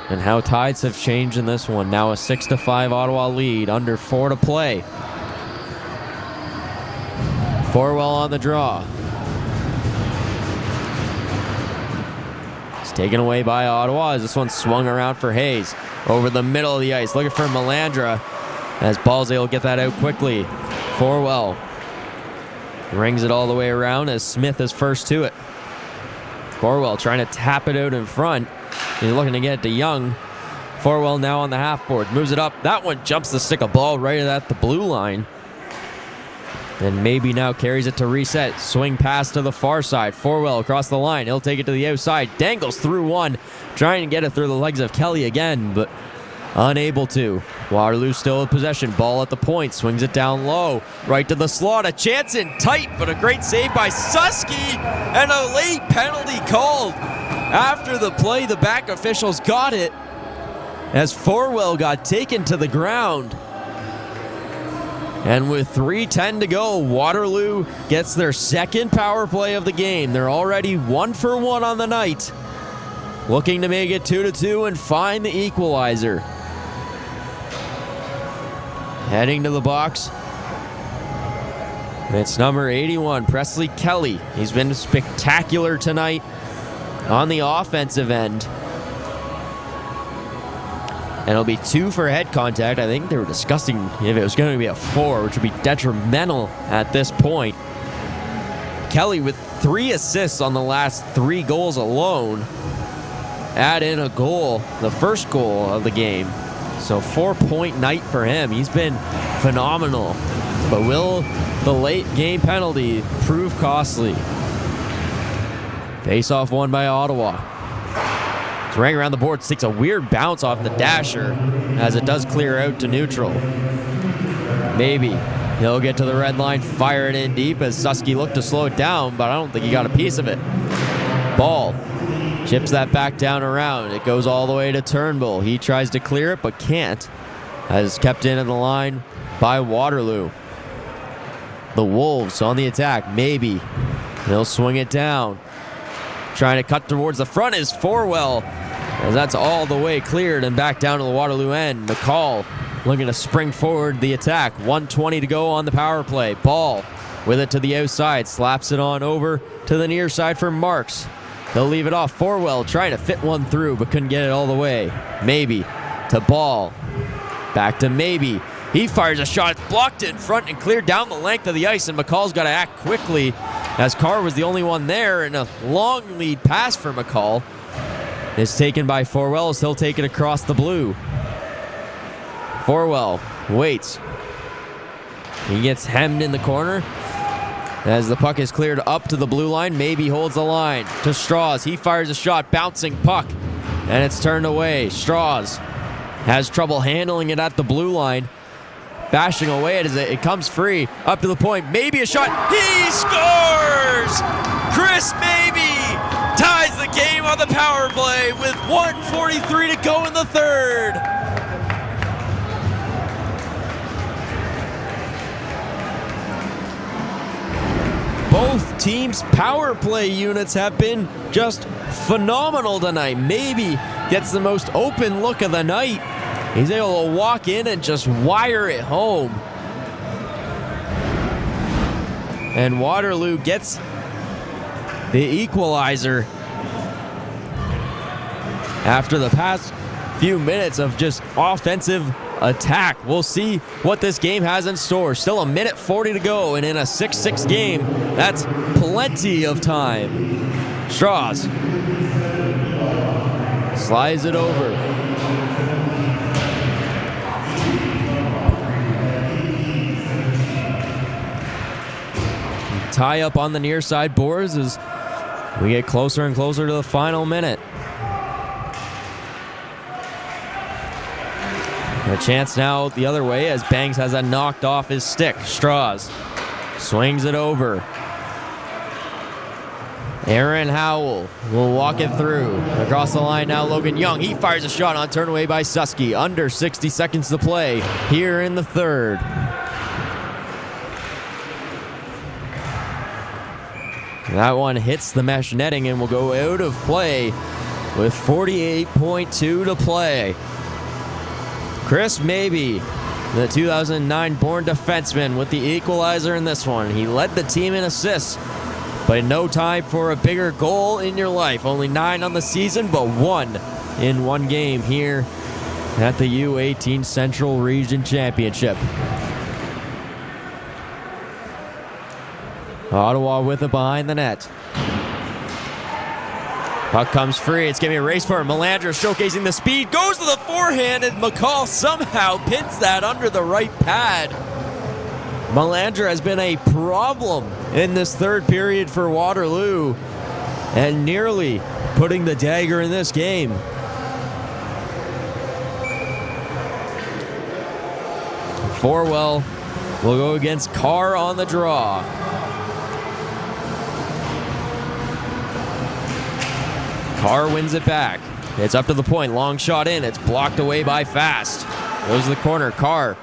And how tides have changed in this one. Now a 6-5 Ottawa lead, under 4 to play. Forwell on the draw. It's taken away by Ottawa as this one swung around for Hayes. Over the middle of the ice, looking for Melandra. As Balsay will get that out quickly. Forwell rings it all the way around as Smith is first to it. Forwell trying to tap it out in front. He's looking to get it to Young. Forwell now on the half board. Moves it up. That one jumps the stick of ball right at the blue line. And maybe now carries it to reset. Swing pass to the far side. Forwell across the line. He'll take it to the outside. Dangles through one. Trying to get it through the legs of Kelly again, but unable to. Waterloo still in possession. Ball at the point. Swings it down low. Right to the slot. A chance in tight, but a great save by Susky. And a late penalty called. After the play, the back officials got it as Forwell got taken to the ground. And with 3:10 to go, Waterloo gets their second power play of the game. They're already 1 for 1 on the night. Looking to make it 2-2 and find the equalizer. Heading to the box. It's number 81, Presley Kelly. He's been spectacular tonight on the offensive end. And it'll be 2 for head contact. I think they were discussing if it was going to be a 4, which would be detrimental at this point. Kelly with 3 assists on the last 3 goals alone. Add in a goal, the first goal of the game. So 4-point night for him. He's been phenomenal. But will the late game penalty prove costly? Face-off won by Ottawa. It's running around the board, takes a weird bounce off the dasher as it does clear out to neutral. Maybe he'll get to the red line, fire it in deep as Susky looked to slow it down, but I don't think he got a piece of it. Ball chips that back down around. It goes all the way to Turnbull. He tries to clear it, but can't. As kept in the line by Waterloo. The Wolves on the attack. Maybe he'll swing it down. Trying to cut towards the front is Forwell, as that's all the way cleared and back down to the Waterloo end. McCall looking to spring forward the attack. 1:20 to go on the power play. Ball with it to the outside. Slaps it on over to the near side for Marks. He'll leave it off. Forwell trying to fit one through, but couldn't get it all the way. Maybe to Ball. Back to Maybe. He fires a shot. It's blocked in front and cleared down the length of the ice, and McCall's got to act quickly as Carr was the only one there, and a long lead pass for McCall is taken by Forwell as he'll take it across the blue. Forwell waits. He gets hemmed in the corner as the puck is cleared up to the blue line. Maybe holds the line to Strauss. He fires a shot, bouncing puck, and it's turned away. Strauss has trouble handling it at the blue line. Bashing away as it comes free. Up to the point. Maybe a shot. He scores! Chris Maybe ties the game on the power play with 1:43 to go in the third. Both teams' power play units have been just phenomenal tonight. Maybe gets the most open look of the night. He's able to walk in and just wire it home. And Waterloo gets the equalizer after the past few minutes of just offensive attack. We'll see what this game has in store. Still 1:40 to go, and in a 6-6 game, that's plenty of time. Strauss slides it over. Tie up on the near side boards as we get closer and closer to the final minute. A chance now the other way as Bangs has that knocked off his stick. Straws swings it over. Aaron Howell will walk it through. Across the line now, Logan Young. He fires a shot on, turned away by Susky. Under 60 seconds to play here in the third. That one hits the mesh netting and will go out of play with 48.2 to play. Chris Mabey, the 2009 born defenseman, with the equalizer in this one. He led the team in assists, but no time for a bigger goal in your life. Only 9 on the season, but 1 in one game here at the U18 Central Region Championship. Ottawa with it behind the net. Puck comes free. It's going to be a race for him. Melandra showcasing the speed. Goes to the forehand, and McCall somehow pins that under the right pad. Melandra has been a problem in this third period for Waterloo and nearly putting the dagger in this game. Forwell will go against Carr on the draw. Carr wins it back. It's up to the point. Long shot in. It's blocked away by Fast. Goes to the corner. Carr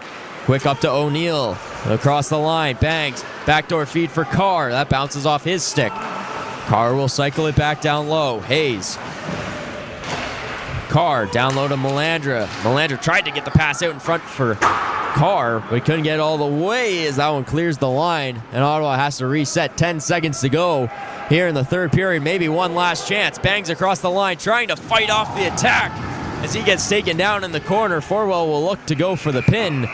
quick up to O'Neill. Across the line. Bangs. Backdoor feed for Carr. That bounces off his stick. Carr will cycle it back down low. Hayes. Carr down low to Melandra. Melandra tried to get the pass out in front for Carr, but he couldn't get it all the way as that one clears the line. And Ottawa has to reset. 10 seconds to go here in the third period. Maybe one last chance. Bangs across the line, trying to fight off the attack as he gets taken down in the corner. Forwell will look to go for the pin.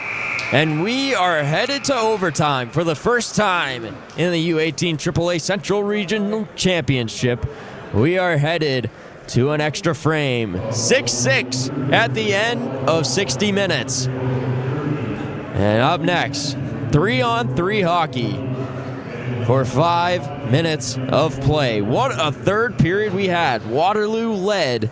And we are headed to overtime for the first time in the U18 AAA Central Regional Championship. We are headed to an extra frame. 6-6 at the end of 60 minutes. And up next, 3-on-3 hockey for 5 minutes of play. What a third period we had. Waterloo led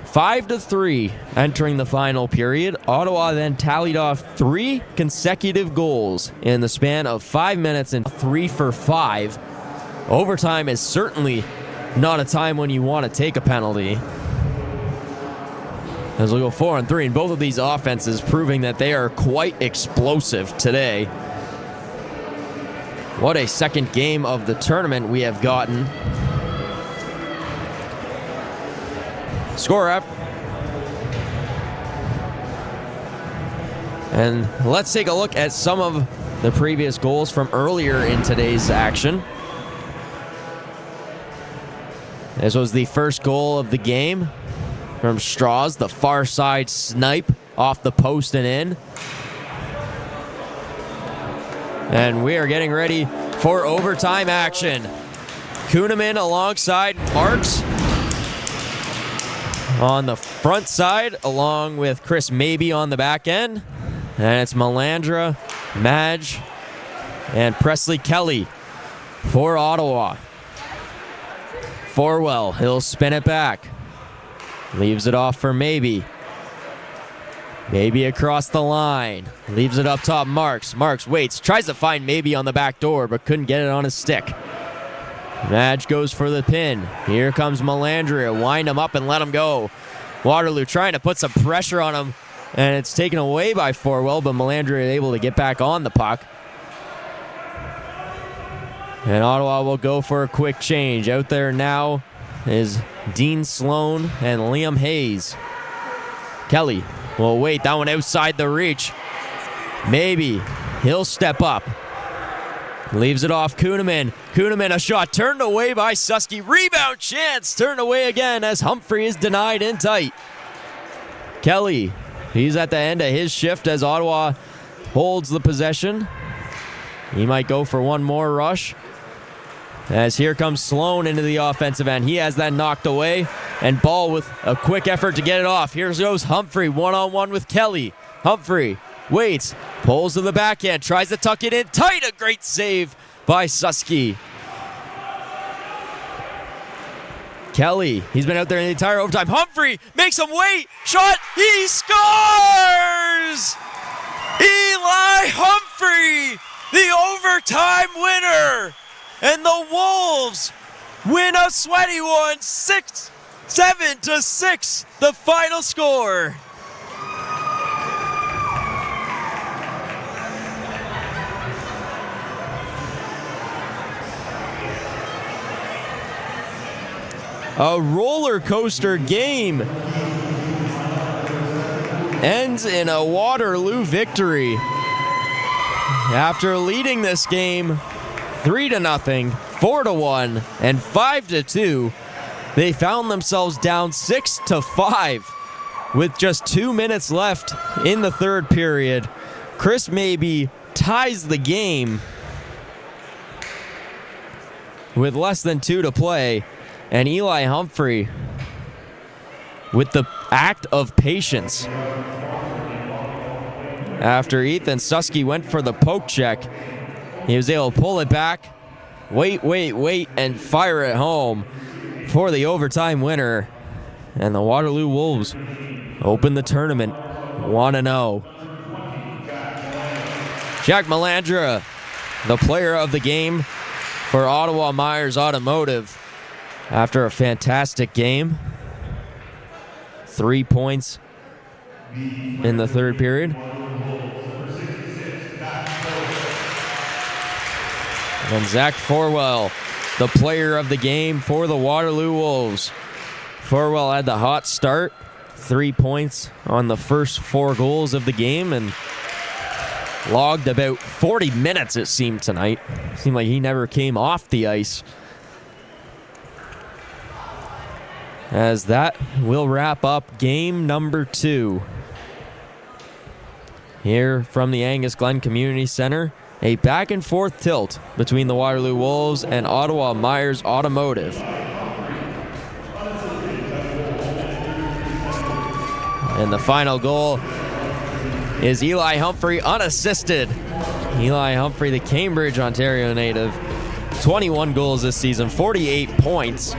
5-3 entering the final period. Ottawa then tallied off 3 consecutive goals in the span of 5 minutes and 3 for 5. Overtime is certainly not a time when you want to take a penalty. As we go 4-on-3, and both of these offenses proving that they are quite explosive today. What a second game of the tournament we have gotten. Score up. And let's take a look at some of the previous goals from earlier in today's action. This was the first goal of the game from Strauss, the far side snipe off the post and in. And we are getting ready for overtime action. Kuhneman alongside Marks on the front side, along with Chris Mabey on the back end. And it's Melandra, Madge, and Presley Kelly for Ottawa. Forwell, he'll spin it back. Leaves it off for Mabey. Mabey across the line. Leaves it up top, Marks. Marks waits, tries to find Mabey on the back door, but couldn't get it on his stick. Madge goes for the pin. Here comes Melandria. Wind him up and let him go. Waterloo trying to put some pressure on him, and it's taken away by Forwell, but Melandria is able to get back on the puck. And Ottawa will go for a quick change. Out there now is Dean Sloan and Liam Hayes. Kelly will wait. That one outside the reach. Maybe he'll step up. Leaves it off Kuhneman. Kuhneman, a shot turned away by Susky. Rebound chance turned away again as Humphrey is denied in tight. Kelly, he's at the end of his shift as Ottawa holds the possession. He might go for one more rush. As here comes Sloan into the offensive end. He has that knocked away. And Ball with a quick effort to get it off. Here goes Humphrey one-on-one with Kelly. Humphrey waits, pulls to the backhand, tries to tuck it in tight. A great save by Susky. Kelly, he's been out there in the entire overtime. Humphrey makes him wait. Shot, he scores! goes Eli Humphrey, the overtime winner. And the Wolves win a sweaty one, 7-6, the final score. A roller coaster game ends in a Waterloo victory. After leading this game 3-0, 4-1, and 5-2, they found themselves down 6-5 with just 2 minutes left in the third period. Chris Mabey ties the game with less than 2 to play. And Eli Humphrey with the act of patience. After Ethan Susky went for the poke check, he was able to pull it back, wait, and fire it home for the overtime winner. And the Waterloo Wolves open the tournament 1-0. Jack Melandra, the player of the game for Ottawa Myers Automotive. After a fantastic game, 3 points in the third period. And Zach Forwell, the player of the game for the Waterloo Wolves. Forwell had the hot start, 3 points on the first 4 goals of the game, and logged about 40 minutes, it seemed, tonight. Seemed like he never came off the ice. As that will wrap up game number 2. Here from the Angus Glen Community Centre, a back and forth tilt between the Waterloo Wolves and Ottawa Myers Automotive. And the final goal is Eli Humphrey unassisted. Eli Humphrey, the Cambridge, Ontario native, 21 goals this season, 48 points.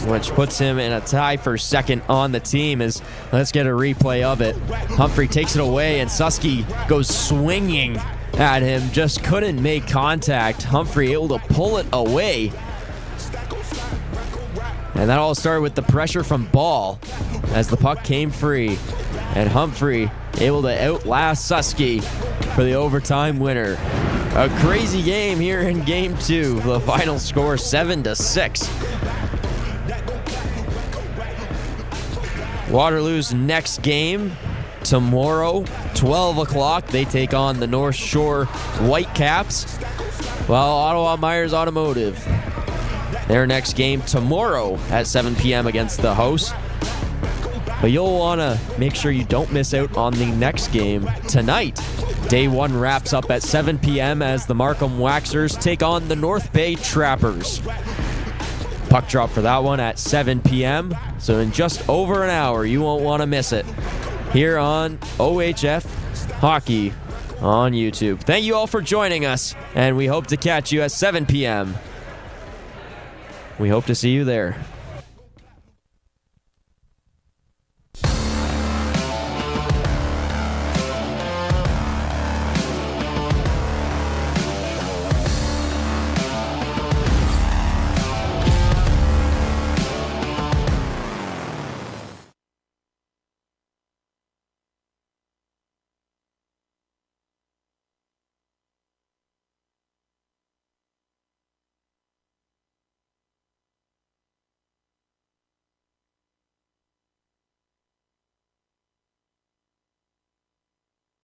Which puts him in a tie for second on the team. Let's get a replay of it. Humphrey takes it away and Susky goes swinging at him. Just couldn't make contact. Humphrey able to pull it away. And that all started with the pressure from Ball as the puck came free. And Humphrey able to outlast Susky for the overtime winner. A crazy game here in game 2. The final score 7-6. Waterloo's next game tomorrow, 12 o'clock. They take on the North Shore Whitecaps, while Ottawa Myers Automotive, their next game tomorrow at 7 p.m. against the host. But you'll want to make sure you don't miss out on the next game tonight. Day 1 wraps up at 7 p.m. as the Markham Waxers take on the North Bay Trappers. Puck drop for that one at 7 p.m. So in just over an hour, you won't want to miss it here on OHF Hockey on YouTube. Thank you all for joining us, and we hope to catch you at 7 p.m. We hope to see you there.